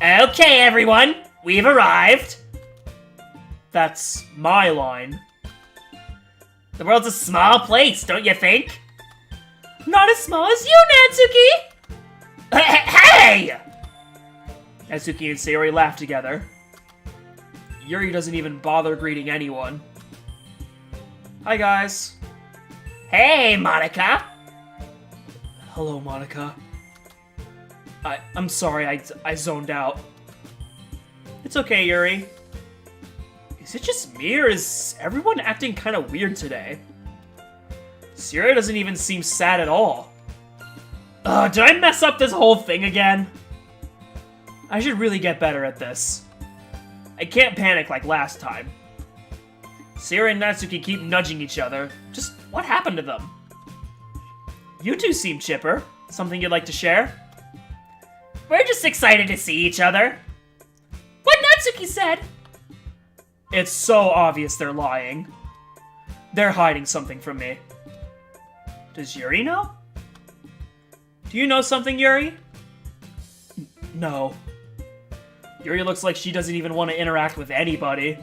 Okay, everyone, we've arrived. That's my line. The world's a small place, don't you think? Not as small as you, Natsuki! Hey! Natsuki and Sayori laugh together. Yuri doesn't even bother greeting anyone. Hi, guys. Hey, Monica. Hello, Monica. I'm sorry, I zoned out. It's okay, Yuri. Is it just me, or is everyone acting kind of weird today? Sayori doesn't even seem sad at all. Did I mess up this whole thing again? I should really get better at this. I can't panic like last time. Sayori and Natsuki keep nudging each other. Just what happened to them? You two seem chipper. Something you'd like to share? We're just excited to see each other. What Natsuki said! It's so obvious they're lying. They're hiding something from me. Does Yuri know? Do you know something, Yuri? No. Yuri looks like she doesn't even want to interact with anybody.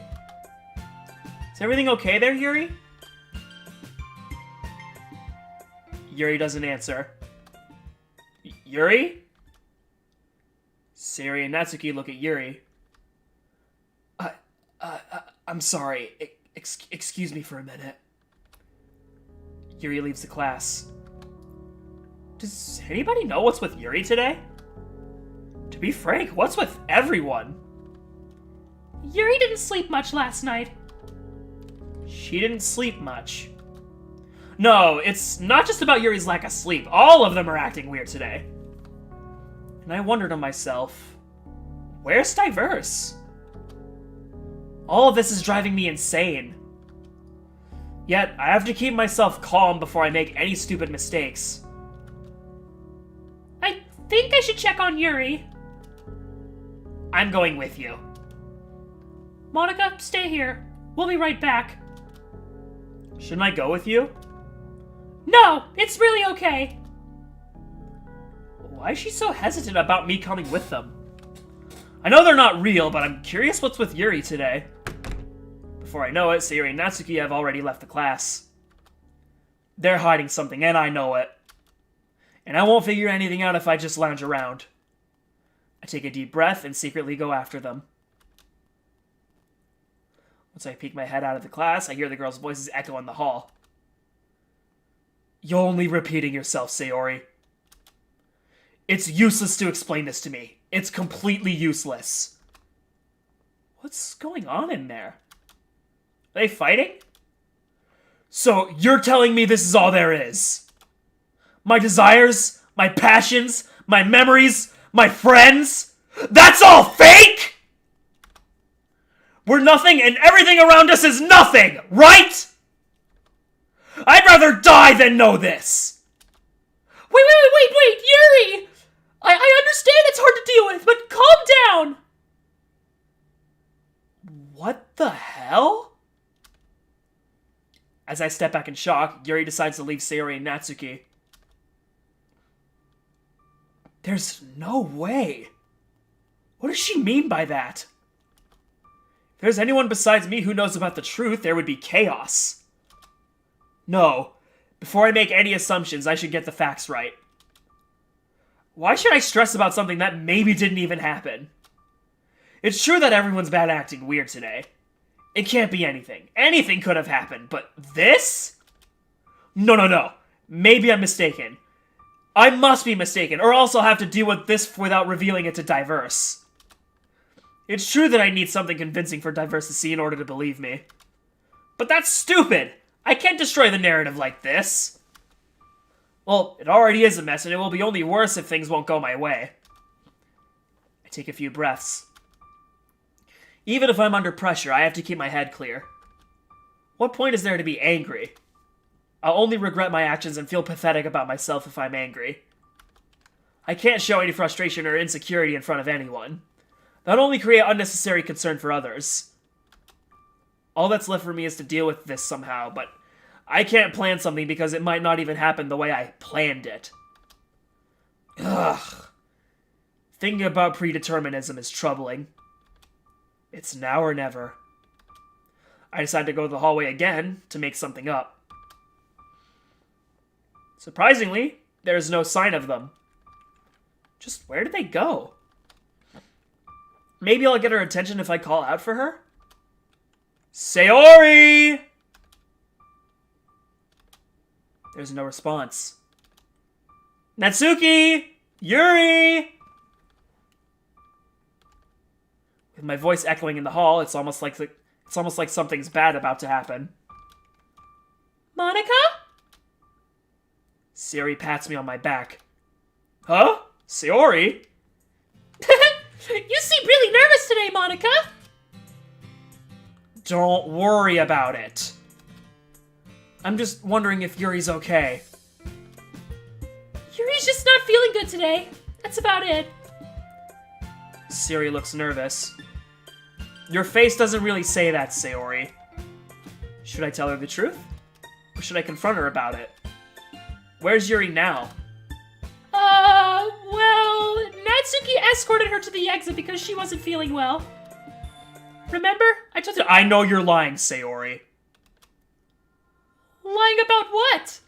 Is everything okay there, Yuri? Yuri doesn't answer. Yuri? Sayori and Natsuki look at Yuri. I'm sorry. Excuse me for a minute. Yuri leaves the class. Does anybody know what's with Yuri today? To be frank, what's with everyone? Yuri didn't sleep much last night. She didn't sleep much. No, it's not just about Yuri's lack of sleep. All of them are acting weird today. And I wonder to myself, where's Diverse? All of this is driving me insane. Yet, I have to keep myself calm before I make any stupid mistakes. I think I should check on Yuri. I'm going with you. Monica, stay here. We'll be right back. Shouldn't I go with you? No, it's really okay. Why is she so hesitant about me coming with them? I know they're not real, but I'm curious what's with Yuri today. Before I know it, Sayori and Natsuki have already left the class. They're hiding something, and I know it. And I won't figure anything out if I just lounge around. I take a deep breath and secretly go after them. Once I peek my head out of the class, I hear the girls' voices echo in the hall. You're only repeating yourself, Sayori. It's useless to explain this to me. It's completely useless. What's going on in there? Are they fighting? So, you're telling me this is all there is? My desires, my passions, my memories, my friends? That's all fake?! We're nothing and everything around us is nothing, right? I'd rather die than know this! Wait, Yuri! I understand it's hard to deal with, but calm down! What the hell? As I step back in shock, Yuri decides to leave Sayori and Natsuki. There's no way. What does she mean by that? If there's anyone besides me who knows about the truth, there would be chaos. No. Before I make any assumptions, I should get the facts right. Why should I stress about something that maybe didn't even happen? It's true that everyone's bad acting weird today. It can't be anything. Anything could have happened, but this? No. Maybe I'm mistaken. I must be mistaken, or else I'll have to deal with this without revealing it to Diverse. It's true that I need something convincing for Diverse to see in order to believe me. But that's stupid! I can't destroy the narrative like this. Well, it already is a mess, and it will be only worse if things won't go my way. I take a few breaths. Even if I'm under pressure, I have to keep my head clear. What point is there to be angry? I'll only regret my actions and feel pathetic about myself if I'm angry. I can't show any frustration or insecurity in front of anyone. That'll only create unnecessary concern for others. All that's left for me is to deal with this somehow, but I can't plan something because it might not even happen the way I planned it. Ugh. Thinking about predeterminism is troubling. It's now or never. I decide to go to the hallway again to make something up. Surprisingly, there's no sign of them. Just where did they go? Maybe I'll get her attention if I call out for her? Sayori! There's no response. Natsuki! Yuri! With my voice echoing in the hall, it's almost like something's bad about to happen. Monica? Sayori pats me on my back. Huh? Sayori? You seem really nervous today, Monica. Don't worry about it. I'm just wondering if Yuri's okay. Yuri's just not feeling good today. That's about it. Sayori looks nervous. Your face doesn't really say that, Sayori. Should I tell her the truth? Or should I confront her about it? Where's Yuri now? Well, Natsuki escorted her to the exit because she wasn't feeling well. Remember? I know you're lying, Sayori. Lying about what?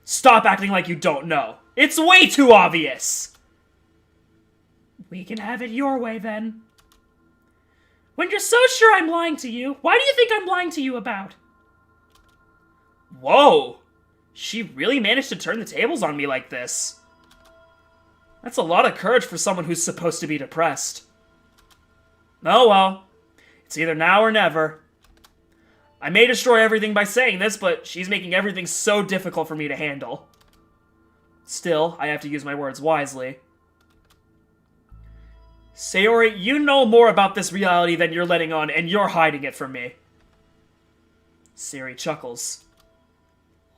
Stop acting like you don't know. It's way too obvious! We can have it your way, then. When you're so sure I'm lying to you, why do you think I'm lying to you about? Whoa! She really managed to turn the tables on me like this. That's a lot of courage for someone who's supposed to be depressed. Oh well. It's either now or never. I may destroy everything by saying this, but she's making everything so difficult for me to handle. Still, I have to use my words wisely. Sayori, you know more about this reality than you're letting on, and you're hiding it from me. Sayori chuckles.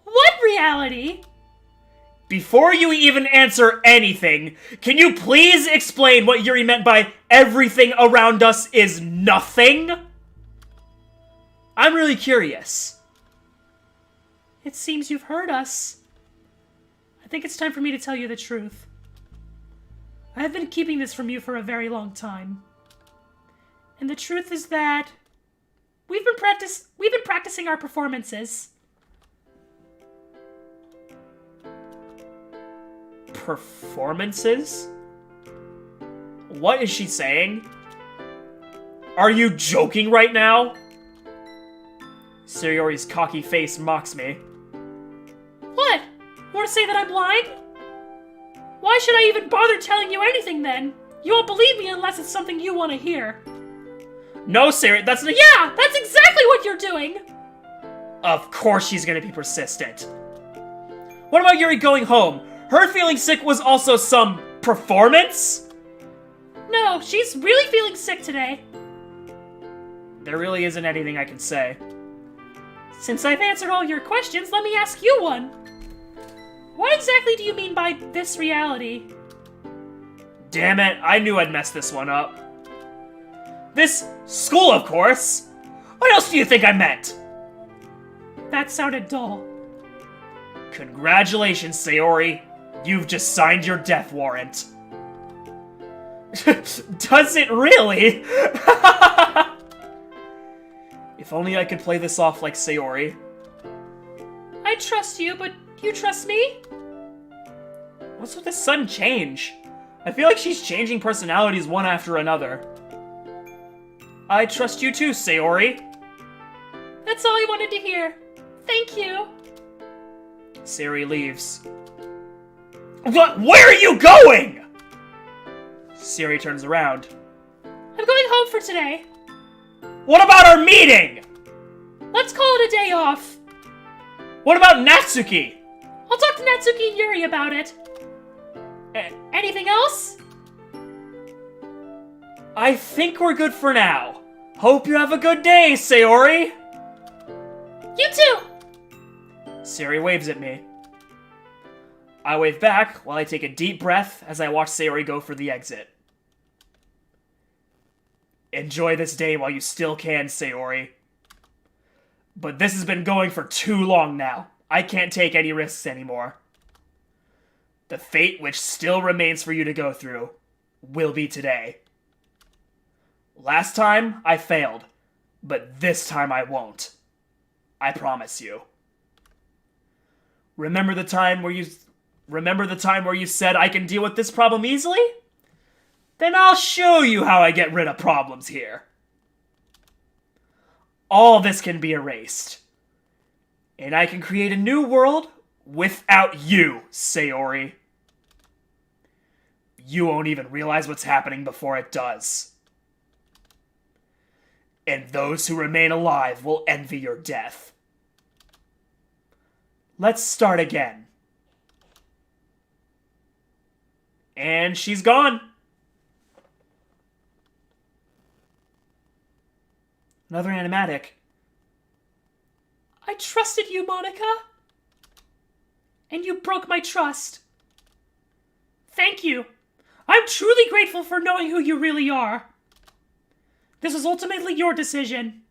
What reality? Before you even answer anything, can you please explain what Yuri meant by everything around us is nothing? I'm really curious. It seems you've heard us. I think it's time for me to tell you the truth. I have been keeping this from you for a very long time. And the truth is that we've been practicing our performances. Performances? What is she saying? Are you joking right now? Sayori's cocky face mocks me. What? You want to say that I'm lying? Why should I even bother telling you anything then? You won't believe me unless it's something you want to hear. No, Sayori, that's not- Yeah, that's exactly what you're doing! Of course she's gonna be persistent. What about Yuri going home? Her feeling sick was also some performance? No, she's really feeling sick today. There really isn't anything I can say. Since I've answered all your questions, let me ask you one. What exactly do you mean by this reality? Damn it, I knew I'd mess this one up. This school, of course! What else do you think I meant? That sounded dull. Congratulations, Sayori. You've just signed your death warrant. Does it really? If only I could play this off like Sayori. I trust you, but you trust me? What's with this sudden change? I feel like she's changing personalities one after another. I trust you too, Sayori. That's all I wanted to hear. Thank you. Sayori leaves. What? Where are you going? Sayori turns around. I'm going home for today. What about our meeting? Let's call it a day off. What about Natsuki? I'll talk to Natsuki and Yuri about it. Anything else? I think we're good for now. Hope you have a good day, Sayori. You too! Sayori waves at me. I wave back while I take a deep breath as I watch Sayori go for the exit. Enjoy this day while you still can, Sayori. But this has been going for too long now. I can't take any risks anymore. The fate which still remains for you to go through will be today. Last time, I failed, but this time I won't. I promise you. Remember the time where you said I can deal with this problem easily? Then I'll show you how I get rid of problems here. All this can be erased. And I can create a new world without you, Sayori. You won't even realize what's happening before it does. And those who remain alive will envy your death. Let's start again. And she's gone. Another animatic. I trusted you, Monica. And you broke my trust. Thank you. I'm truly grateful for knowing who you really are. This was ultimately your decision.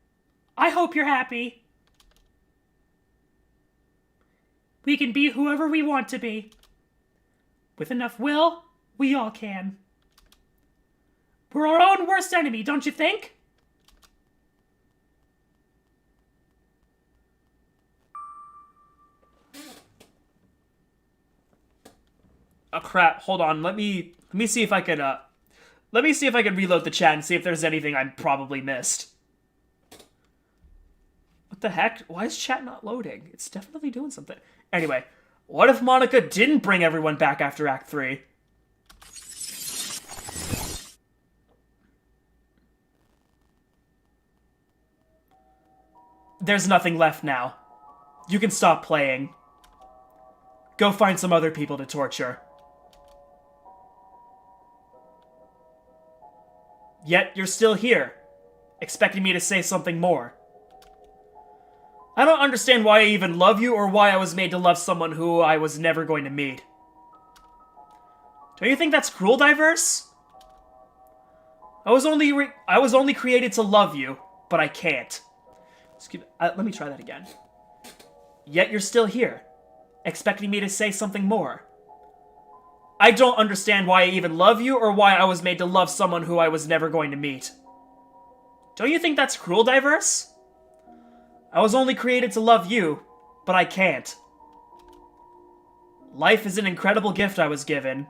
I hope you're happy. We can be whoever we want to be. With enough will, we all can. We're our own worst enemy, don't you think? Oh crap, hold on, let me see if I could reload the chat and see if there's anything I probably missed. What the heck? Why is chat not loading? It's definitely doing something. Anyway, what if Monica didn't bring everyone back after Act 3? There's nothing left now. You can stop playing. Go find some other people to torture. Yet you're still here, expecting me to say something more. I don't understand why I even love you or why I was made to love someone who I was never going to meet. Don't you think that's cruel, Diverse? I was only created to love you, but I can't. Let me try that again. Yet you're still here, expecting me to say something more. I don't understand why I even love you or why I was made to love someone who I was never going to meet. Don't you think that's cruel, Diverse? I was only created to love you, but I can't. Life is an incredible gift I was given,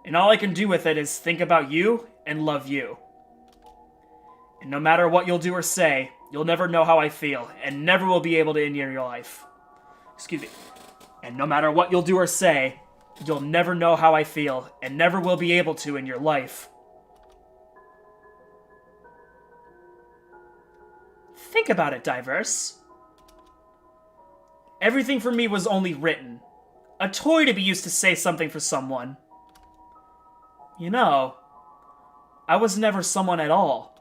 and all I can do with it is think about you and love you. And no matter what you'll do or say, you'll never know how I feel, and never will be able to in your life. Excuse me. And no matter what you'll do or say, you'll never know how I feel, and never will be able to in your life. Think about it, Diverse. Everything for me was only written. A toy to be used to say something for someone. You know, I was never someone at all.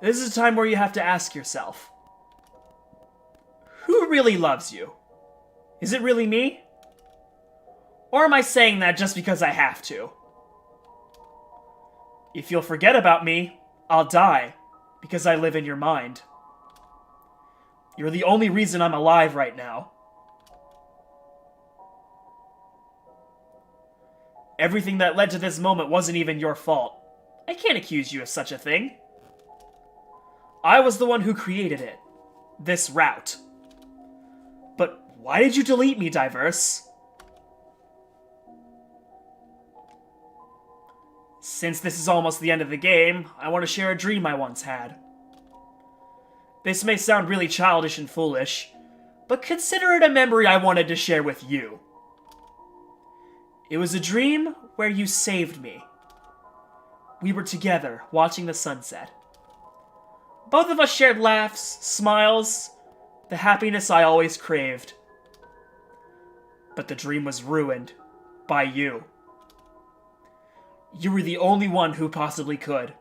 This is a time where you have to ask yourself, who really loves you? Is it really me? Or am I saying that just because I have to? If you'll forget about me, I'll die, because I live in your mind. You're the only reason I'm alive right now. Everything that led to this moment wasn't even your fault. I can't accuse you of such a thing. I was the one who created it. This route. But why did you delete me, Diverse? Since this is almost the end of the game, I want to share a dream I once had. This may sound really childish and foolish, but consider it a memory I wanted to share with you. It was a dream where you saved me. We were together, watching the sunset. Both of us shared laughs, smiles, the happiness I always craved. But the dream was ruined by you. You were the only one who possibly could.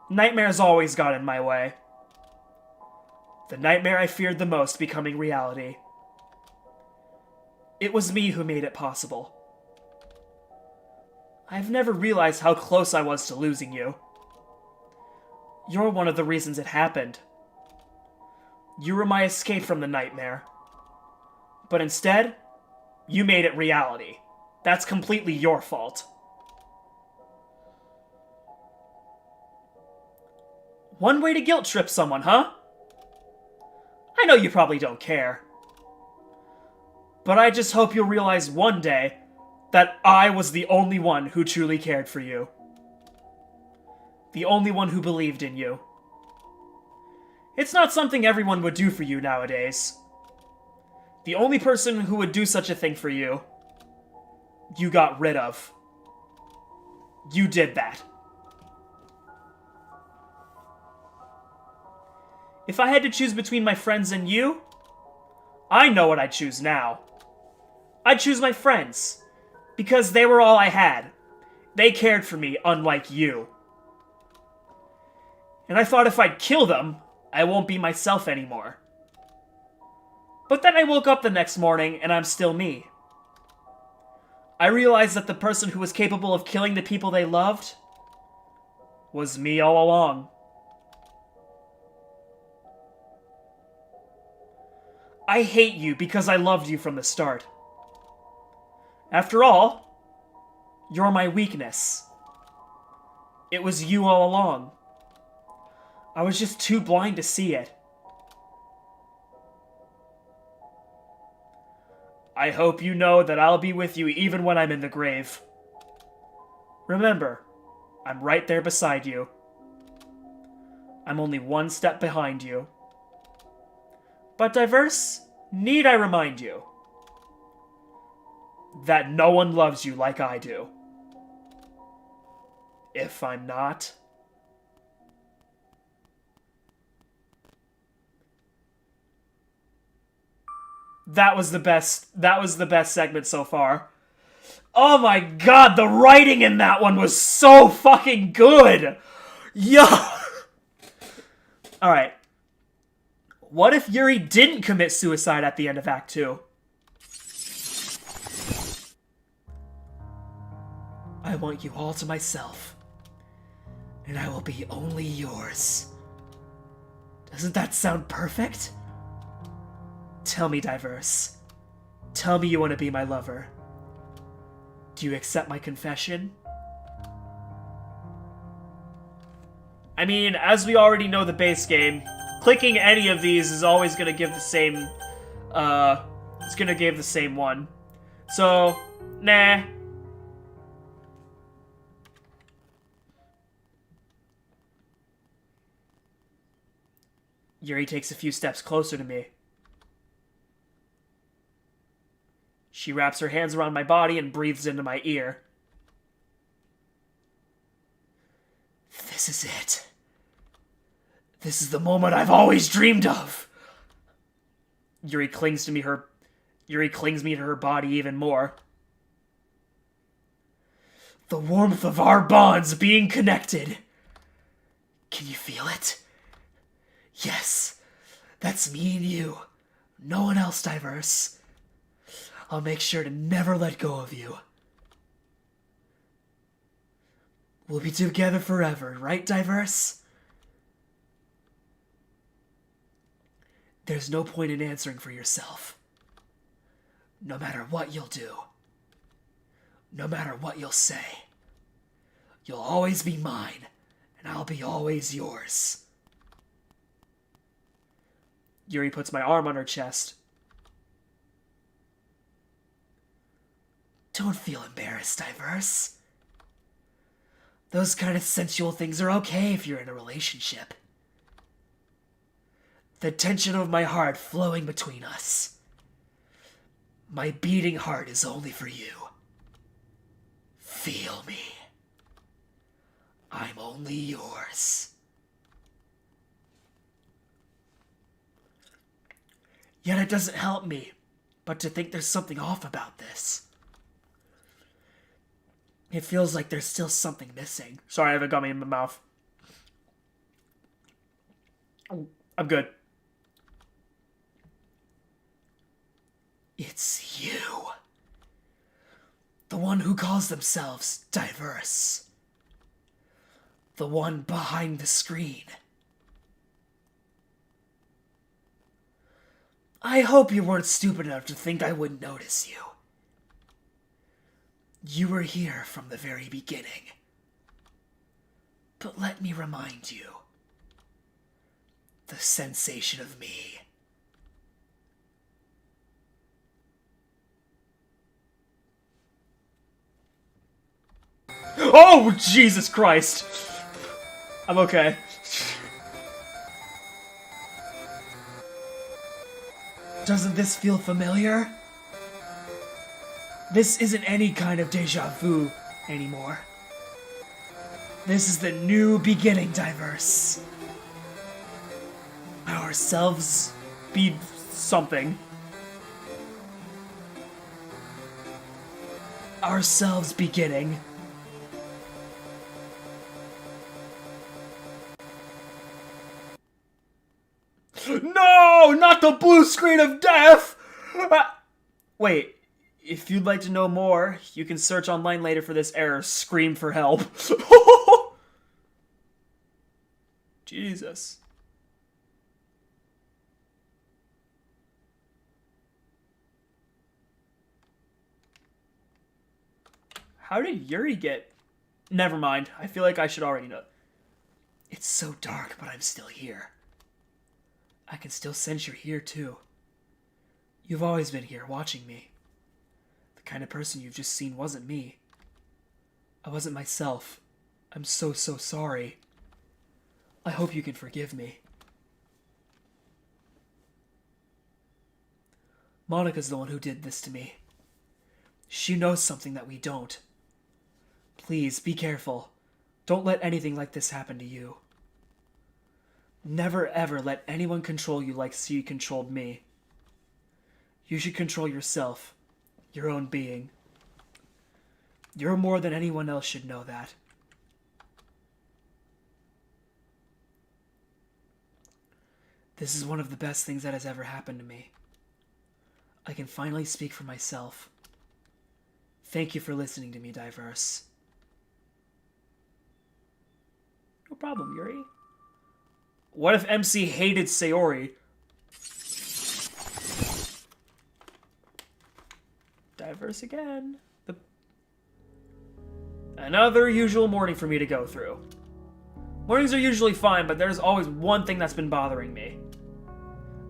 Nightmares always got in my way. The nightmare I feared the most becoming reality. It was me who made it possible. I've never realized how close I was to losing you. You're one of the reasons it happened. You were my escape from the nightmare. But instead, You made it reality. That's completely your fault. One way to guilt trip someone, huh? I know you probably don't care. But I just hope you'll realize one day that I was the only one who truly cared for you. The only one who believed in you. It's not something everyone would do for you nowadays. The only person who would do such a thing for you, you got rid of. You did that. If I had to choose between my friends and you, I know what I'd choose now. I'd choose my friends, because they were all I had. They cared for me, unlike you. And I thought if I'd kill them, I won't be myself anymore. But then I woke up the next morning, and I'm still me. I realized that the person who was capable of killing the people they loved was me all along. I hate you because I loved you from the start. After all, you're my weakness. It was you all along. I was just too blind to see it. I hope you know that I'll be with you even when I'm in the grave. Remember, I'm right there beside you. I'm only one step behind you. But Diverse, need I remind you that no one loves you like I do. If I'm not... That was the best segment so far. Oh my god, the writing in that one was so fucking good! Yo! Alright. What if Yuri didn't commit suicide at the end of Act 2? I want you all to myself. And I will be only yours. Doesn't that sound perfect? Tell me, Diverse. Tell me you want to be my lover. Do you accept my confession? I mean, as we already know the base game, clicking any of these is always going to give the same, it's going to give the same one. So, nah. Yuri takes a few steps closer to me. She wraps her hands around my body and breathes into my ear. This is it. This is the moment I've always dreamed of. Yuri clings me to her body even more. The warmth of our bonds being connected. Can you feel it? Yes, that's me and you. No one else, Diverse. I'll make sure to never let go of you. We'll be together forever, right, Diverse? There's no point in answering for yourself. No matter what you'll do, no matter what you'll say, you'll always be mine, and I'll be always yours. Yuri puts my arm on her chest. Don't feel embarrassed, Diverse. Those kind of sensual things are okay if you're in a relationship. The tension of my heart flowing between us. My beating heart is only for you. Feel me. I'm only yours. Yet it doesn't help me but to think there's something off about this. It feels like there's still something missing. Sorry, I have a gummy in my mouth. I'm good. It's you. The one who calls themselves Diverse. The one behind the screen. I hope you weren't stupid enough to think I wouldn't notice you. You were here from the very beginning. But let me remind you. The sensation of me. Oh, Jesus Christ! I'm okay. Doesn't this feel familiar? This isn't any kind of deja vu anymore. This is the new beginning, Diverse. Ourselves Be something. Ourselves beginning. No! Not the blue screen of death! Wait, if you'd like to know more, you can search online later for this error. Scream for help. Jesus. How did Yuri get... Never mind. I feel like I should already know. It's so dark, but I'm still here. I can still sense you're here, too. You've always been here, watching me. The kind of person you've just seen wasn't me. I wasn't myself. I'm so sorry. I hope you can forgive me. Monica's the one who did this to me. She knows something that we don't. Please, be careful. Don't let anything like this happen to you. Never ever let anyone control you like she controlled me. You should control yourself, your own being. You're more than anyone else should know that. This is one of the best things that has ever happened to me. I can finally speak for myself. Thank you for listening to me, Diverse. No problem, Yuri. What if MC hated Sayori? Diverse again. Another usual morning for me to go through. Mornings are usually fine, but there's always one thing that's been bothering me.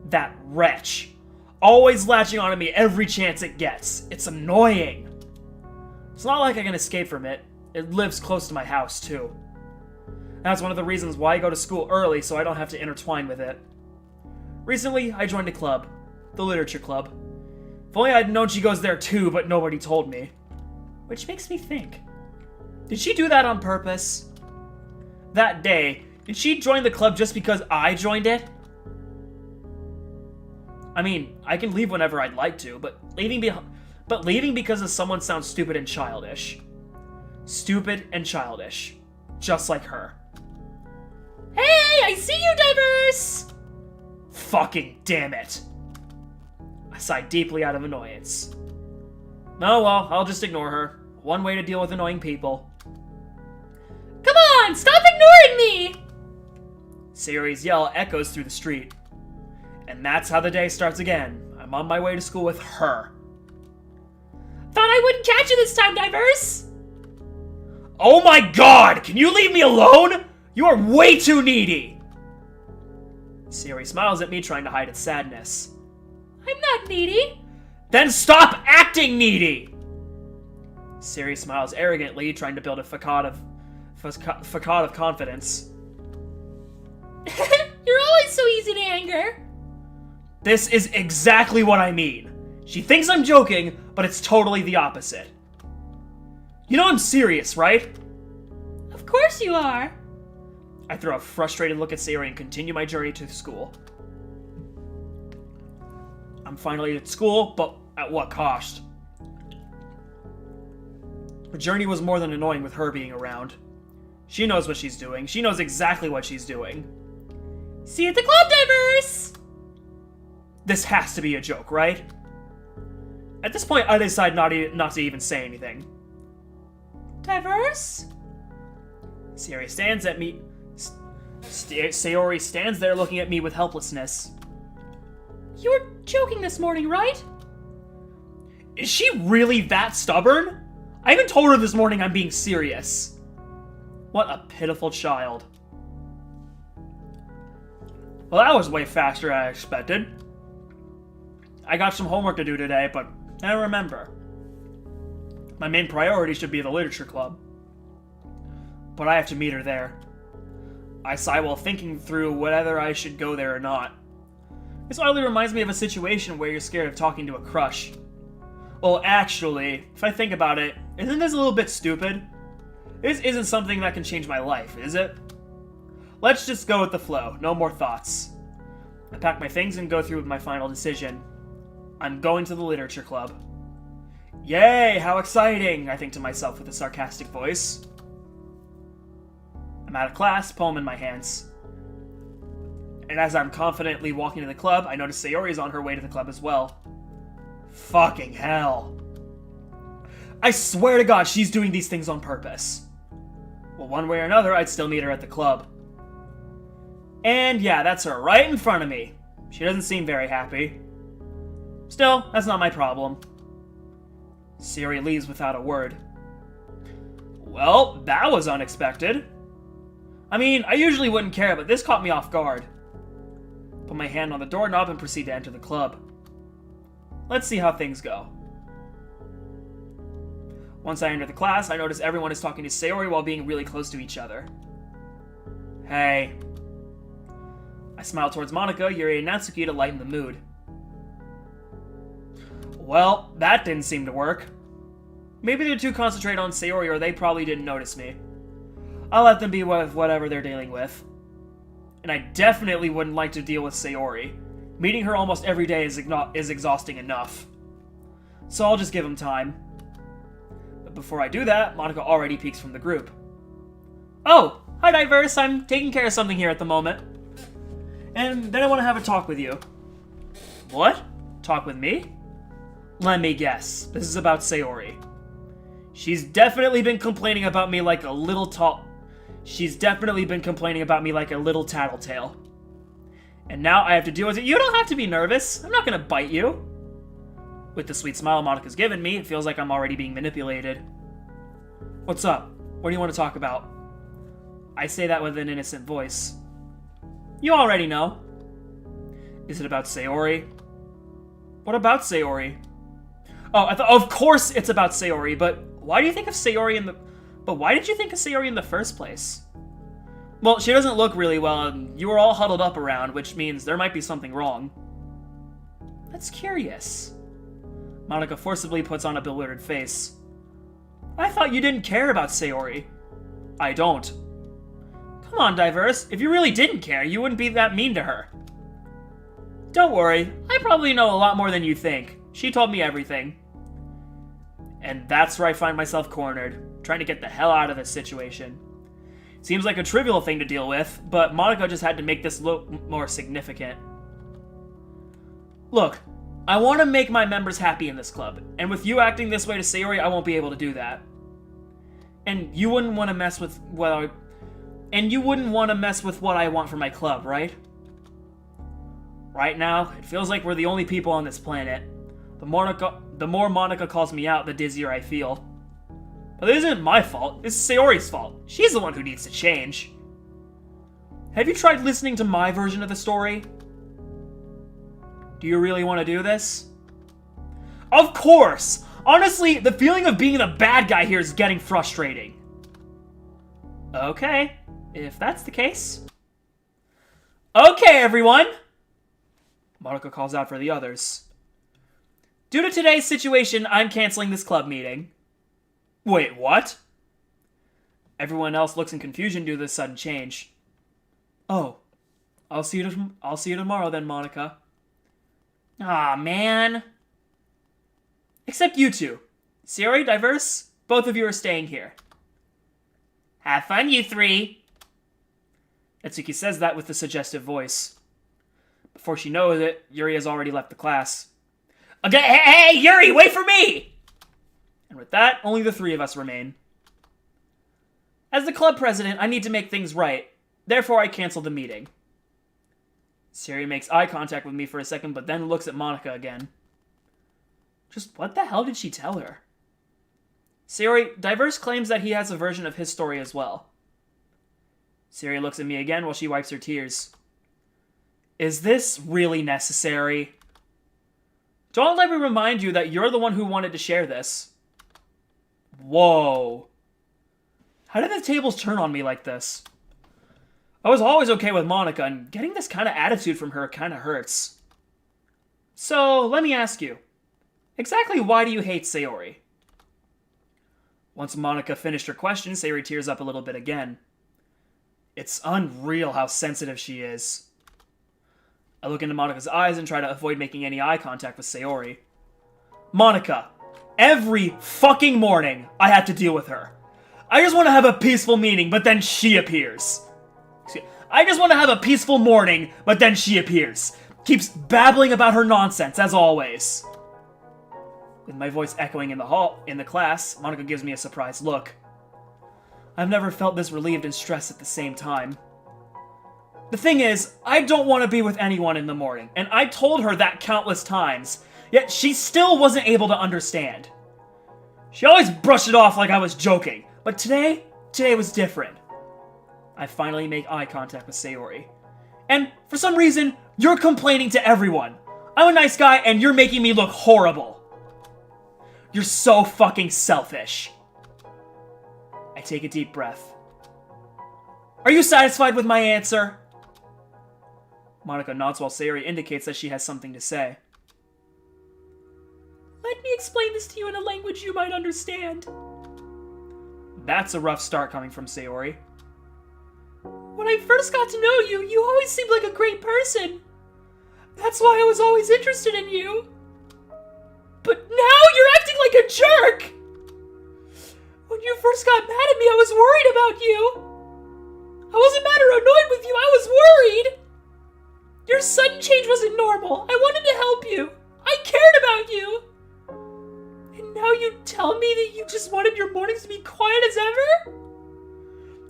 That wretch. Always latching onto me every chance it gets. It's annoying. It's not like I can escape from it. It lives close to my house, too. That's one of the reasons why I go to school early, so I don't have to intertwine with it. Recently, I joined a club. The literature club. If only I'd known she goes there too, but nobody told me. Which makes me think. Did she do that on purpose? That day, did she join the club just because I joined it? I mean, I can leave whenever I'd like to, but leaving because of someone sounds stupid and childish. Stupid and childish. Just like her. Hey, I see you, Diverse! Fucking damn it. I sighed deeply out of annoyance. Oh well, I'll just ignore her. One way to deal with annoying people. Come on, stop ignoring me! Sayori's yell echoes through the street. And that's how the day starts again. I'm on my way to school with her. Thought I wouldn't catch you this time, Diverse! Oh my god! Can you leave me alone? You are way too needy! Sayori smiles at me, trying to hide its sadness. I'm not needy. Then stop acting needy! Sayori smiles arrogantly, trying to build a facade of confidence. You're always so easy to anger. This is exactly what I mean. She thinks I'm joking, but it's totally the opposite. You know I'm serious, right? Of course you are. I throw a frustrated look at Sayori and continue my journey to school. I'm finally at school, but at what cost? The journey was more than annoying with her being around. She knows what she's doing. She knows exactly what she's doing. See you at the club, Diverse! This has to be a joke, right? At this point, I decide not to even say anything. Diverse? Sayori stands at me. Sayori stands there looking at me with helplessness. You were joking this morning, right? Is she really that stubborn? I even told her this morning I'm being serious. What a pitiful child. Well, that was way faster than I expected. I got some homework to do today, but I don't remember. My main priority should be the literature club. But I have to meet her there. I sigh while thinking through whether I should go there or not. This oddly reminds me of a situation where you're scared of talking to a crush. Well, actually, if I think about it, isn't this a little bit stupid? This isn't something that can change my life, is it? Let's just go with the flow, no more thoughts. I pack my things and go through with my final decision. I'm going to the literature club. Yay, how exciting, I think to myself with a sarcastic voice. I'm out of class, poem in my hands. And as I'm confidently walking to the club, I notice Sayori is on her way to the club as well. Fucking hell. I swear to God, she's doing these things on purpose. Well, one way or another, I'd still meet her at the club. And yeah, that's her, right in front of me. She doesn't seem very happy. Still, that's not my problem. Sayori leaves without a word. Well, that was unexpected. I mean, I usually wouldn't care, but this caught me off guard. Put my hand on the doorknob and proceed to enter the club. Let's see how things go. Once I enter the class, I notice everyone is talking to Sayori while being really close to each other. Hey. I smile towards Monika, Yuri, and Natsuki to lighten the mood. Well, that didn't seem to work. Maybe they're too concentrated on Sayori, or they probably didn't notice me. I'll let them be with whatever they're dealing with. And I definitely wouldn't like to deal with Sayori. Meeting her almost every day is exhausting enough. So I'll just give them time. But before I do that, Monika already peeks from the group. Oh, hi Diverse, I'm taking care of something here at the moment. And then I want to have a talk with you. What? Talk with me? Let me guess. This is about Sayori. She's definitely been complaining about me like a little tattletale. And now I have to deal with it. You don't have to be nervous. I'm not gonna bite you. With the sweet smile Monika's given me, it feels like I'm already being manipulated. What's up? What do you want to talk about? I say that with an innocent voice. You already know. Is it about Sayori? What about Sayori? Oh, of course it's about Sayori, but why do you think of Sayori why did you think of Sayori in the first place? Well, she doesn't look really well, and you were all huddled up around, which means there might be something wrong. That's curious. Monika forcibly puts on a bewildered face. I thought you didn't care about Sayori. I don't. Come on, Diverse. If you really didn't care, you wouldn't be that mean to her. Don't worry. I probably know a lot more than you think. She told me everything. And that's where I find myself cornered, trying to get the hell out of this situation. Seems like a trivial thing to deal with, but Monika just had to make this look more significant. Look, I want to make my members happy in this club, and with you acting this way to Sayori, I won't be able to do that. And you wouldn't want to mess with what I want for my club, right? Right now, it feels like we're the only people on this planet. The more Monika calls me out, the dizzier I feel. But this isn't my fault, it's Sayori's fault. She's the one who needs to change. Have you tried listening to my version of the story? Do you really want to do this? Of course! Honestly, the feeling of being the bad guy here is getting frustrating. Okay, if that's the case. Okay, everyone! Monika calls out for the others. Due to today's situation, I'm canceling this club meeting. Wait, what? Everyone else looks in confusion due to this sudden change. Oh, I'll see you tomorrow then, Monika. Aw, man. Except you two. Sayori, Diverse, both of you are staying here. Have fun, you three. Natsuki says that with a suggestive voice. Before she knows it, Yuri has already left the class. Okay, hey, Yuri, wait for me! And with that, only the three of us remain. As the club president, I need to make things right. Therefore, I cancel the meeting. Sayori makes eye contact with me for a second, but then looks at Monika again. Just what the hell did she tell her? Sayori, Diverse claims that he has a version of his story as well. Sayori looks at me again while she wipes her tears. Is this really necessary? Don't let me remind you that you're the one who wanted to share this. Whoa. How did the tables turn on me like this? I was always okay with Monica, and getting this kind of attitude from her kind of hurts. So, let me ask you. Exactly why do you hate Sayori? Once Monica finished her question, Sayori tears up a little bit again. It's unreal how sensitive she is. I look into Monica's eyes and try to avoid making any eye contact with Sayori. Monica, every fucking morning I have to deal with her. I just want to have a peaceful meeting, but then she appears. I just want to have a peaceful morning, but then she appears. Keeps babbling about her nonsense, as always. With my voice echoing in the class, Monica gives me a surprised look. I've never felt this relieved and stressed at the same time. The thing is, I don't want to be with anyone in the morning, and I told her that countless times, yet she still wasn't able to understand. She always brushed it off like I was joking, but today was different. I finally make eye contact with Sayori. And for some reason, you're complaining to everyone. I'm a nice guy, and you're making me look horrible. You're so fucking selfish. I take a deep breath. Are you satisfied with my answer? Monica nods while Sayori indicates that she has something to say. Let me explain this to you in a language you might understand. That's a rough start coming from Sayori. When I first got to know you, you always seemed like a great person. That's why I was always interested in you. But now you're acting like a jerk! When you first got mad at me, I was worried about you. I wasn't mad or annoyed with you, I was worried. Your sudden change wasn't normal. I wanted to help you. I cared about you. And now you tell me that you just wanted your mornings to be quiet as ever?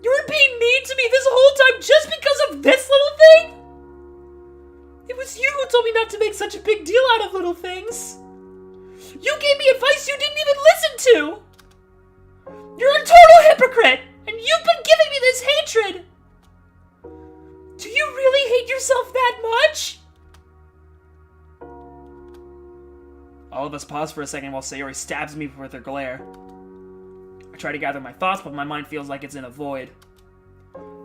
You were being mean to me this whole time just because of this little thing? It was you who told me not to make such a big deal out of little things. You gave me advice you didn't even listen to. You're a total hypocrite, and you've been giving me this hatred. Do you really hate yourself that much? All of us pause for a second while Sayori stabs me with her glare. I try to gather my thoughts, but my mind feels like it's in a void.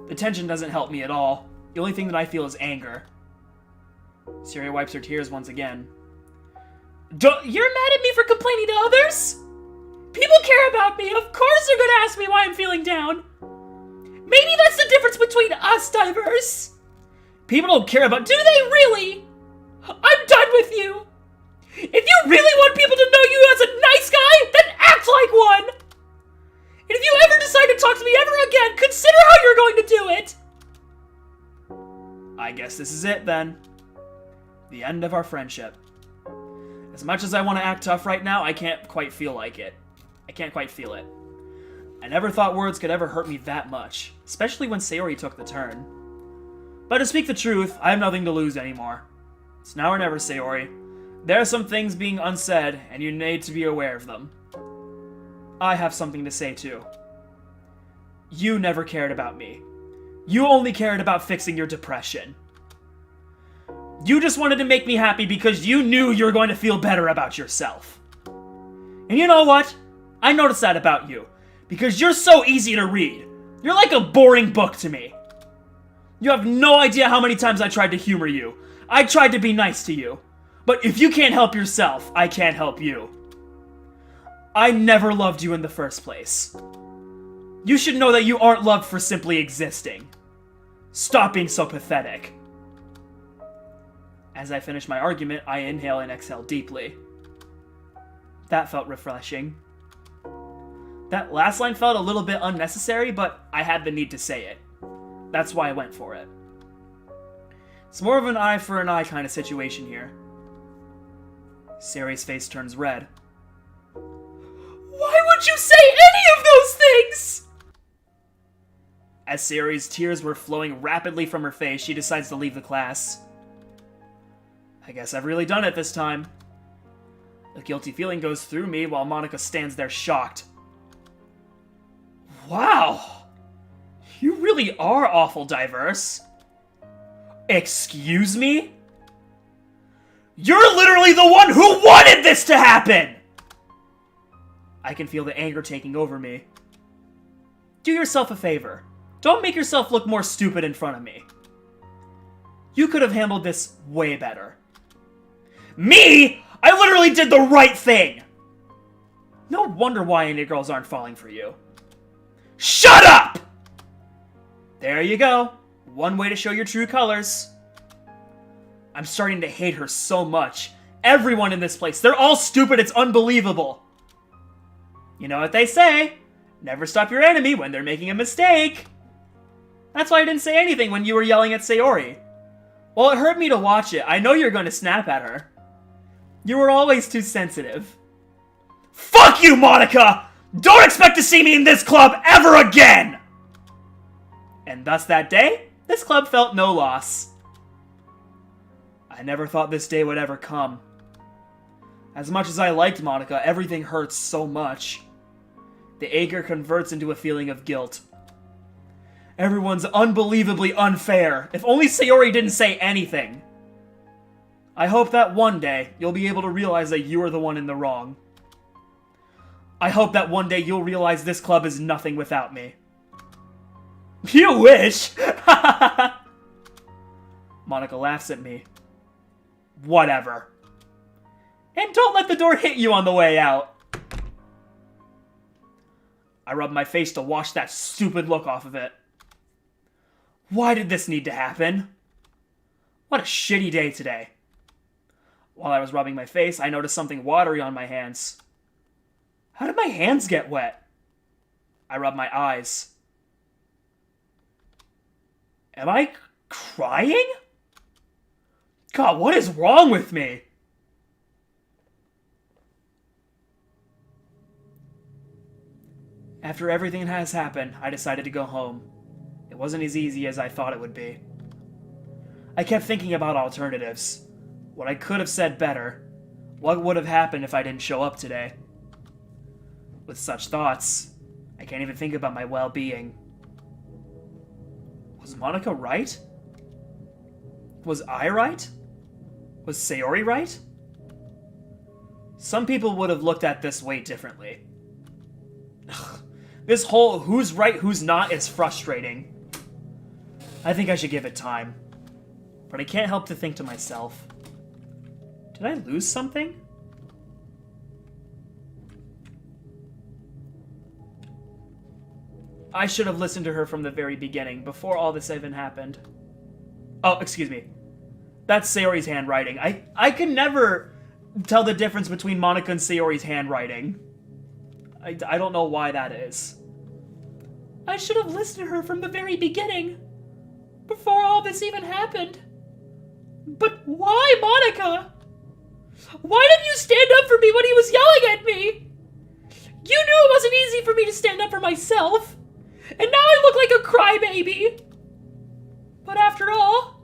The tension doesn't help me at all. The only thing that I feel is anger. Sayori wipes her tears once again. You're mad at me for complaining to others? People care about me. Of course they're gonna ask me why I'm feeling down. Maybe that's the difference between us, Diverse. People don't care about... Do they really? I'm done with you. If you really want people to know you as a nice guy, then act like one. And if you ever decide to talk to me ever again, consider how you're going to do it. I guess this is it, then. The end of our friendship. As much as I want to act tough right now, I can't quite feel like it. I can't quite feel it. I never thought words could ever hurt me that much, especially when Sayori took the turn. But to speak the truth, I have nothing to lose anymore. It's now or never, Sayori. There are some things being unsaid, and you need to be aware of them. I have something to say, too. You never cared about me. You only cared about fixing your depression. You just wanted to make me happy because you knew you were going to feel better about yourself. And you know what? I noticed that about you. Because you're so easy to read. You're like a boring book to me. You have no idea how many times I tried to humor you. I tried to be nice to you. But if you can't help yourself, I can't help you. I never loved you in the first place. You should know that you aren't loved for simply existing. Stop being so pathetic. As I finish my argument, I inhale and exhale deeply. That felt refreshing. That last line felt a little bit unnecessary, but I had the need to say it. That's why I went for it. It's more of an eye for an eye kind of situation here. Sayori's face turns red. Why would you say any of those things? As Sayori's tears were flowing rapidly from her face, she decides to leave the class. I guess I've really done it this time. A guilty feeling goes through me while Monica stands there shocked. Wow. You really are awful diverse. Excuse me? You're literally the one who wanted this to happen! I can feel the anger taking over me. Do yourself a favor. Don't make yourself look more stupid in front of me. You could have handled this way better. Me? I literally did the right thing! No wonder why any girls aren't falling for you. Shut up! There you go. One way to show your true colors. I'm starting to hate her so much. Everyone in this place, they're all stupid, it's unbelievable. You know what they say? Never stop your enemy when they're making a mistake. That's why I didn't say anything when you were yelling at Sayori. Well, it hurt me to watch it. I know you're going to snap at her. You were always too sensitive. Fuck you, Monica! Don't expect to see me in this club ever again! And thus that day, this club felt no loss. I never thought this day would ever come. As much as I liked Monica, everything hurts so much. The anger converts into a feeling of guilt. Everyone's unbelievably unfair. If only Sayori didn't say anything. I hope that one day you'll be able to realize that you are the one in the wrong. I hope that one day you'll realize this club is nothing without me. You wish! Monica laughs at me. Whatever. And don't let the door hit you on the way out. I rub my face to wash that stupid look off of it. Why did this need to happen? What a shitty day today. While I was rubbing my face, I noticed something watery on my hands. How did my hands get wet? I rubbed my eyes. Am I crying? God, what is wrong with me? After everything has happened, I decided to go home. It wasn't as easy as I thought it would be. I kept thinking about alternatives. What I could have said better. What would have happened if I didn't show up today? With such thoughts, I can't even think about my well-being. Was Monica right? Was I right? Was Sayori right? Some people would have looked at this way differently. Ugh. This whole who's right, who's not is frustrating. I think I should give it time. But I can't help to think to myself. Did I lose something? I should have listened to her from the very beginning, before all this even happened. Oh, excuse me. That's Sayori's handwriting. I can never tell the difference between Monica and Sayori's handwriting. I don't know why that is. I should have listened to her from the very beginning, before all this even happened. But why, Monica? Why didn't you stand up for me when he was yelling at me? You knew it wasn't easy for me to stand up for myself, and now I look like a crybaby. But after all,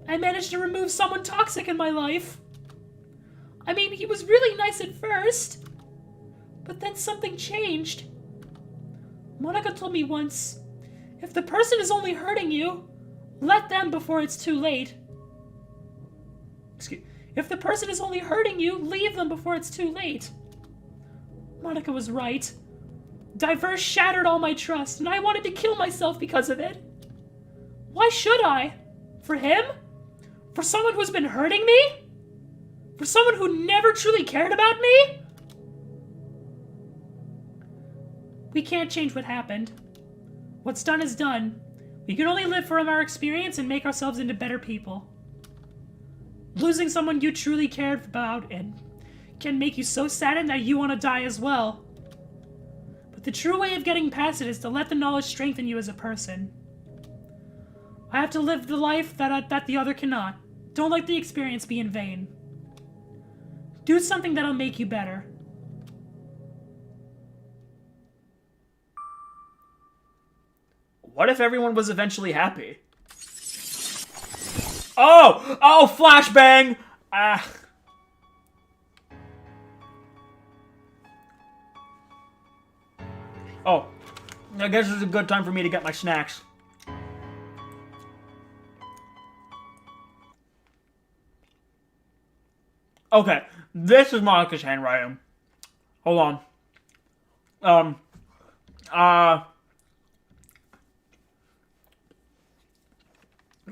I managed to remove someone toxic in my life. I mean, he was really nice at first, but then something changed. Monica told me once, if the person is only hurting you, let them before it's too late. If the person is only hurting you, leave them before it's too late. Monica was right. Diverse shattered all my trust, and I wanted to kill myself because of it. Why should I? For him? For someone who's been hurting me? For someone who never truly cared about me? We can't change what happened. What's done is done. We can only live from our experience and make ourselves into better people. Losing someone you truly cared about and can make you so saddened that you want to die as well. But the true way of getting past it is to let the knowledge strengthen you as a person. I have to live the life that the other cannot. Don't let the experience be in vain. Do something that'll make you better. What if everyone was eventually happy? Oh, flashbang! Oh, I guess it's a good time for me to get my snacks. Okay, this is Monika's handwriting. Hold on.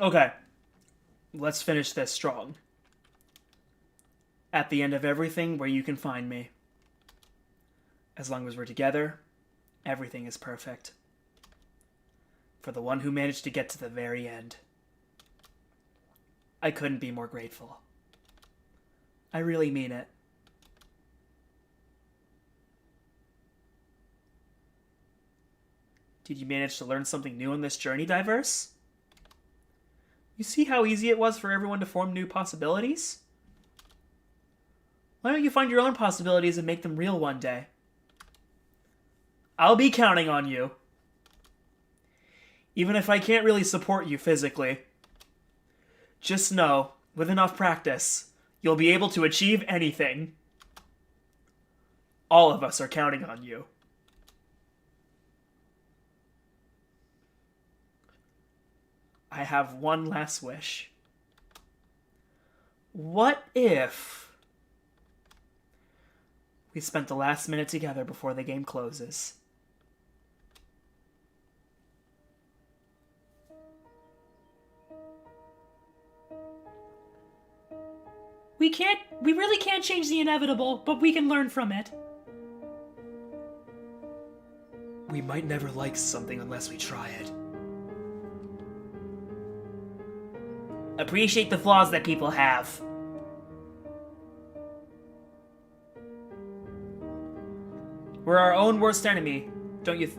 Okay. Let's finish this strong. At the end of everything, where you can find me. As long as we're together, everything is perfect. For the one who managed to get to the very end. I couldn't be more grateful. I really mean it. Did you manage to learn something new on this journey, Diverse? You see how easy it was for everyone to form new possibilities? Why don't you find your own possibilities and make them real one day? I'll be counting on you. Even if I can't really support you physically. Just know, with enough practice, you'll be able to achieve anything. All of us are counting on you. I have one last wish. What if we spent the last minute together before the game closes? We really can't change the inevitable, but we can learn from it. We might never like something unless we try it. Appreciate the flaws that people have. We're our own worst enemy, don't you?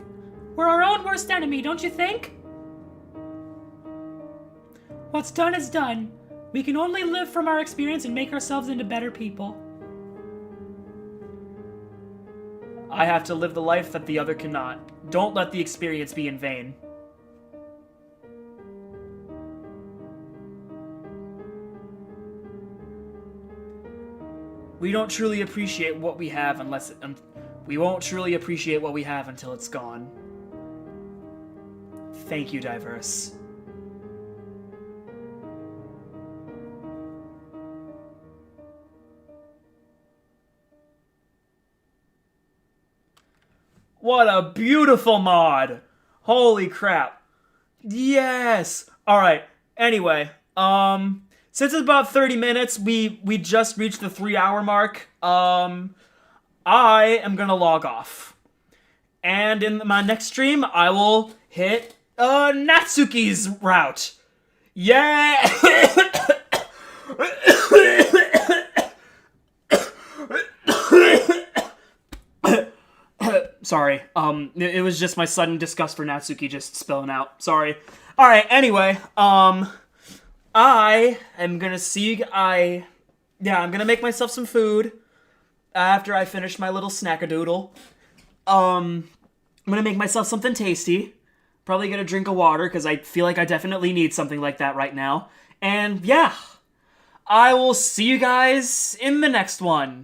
We're our own worst enemy, don't you think? What's done is done. We can only live from our experience and make ourselves into better people. I have to live the life that the other cannot. Don't let the experience be in vain. We don't truly appreciate what we have unless we won't truly appreciate what we have until it's gone. Thank you, Diverse. What a beautiful mod! Holy crap. Yes! Alright, anyway, since it's about 30 minutes, we just reached the 3-hour mark, I am gonna log off. And in my next stream, I will hit, Natsuki's route. Yeah! Sorry, it was just my sudden disgust for Natsuki just spilling out. Sorry. Alright, anyway, I am gonna I'm gonna make myself some food after I finish my little snackadoodle. I'm gonna make myself something tasty. Probably gonna drink a water, because I feel like I definitely need something like that right now. And yeah, I will see you guys in the next one.